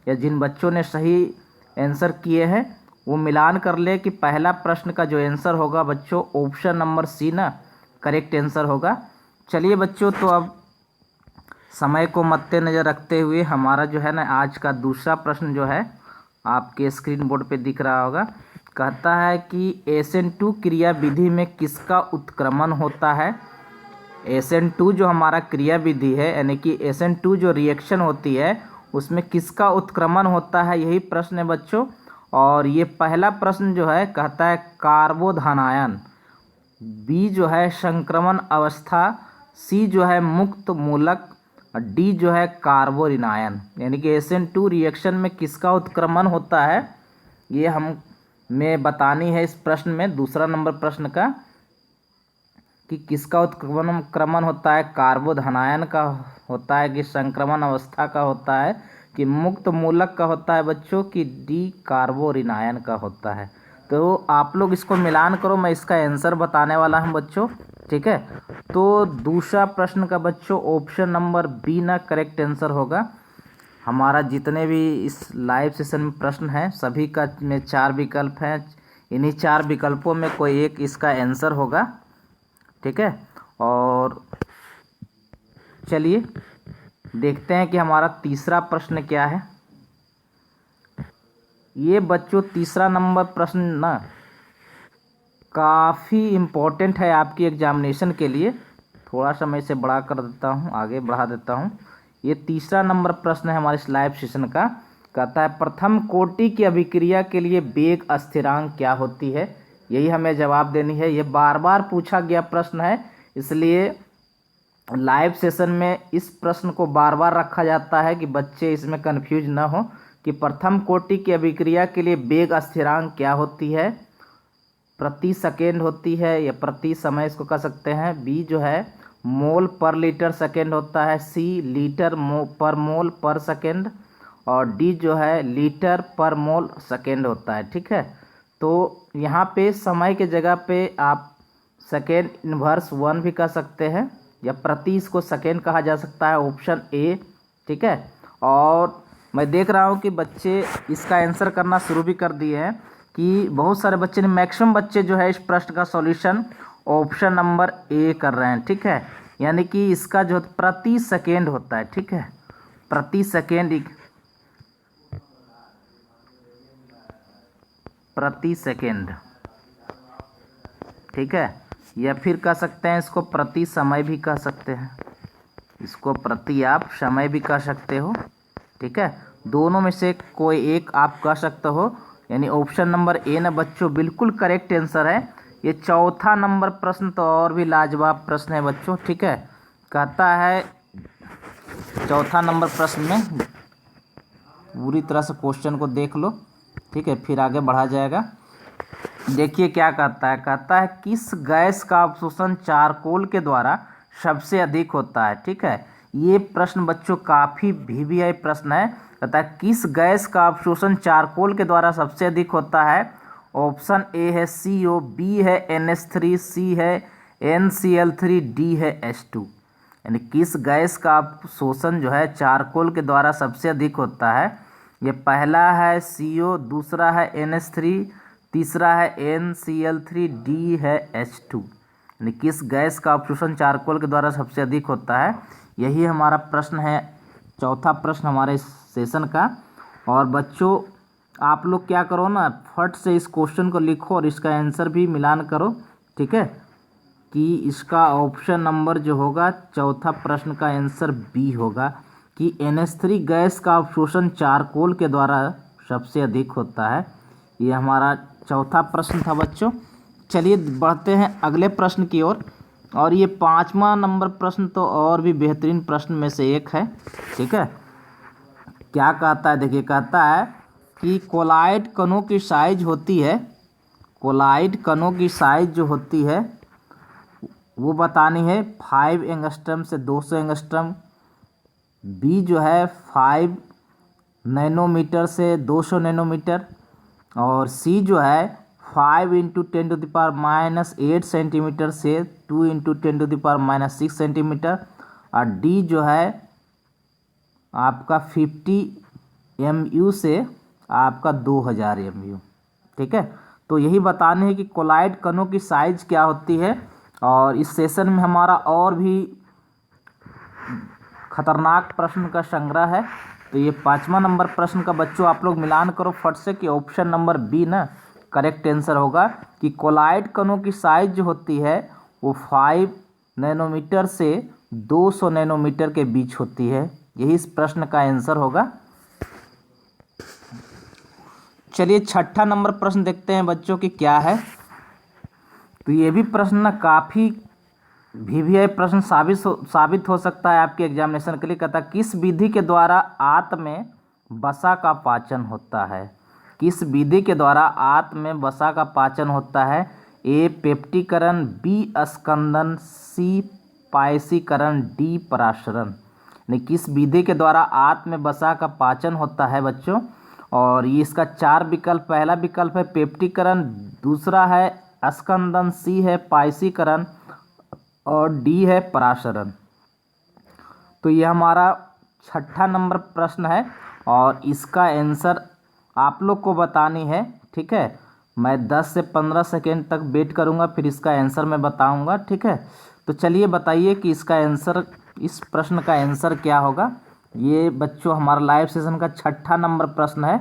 या जिन बच्चों ने सही आंसर किए हैं वो मिलान कर ले कि पहला प्रश्न का जो आंसर होगा बच्चों ऑप्शन नंबर C ना करेक्ट आंसर होगा। चलिए बच्चों, तो अब समय को मद्देनज़र रखते हुए हमारा जो है ना आज का दूसरा प्रश्न जो है आपके स्क्रीन बोर्ड पे दिख रहा होगा। कहता है कि SN2 क्रिया विधि में किसका उत्क्रमण होता है? SN2 जो हमारा क्रिया विधि है यानी कि SN2 जो रिएक्शन होती है उसमें किसका उत्क्रमण होता है, यही प्रश्न है बच्चों। और ये पहला प्रश्न जो है कहता है कार्बोधनायन, B जो है संक्रमण अवस्था, C जो है मुक्त मूलक, D जो है कार्बोनिनायन। यानी कि SN2 रिएक्शन में किसका उत्क्रमण होता है ये हमें बतानी है इस प्रश्न में, दूसरा नंबर प्रश्न का, कि किसका उत्क्रमण होता है, कार्बोधनायन का होता है कि संक्रमण अवस्था का होता है कि मुक्त मूलक का होता है बच्चों, कि D कार्बोनिनायन का होता है। तो आप लोग इसको मिलान करो, मैं इसका आंसर बताने वाला हूं बच्चों, ठीक है। तो दूसरा प्रश्न का बच्चों ऑप्शन नंबर B ना करेक्ट आंसर होगा। हमारा जितने भी इस लाइव सेशन में प्रश्न हैं सभी का में 4 विकल्प हैं, इन्हीं 4 विकल्पों में कोई एक इसका आंसर होगा, ठीक है। और चलिए देखते हैं कि हमारा तीसरा प्रश्न क्या है। ये बच्चों तीसरा नंबर प्रश्न ना काफ़ी इम्पोर्टेंट है आपकी एग्जामिनेशन के लिए। थोड़ा सा मैं इसे बड़ा कर देता हूँ, आगे बढ़ा देता हूँ। ये तीसरा नंबर प्रश्न है हमारे इस लाइव सेशन का। कहता है प्रथम कोटि की अभिक्रिया के लिए वेग स्थिरांक क्या होती है, यही हमें जवाब देनी है। ये बार बार पूछा गया प्रश्न है, इसलिए लाइव सेशन में इस प्रश्न को बार बार रखा जाता है कि बच्चे इसमें कंफ्यूज ना हो कि प्रथम कोटि की अभिक्रिया के लिए वेग स्थिरांक क्या होती है, प्रति सेकेंड होती है या प्रति समय इसको कह सकते हैं। B जो है मोल पर लीटर सेकेंड होता है, C लीटर पर मोल पर सेकेंड, और D जो है लीटर पर मोल सेकेंड होता है, ठीक है। तो यहाँ पे समय के जगह पे आप सेकेंड इन्वर्स 1 भी कह सकते हैं, या प्रति इसको सेकेंड कहा जा सकता है, ऑप्शन A, ठीक है। और मैं देख रहा हूँ कि बच्चे इसका आंसर करना शुरू भी कर दिए हैं, कि बहुत सारे बच्चे ने, मैक्सिमम बच्चे जो है इस प्रश्न का सॉल्यूशन ऑप्शन नंबर ए कर रहे हैं, ठीक है। यानी कि इसका जो प्रति सेकेंड होता है, ठीक है, प्रति सेकेंड, प्रति सेकेंड, ठीक है। या फिर कह सकते हैं इसको प्रति समय भी कह सकते हैं, इसको प्रति आप समय भी कह सकते हो, ठीक है। दोनों में से कोई एक आप कह सकते हो। यानी ऑप्शन नंबर ए ना बच्चों बिल्कुल करेक्ट आंसर है। ये चौथा नंबर प्रश्न तो और भी लाजवाब प्रश्न है बच्चों, ठीक है। कहता है चौथा नंबर प्रश्न में पूरी तरह से क्वेश्चन को देख लो, ठीक है, फिर आगे बढ़ा जाएगा। देखिए क्या कहता है किस गैस का अवशोषण चारकोल के द्वारा सबसे अधिक होता है, ठीक है। ये प्रश्न बच्चों काफ़ी वीवीआई प्रश्न है। कहता है किस गैस का अवशोषण चारकोल के द्वारा सबसे अधिक होता है। ऑप्शन ए है CO, बी है NH3, सी है NCl3, डी है H2। यानी किस गैस का अवशोषण जो है चारकोल के द्वारा सबसे अधिक होता है। ये पहला है CO, दूसरा है NH3, तीसरा है NCl3, डी है H2। यानी किस गैस का अवशोषण चारकोल के द्वारा सबसे अधिक होता है। यही हमारा प्रश्न है, चौथा प्रश्न हमारे सेशन का। और बच्चों आप लोग क्या करो ना, फट से इस क्वेश्चन को लिखो और इसका आंसर भी मिलान करो, ठीक है। कि इसका ऑप्शन नंबर जो होगा चौथा प्रश्न का आंसर बी होगा कि NH3 गैस का अवशोषण चारकोल के द्वारा सबसे अधिक होता है। ये हमारा चौथा प्रश्न था बच्चों। चलिए बढ़ते हैं अगले प्रश्न की ओर। और ये पाँचवा नंबर प्रश्न तो और भी बेहतरीन प्रश्न में से एक है, ठीक है। क्या कहता है, देखिए कहता है कि कोलाइड कणों की साइज होती है, कोलाइड कणों की साइज जो होती है वो बतानी है 5 एंगस्ट्रम से 200 एंगस्ट्रम, बी जो है 5 नैनोमीटर से 200 नैनोमीटर, और सी जो है 5 × 10⁻⁻8 सेंटीमीटर से 2 × 10⁻⁻6 सेंटीमीटर, और डी जो है आपका 50 MU से आपका 2000 MU, ठीक है। तो यही बताने है कि कोलाइड कणों की साइज क्या होती है। और इस सेशन में हमारा और भी खतरनाक प्रश्न का संग्रह है। तो ये पाँचवा नंबर प्रश्न का बच्चों आप लोग मिलान करो फट से कि ऑप्शन नंबर बी ना करेक्ट आंसर होगा कि कोलाइड कणों की साइज जो होती है वो 5 नैनोमीटर से 200 नैनोमीटर के बीच होती है। यही इस प्रश्न का आंसर होगा। चलिए छठा नंबर प्रश्न देखते हैं बच्चों कि क्या है। तो ये भी प्रश्न ना काफ़ी वीवीआई प्रश्न साबित हो सकता है आपके एग्जामिनेशन के लिए। कहता है किस विधि के द्वारा आंत में वसा का पाचन होता है। किस विधि के द्वारा आंत में वसा का पाचन होता है। ए पेप्टीकरण, बी स्कंदन, सी पायसीकरण, डी पराशरण। यानी किस विधि के द्वारा आंत में वसा का पाचन होता है बच्चों। और ये इसका 4 विकल्प, पहला विकल्प है पेप्टीकरण, दूसरा है स्कंदन, सी है पायसीकरण और डी है पराशरण। तो ये हमारा छठा नंबर प्रश्न है और इसका आंसर आप लोग को बतानी है, ठीक है। मैं 10 से 15 सेकेंड तक वेट करूंगा, फिर इसका आंसर मैं बताऊंगा, ठीक है। तो चलिए बताइए कि इसका आंसर, इस प्रश्न का आंसर क्या होगा। ये बच्चों हमारा लाइव सेशन का छठा नंबर प्रश्न है।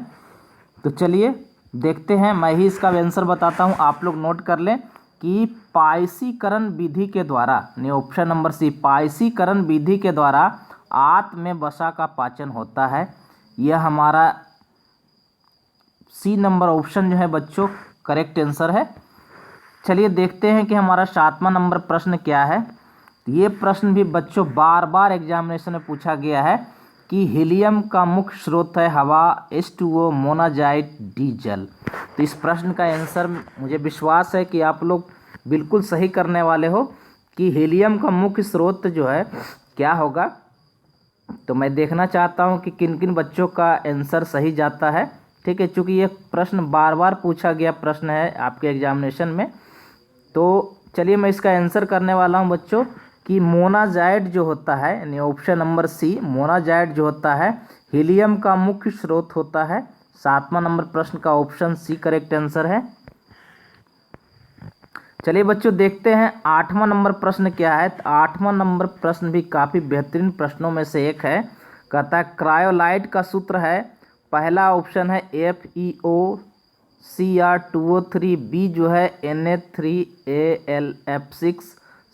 तो चलिए देखते हैं, मैं ही इसका आंसर बताता हूँ, आप लोग नोट कर लें कि पायसीकरण विधि के द्वारा, यानी ऑप्शन नंबर सी, पायसीकरण विधि के द्वारा आंत में वसा का पाचन होता है। यह हमारा सी नंबर ऑप्शन जो है बच्चों करेक्ट आंसर है। चलिए देखते हैं कि हमारा 7वां नंबर प्रश्न क्या है। ये प्रश्न भी बच्चों बार बार एग्जामिनेशन में पूछा गया है कि हीलियम का मुख्य स्रोत है हवा, H2O, मोनाजाइट, डीजल। तो इस प्रश्न का आंसर मुझे विश्वास है कि आप लोग बिल्कुल सही करने वाले हो कि हीलियम का मुख्य स्रोत जो है क्या होगा। तो मैं देखना चाहता हूं कि किन किन बच्चों का आंसर सही जाता है, ठीक है। चूँकि ये प्रश्न बार बार पूछा गया प्रश्न है आपके एग्जामिनेशन में। तो चलिए मैं इसका आंसर करने वाला हूं बच्चों कि मोनाजाइट जो होता है, यानी ऑप्शन नंबर सी, मोनाजाइट जो होता है हीलियम का मुख्य स्रोत होता है। 7वां नंबर प्रश्न का ऑप्शन सी करेक्ट आंसर है। चलिए बच्चों देखते हैं 8वां नंबर प्रश्न क्या है। तो 8वां नंबर प्रश्न भी काफ़ी बेहतरीन प्रश्नों में से एक है। कहता है क्रायोलाइट का सूत्र है, पहला ऑप्शन है FeO Cr2O3, बी जो है Na3Al F6,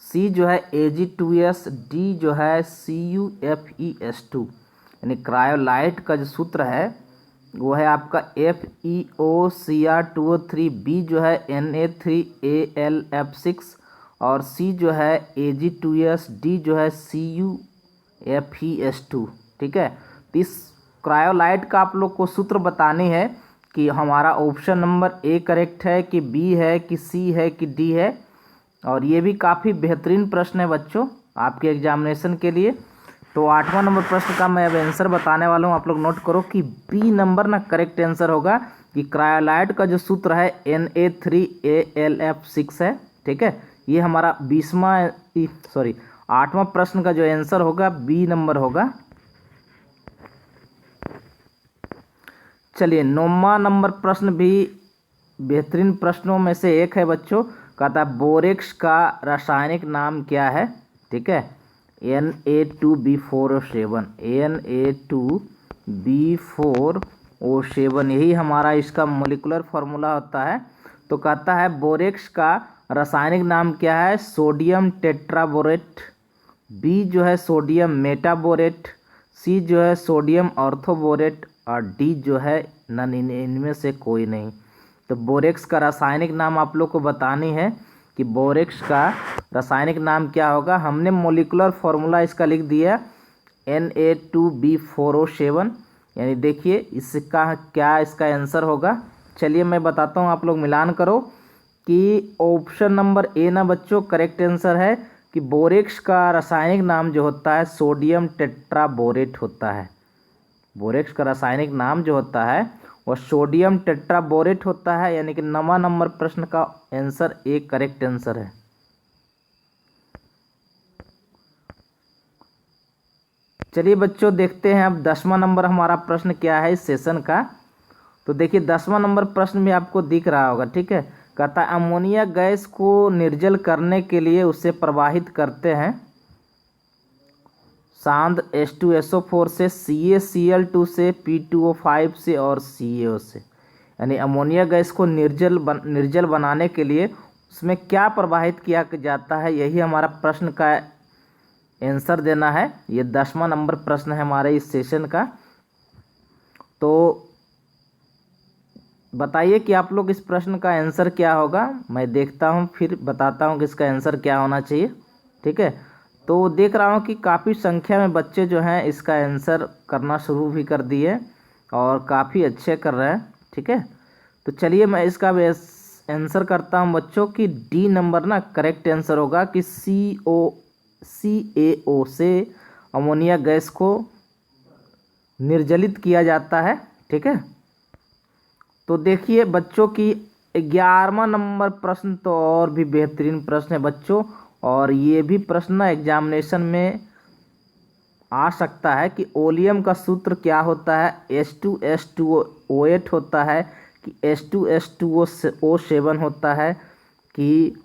सी जो है Ag2S, डी जो है CuFeS2। यानी क्रायोलाइट का जो सूत्र है वो है आपका FeOCr2O3, बी जो है Na3Al F6 और सी जो है Ag2S, डी जो है CuFeS2। ठीक है, तो इस क्रायोलाइट का आप लोग को सूत्र बतानी है कि हमारा ऑप्शन नंबर ए करेक्ट है कि बी है कि सी है कि डी है। और ये भी काफ़ी बेहतरीन प्रश्न है बच्चों आपके एग्जामिनेशन के लिए। तो 8वां नंबर प्रश्न का मैं अब आंसर बताने वाला हूँ, आप लोग नोट करो कि बी नंबर ना करेक्ट आंसर होगा कि क्रायोलाइट का जो सूत्र है Na3Al F6 है। ठीक है, ये हमारा 8वां प्रश्न का जो आंसर होगा बी नंबर होगा। चलिए 9वां नंबर प्रश्न भी बेहतरीन प्रश्नों में से एक है बच्चों। कहता है बोरेक्स का रासायनिक नाम क्या है। ठीक है, Na2B4O7, Na2B4O7 यही हमारा इसका मोलिकुलर फार्मूला होता है। तो कहता है बोरेक्स का रासायनिक नाम क्या है, सोडियम टेट्राबोरेट, बी जो है सोडियम मेटाबोरेट, सी जो है सोडियम ऑर्थोबोरेट और डी जो है नन, इनमें से कोई नहीं। तो बोरेक्स का रासायनिक नाम आप लोग को बतानी है कि बोरेक्स का रासायनिक नाम क्या होगा। हमने मोलिकुलर फार्मूला इसका लिख दिया Na2B4O7। यानी देखिए इसका क्या इसका आंसर होगा। चलिए मैं बताता हूँ, आप लोग मिलान करो कि ऑप्शन नंबर ए ना बच्चों करेक्ट आंसर है कि बोरेक्स का रासायनिक नाम जो होता है सोडियम टेट्राबोरेट होता है। बोरेक्स का रासायनिक नाम जो होता है वह सोडियम टेट्राबोरेट होता है। यानी कि 9वां नंबर प्रश्न का आंसर ए करेक्ट आंसर है। चलिए बच्चों देखते हैं अब 10वां नंबर हमारा प्रश्न क्या है इस सेशन का। तो देखिए 10वां नंबर प्रश्न भी आपको दिख रहा होगा। ठीक है, कहता है अमोनिया गैस को निर्जल करने के लिए उसे प्रवाहित करते हैं सांद्र H2SO4 से, CaCl2 से, P2O5 से और CaO से। यानी अमोनिया गैस को निर्जल बनाने के लिए उसमें क्या प्रवाहित किया जाता है, यही हमारा प्रश्न का आंसर देना है। ये 10वां नंबर प्रश्न है हमारे इस सेशन का। तो बताइए कि आप लोग इस प्रश्न का आंसर क्या होगा। मैं देखता हूँ फिर बताता हूँ कि इसका आंसर क्या होना चाहिए। ठीक है, तो देख रहा हूँ कि काफ़ी संख्या में बच्चे जो हैं इसका आंसर करना शुरू भी कर दिए और काफ़ी अच्छे कर रहे हैं। ठीक है, तो चलिए मैं इसका आंसर करता हूँ बच्चों कि डी नंबर ना करेक्ट आंसर होगा कि CaO से अमोनिया गैस को निर्जलित किया जाता है। ठीक है, तो देखिए बच्चों की 11वां नंबर प्रश्न तो और भी बेहतरीन प्रश्न है बच्चों। और ये भी प्रश्न एग्जामिनेशन में आ सकता है कि ओलियम का सूत्र क्या होता है, H2S2O8 होता है कि H2S2O7 होता है कि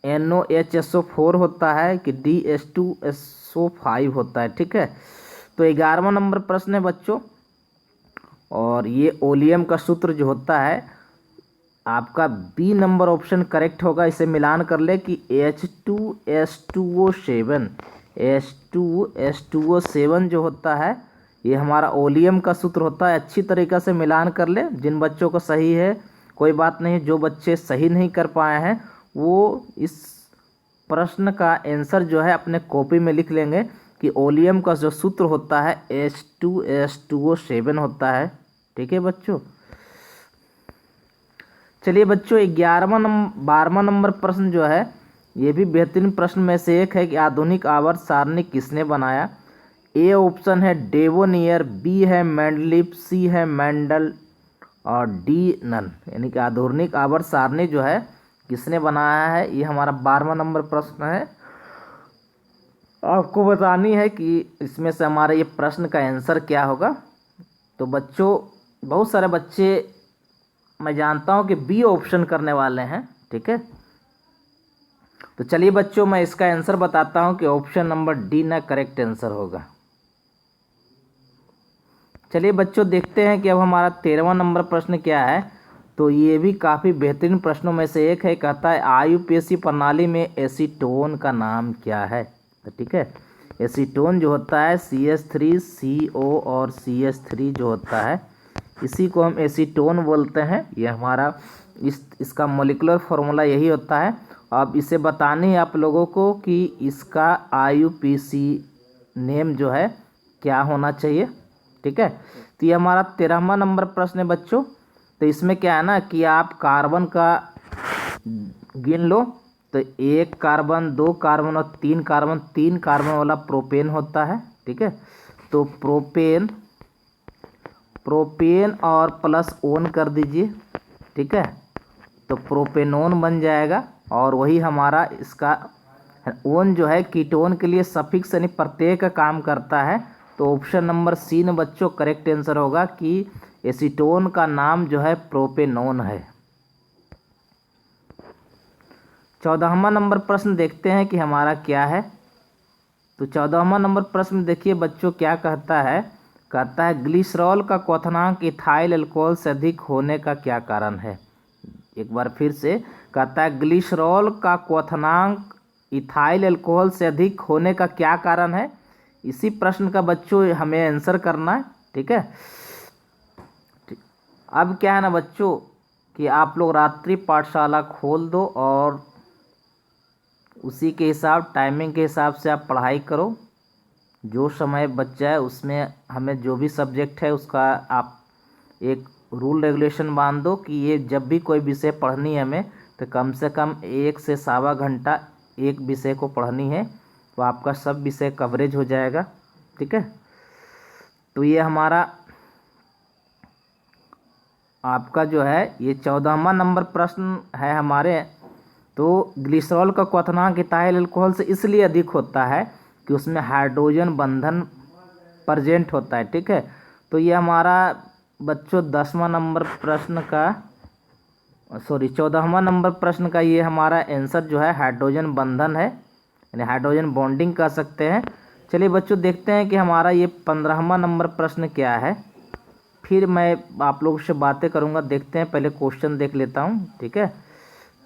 NOHSO4 होता है कि DH2SO5 होता है। ठीक है, तो 11वां नंबर प्रश्न है बच्चों। और ये ओलियम का सूत्र जो होता है आपका बी नंबर ऑप्शन करेक्ट होगा। इसे मिलान कर ले कि H2S2O7 जो होता है ये हमारा ओलियम का सूत्र होता है। अच्छी तरीक़े से मिलान कर ले। जिन बच्चों को सही है कोई बात नहीं, जो बच्चे सही नहीं कर पाए हैं वो इस प्रश्न का आंसर जो है अपने कॉपी में लिख लेंगे कि ओलियम का जो सूत्र होता है H2S2O7 होता है। ठीक है बच्चों, चलिए बच्चों 12वां नंबर प्रश्न जो है ये भी बेहतरीन प्रश्न में से एक है कि आधुनिक आवर्त सारणी किसने बनाया। ए ऑप्शन है डेवोनियर, बी है मेंडलीफ, सी है मेंडल और डी नन। यानी कि आधुनिक आवर्त सारणी जो है किसने बनाया है, ये हमारा 12वां नंबर प्रश्न है। आपको बतानी है कि इसमें से हमारे ये प्रश्न का आंसर क्या होगा। तो बच्चों बहुत सारे बच्चे मैं जानता हूँ कि बी ऑप्शन करने वाले हैं। ठीक है, तो चलिए बच्चों, मैं इसका आंसर बताता हूं कि ऑप्शन नंबर डी ना करेक्ट आंसर होगा। चलिए बच्चों, देखते हैं कि अब हमारा 13वां नंबर प्रश्न क्या है। तो ये भी काफ़ी बेहतरीन प्रश्नों में से एक है। कहता है आईयूपीएसी प्रणाली में एसीटोन का नाम क्या है। तो ठीक है, एसीटोन जो होता है CH3CO और CH3 जो होता है, इसी को हम एसीटोन बोलते हैं। ये हमारा इसका मोलिकुलर फॉर्मूला यही होता है। अब इसे बताने हैं आप लोगों को कि इसका आईयूपीएसी नेम जो है क्या होना चाहिए। ठीक है, तो ये हमारा 13वां नंबर प्रश्न है बच्चों। तो इसमें क्या है ना कि आप कार्बन का गिन लो। तो 1 कार्बन, 2 कार्बन और 3 कार्बन, 3 कार्बन वाला प्रोपेन होता है। ठीक है, तो प्रोपेन और प्लस ओन कर दीजिए। ठीक है, तो प्रोपेनोन बन जाएगा। और वही हमारा इसका ओन जो है कीटोन के लिए सफिक्स यानी प्रत्यय का काम करता है। तो ऑप्शन नंबर सी न बच्चों करेक्ट आंसर होगा कि एसीटोन का नाम जो है प्रोपेनोन है। 14वां नंबर प्रश्न देखते हैं कि हमारा क्या है। तो 14वां नंबर प्रश्न देखिए बच्चों क्या कहता है। कहता है ग्लिसरॉल का क्वथनांक इथाइल अल्कोहल से अधिक होने का क्या कारण है। एक बार फिर से कहता है ग्लिसरॉल का क्वथनांक इथाइल अल्कोहल से अधिक होने का क्या कारण है। इसी प्रश्न का बच्चों हमें आंसर करना है। ठीक है, अब क्या है ना बच्चों कि आप लोग रात्रि पाठशाला खोल दो और उसी के हिसाब टाइमिंग के हिसाब से आप पढ़ाई करो। जो समय बच जाए उसमें हमें जो भी सब्जेक्ट है उसका आप एक रूल रेगुलेशन बांध दो कि ये जब भी कोई विषय पढ़नी है हमें तो कम से कम 1 से सवा घंटा एक विषय को पढ़नी है, तो आपका सब विषय कवरेज हो जाएगा। ठीक है, तो ये हमारा आपका जो है ये 14वां नंबर प्रश्न है हमारे। तो ग्लिसरॉल का क्वथनांक इथाइल अल्कोहल से इसलिए अधिक होता है कि उसमें हाइड्रोजन बंधन प्रेजेंट होता है। ठीक है, तो ये हमारा बच्चों 10वां नंबर प्रश्न का 14वां नंबर प्रश्न का ये हमारा आंसर जो है हाइड्रोजन बंधन है, यानी हाइड्रोजन बॉन्डिंग कह सकते हैं। चलिए बच्चों देखते हैं कि हमारा ये 15वां नंबर प्रश्न क्या है। फिर मैं आप लोगों से बातें करूंगा। देखते हैं, पहले क्वेश्चन देख लेता हूं। ठीक है,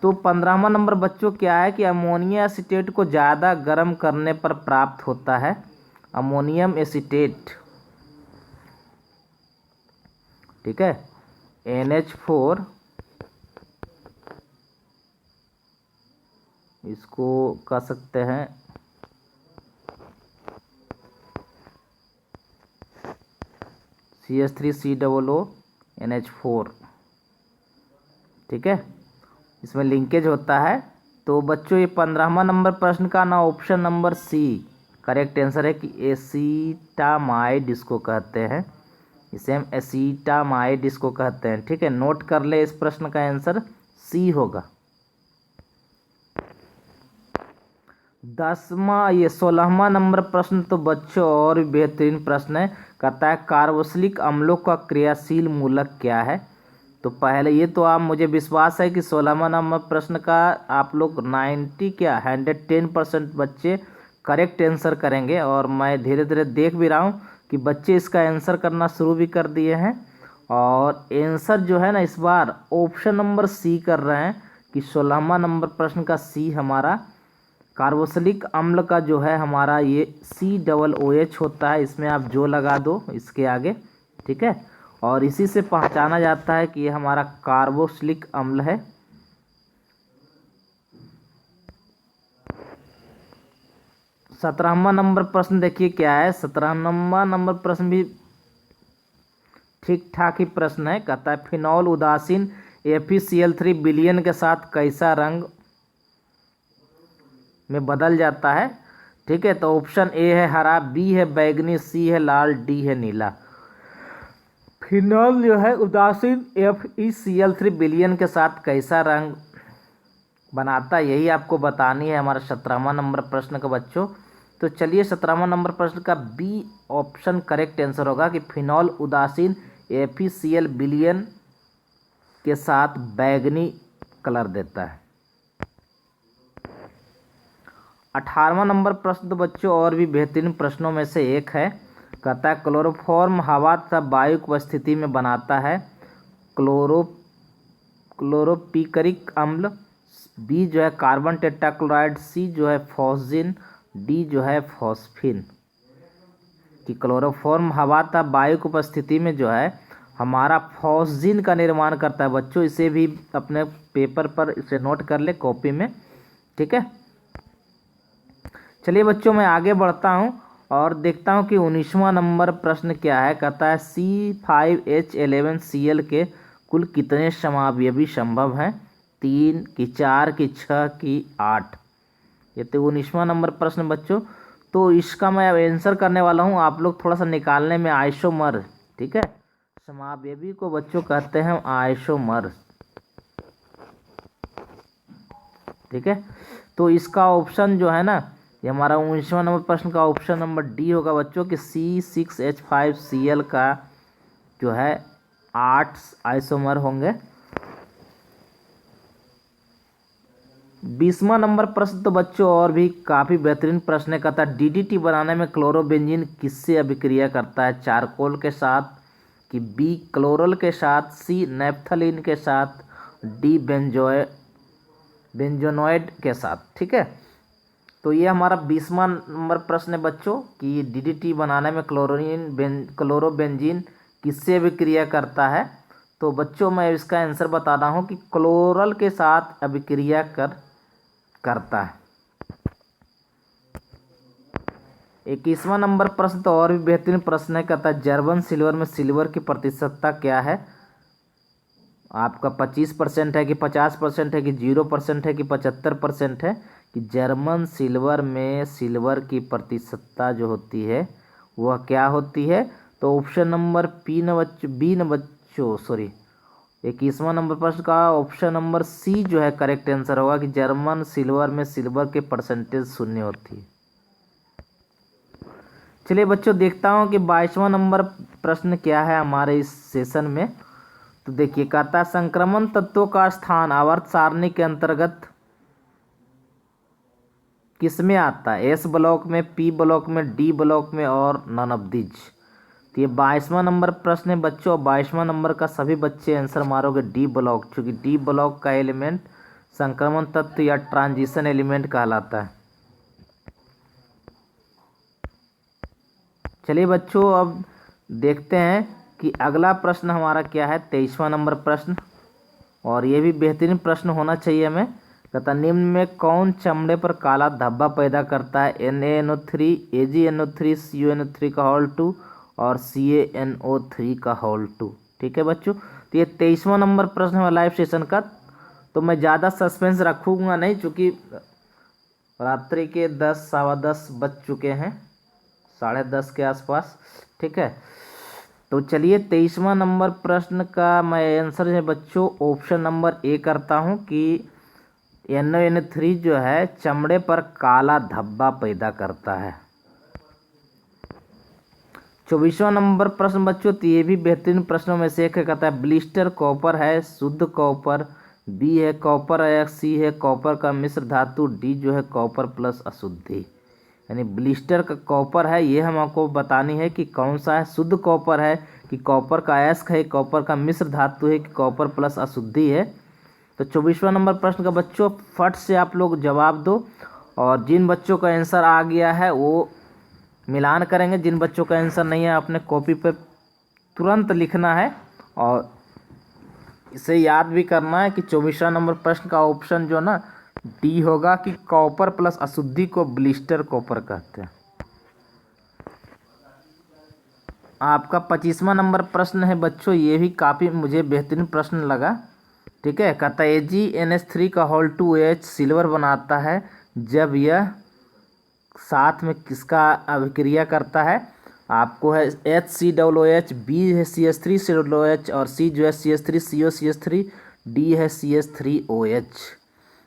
तो 15वां नंबर बच्चों क्या है कि अमोनिया एसीटेट को ज़्यादा गर्म करने पर प्राप्त होता है अमोनियम एसीटेट। ठीक है, NH4 इसको कह सकते हैं CH3COO NH4। ठीक है, इसमें लिंकेज होता है। तो बच्चों ये 15वां नंबर प्रश्न का ना option number C correct answer है कि एसीटामाइड इसको कहते हैं। इसे हम एसीटामाइड इसको कहते हैं। ठीक है, नोट कर ले, इस प्रश्न का आंसर सी होगा। 16वां नंबर प्रश्न तो बच्चों और भी बेहतरीन प्रश्न है। कहता है कार्बोक्सिलिक अम्लों का क्रियाशील मूलक क्या है। तो पहले ये तो आप मुझे विश्वास है कि 16वां नंबर प्रश्न का आप लोग 110% बच्चे करेक्ट आंसर करेंगे। और मैं धीरे धीरे देख भी रहा हूँ कि बच्चे इसका आंसर करना शुरू भी कर दिए हैं। और आंसर जो है ना इस बार ऑप्शन नंबर सी कर रहे हैं कि 16वां नंबर प्रश्न का सी हमारा कार्बोक्सिलिक अम्ल का जो है हमारा ये COOH होता है। इसमें आप जो लगा दो इसके आगे। ठीक है, और इसी से पहचाना जाता है कि ये हमारा कार्बोक्सिलिक अम्ल है। सत्रहवां नंबर प्रश्न देखिए क्या है। 17वां नंबर प्रश्न भी ठीक ठाक ही प्रश्न है। कहता है फिनॉल उदासीन FeCl3 विलयन के साथ कैसा रंग में बदल जाता है। ठीक है, तो ऑप्शन ए है हरा, बी है बैगनी, सी है लाल, डी है नीला। फिनॉल जो है उदासीन FeCl3 विलयन के साथ कैसा रंग बनाता है, यही आपको बतानी है हमारा 17वां नंबर प्रश्न का बच्चों। तो चलिए 17वां नंबर प्रश्न का बी ऑप्शन करेक्ट आंसर होगा कि फिनॉल उदासीन FeCl विलयन के साथ बैगनी कलर देता है। 18वां नंबर प्रश्न तो बच्चों और भी बेहतरीन प्रश्नों में से एक है। कहता है क्लोरोफॉर्म हवा तथा वायु की उपस्थिति में बनाता है क्लोरोपिकरिक अम्ल, बी जो है कार्बन टेट्राक्लोराइड, सी जो है फॉस्जिन, डी जो है फॉस्फिन। कि क्लोरोफॉर्म हवा तथा वायु की उपस्थिति में जो है हमारा फॉस्जिन का निर्माण करता है। बच्चों इसे भी अपने पेपर पर इसे नोट कर ले कॉपी में, ठीक है। चलिए बच्चों मैं आगे बढ़ता हूँ और देखता हूँ कि 19वां नंबर प्रश्न क्या है। कहता है C5H11Cl के कुल कितने समावयवी संभव हैं? 3 कि 4 कि 6 कि 8। ये तो 19वां नंबर प्रश्न बच्चों। तो इसका मैं आंसर करने वाला हूँ, आप लोग थोड़ा सा निकालने में आइसोमर, ठीक है। समावयवी को बच्चों कहते हैं आइसोमर, ठीक है। तो इसका ऑप्शन जो है ना, ये हमारा 19वां नंबर प्रश्न का ऑप्शन नंबर डी होगा बच्चों कि C6H5Cl का जो है 8 आइसोमर होंगे। 20वां नंबर प्रश्न तो बच्चों और भी काफ़ी बेहतरीन प्रश्न है। कहता है DDT बनाने में क्लोरोबेंजीन किससे अभिक्रिया करता है? चारकोल के साथ, कि बी क्लोरल के साथ, सी नेप्थलीन के साथ, डी बेंजोनॉइड के साथ, ठीक है। तो ये हमारा 20वां नंबर प्रश्न है बच्चों कि DDT बनाने में क्लोरोबेंजीन किससे अभिक्रिया करता है। तो बच्चों मैं इसका आंसर बता रहा हूँ कि क्लोरल के साथ अभिक्रिया करता है। 21वां नंबर प्रश्न तो और भी बेहतरीन प्रश्न है। कहता है जर्मन सिल्वर में सिल्वर की प्रतिशतता क्या है? आपका 25% है कि 50% है कि 0% है कि 75% है? कि जर्मन सिल्वर में सिल्वर की प्रतिशतता जो होती है वह क्या होती है? तो ऑप्शन नंबर बी न बच्चों सॉरी 21वां नंबर प्रश्न का ऑप्शन नंबर सी जो है करेक्ट आंसर होगा कि जर्मन सिल्वर में सिल्वर के परसेंटेज 0 होती है। चलिए बच्चों देखता हूं कि 22वां नंबर प्रश्न क्या है हमारे इस सेशन में। तो देखिए कहता है संक्रमण तत्वों का स्थान आवर्त सारणी के अंतर्गत किसमें आता है? एस ब्लॉक में, पी ब्लॉक में, डी ब्लॉक में और नन ऑफ दीज। तो ये 22वां नंबर प्रश्न है बच्चों। 22वां नंबर का सभी बच्चे आंसर मारोगे डी ब्लॉक, क्योंकि डी ब्लॉक का एलिमेंट संक्रमण तत्व या ट्रांजिशन एलिमेंट कहलाता है। चलिए बच्चों अब देखते हैं कि अगला प्रश्न हमारा क्या है। 23वां नंबर प्रश्न, और ये भी बेहतरीन प्रश्न होना चाहिए हमें। कहता निम्न में कौन चमड़े पर काला धब्बा पैदा करता है? NaNO3, AgNO3, CuNO3 का होल 2 और CaNO3 का होल 2, ठीक है बच्चों। तो ये 23वां नंबर प्रश्न है लाइव सेशन का। तो मैं ज़्यादा सस्पेंस रखूँगा नहीं, चूँकि रात्रि के 10 सवा 10 बज चुके हैं, 10:30 के आसपास, ठीक है। तो चलिए 23वां नंबर प्रश्न का मैं आंसर है बच्चों ऑप्शन नंबर ए करता हूँ कि NaNO3 जो है चमड़े पर काला धब्बा पैदा करता है। 24वां नंबर प्रश्न बच्चों, तो ये भी बेहतरीन प्रश्नों में से एक है। कहता है ब्लिस्टर कॉपर है, शुद्ध कॉपर, बी है कॉपर है, सी है कॉपर का मिश्र धातु, डी जो है कॉपर प्लस अशुद्धि। यानी ब्लिस्टर का कॉपर है, ये हमको बतानी है कि कौन सा है, शुद्ध कॉपर है कि कॉपर का अयस्क है, कॉपर का मिश्र धातु है कि कॉपर प्लस अशुद्धि है। तो 24वां नंबर प्रश्न का बच्चों फट से आप लोग जवाब दो, और जिन बच्चों का आंसर आ गया है वो मिलान करेंगे, जिन बच्चों का आंसर नहीं है अपने कॉपी पर तुरंत लिखना है। और इसे याद भी करना है कि 24वां नंबर प्रश्न का ऑप्शन जो ना डी होगा कि कॉपर प्लस अशुद्धि को ब्लिस्टर कॉपर कहते हैं। आपका 25वां नंबर प्रश्न है बच्चों, ये भी काफ़ी मुझे बेहतरीन प्रश्न लगा, ठीक है। कहता है AgNH3 का होल 2H सिल्वर बनाता है जब यह साथ में किसका अभिक्रिया करता है? आपको है HCOOH, B है CH3COOH और C जो है CH3COCH3, D है CH3OH।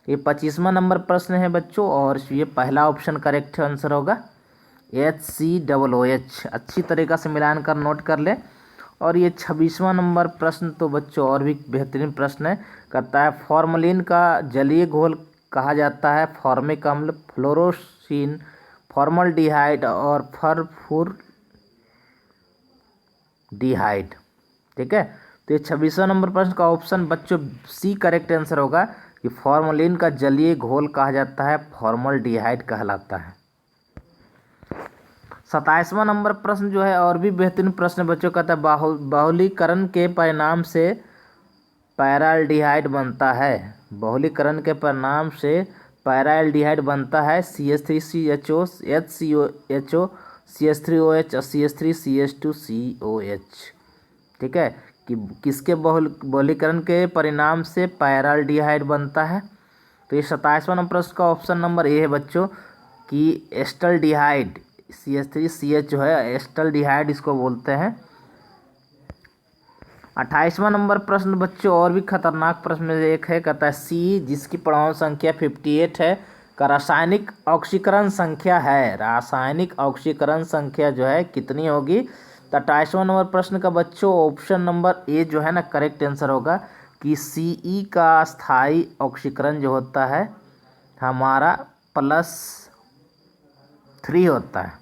ये 25वां नंबर प्रश्न है बच्चों, और ये पहला ऑप्शन करेक्ट आंसर होगा HCOOH। अच्छी तरीक़ा से मिलान कर नोट कर ले। और ये 26वां नंबर प्रश्न तो बच्चों और भी बेहतरीन प्रश्न है। कहता है फॉर्मलिन का जलीय घोल कहा जाता है फॉर्मिक अम्ल, फ्लोरोसीन, फॉर्मल्डिहाइड और फॉस्फोरुल्डिहाइड। ठीक है, तो ये 26वां नंबर प्रश्न का ऑप्शन बच्चों सी करेक्ट आंसर होगा कि फॉर्मलिन का जलीय घोल कहा जाता है फॉर्मल्डिहाइड कहलाता है। 27वां नंबर प्रश्न जो है और भी बेहतरीन प्रश्न बच्चों कहता है बहुलीकरण के परिणाम से पैराल्डिहाइड बनता है। बहुलीकरण के परिणाम से पैराल्डिहाइड बनता है CH3CHO, HCOHO, CH3OH और CH3CH2COH। ठीक है, कि किसके बहुलीकरण के परिणाम से पैराल्डिहाइड बनता है। तो ये 27वां नंबर प्रश्न का ऑप्शन नंबर ए है बच्चों कि एस्टल्डिहाइड, CH3CH जो है एस्टल्डिहाइड इसको बोलते हैं। 28वां नंबर प्रश्न बच्चों और भी खतरनाक प्रश्न में से एक है, कहता है सी जिसकी परमाणु संख्या 58 है का रासायनिक ऑक्सीकरण संख्या है। रासायनिक ऑक्सीकरण संख्या जो है कितनी होगी। तो 28वां नंबर प्रश्न का बच्चों ऑप्शन नंबर ए जो है ना करेक्ट आंसर होगा कि Ce का स्थायी ऑक्सीकरण जो होता है हमारा +3 होता है।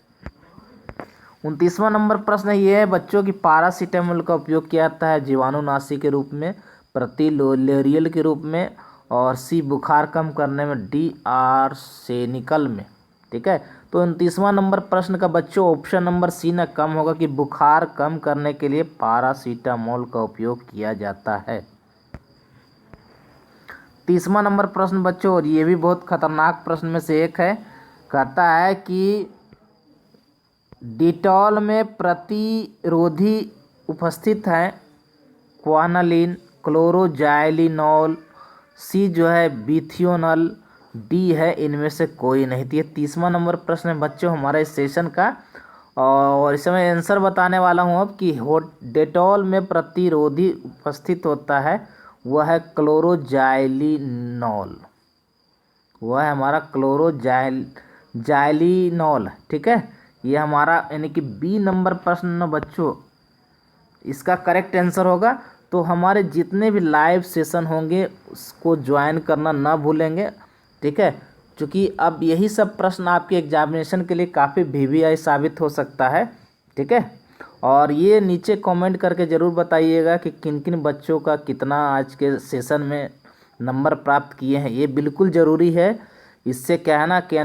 29वां नंबर प्रश्न ये है बच्चों कि पारासीटामोल का उपयोग किया जाता है जीवाणुनाशी के रूप में, प्रतिलोरियल के रूप में और सी बुखार कम करने में, डी आर्सेनिकल में। ठीक है, तो 29वां नंबर प्रश्न का बच्चों ऑप्शन नंबर सी ना कम होगा कि बुखार कम करने के लिए पारासीटामोल का उपयोग किया जाता है। 30वां नंबर प्रश्न बच्चों और ये भी बहुत खतरनाक प्रश्न में से एक है, कहता है कि डिटॉल में प्रतिरोधी उपस्थित हैं क्वानालिन, क्लोरोजाइलिनॉल, सी जो है बिथियोनल, डी है इनमें से कोई नहीं। तो ये 30वां नंबर प्रश्न है बच्चों हमारे इस सेशन का, और इस समय आंसर बताने वाला हूँ अब कि डेटॉल में प्रतिरोधी उपस्थित होता है वह है क्लोरोजाइलिनॉल, वह है हमारा क्लोरोजाइलिनॉल। ठीक है, ये हमारा यानी कि बी नंबर प्रश्न बच्चों इसका करेक्ट आंसर होगा। तो हमारे जितने भी लाइव सेशन होंगे उसको ज्वाइन करना ना भूलेंगे। ठीक है, क्योंकि अब यही सब प्रश्न आपके एग्जामिनेशन के लिए काफ़ी VVI साबित हो सकता है। ठीक है, और ये नीचे कमेंट करके ज़रूर बताइएगा कि किन किन बच्चों का कितना आज के सेशन में नंबर प्राप्त किए हैं, ये बिल्कुल ज़रूरी है। इससे क्या है ना कि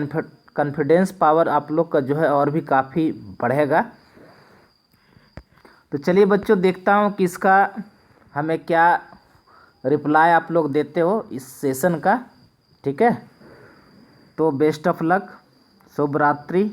कॉन्फिडेंस पावर आप लोग का जो है और भी काफ़ी बढ़ेगा। तो चलिए बच्चों देखता हूँ कि इसका हमें क्या रिप्लाई आप लोग देते हो इस सेशन का। ठीक है, तो बेस्ट ऑफ लक, शुभ रात्रि।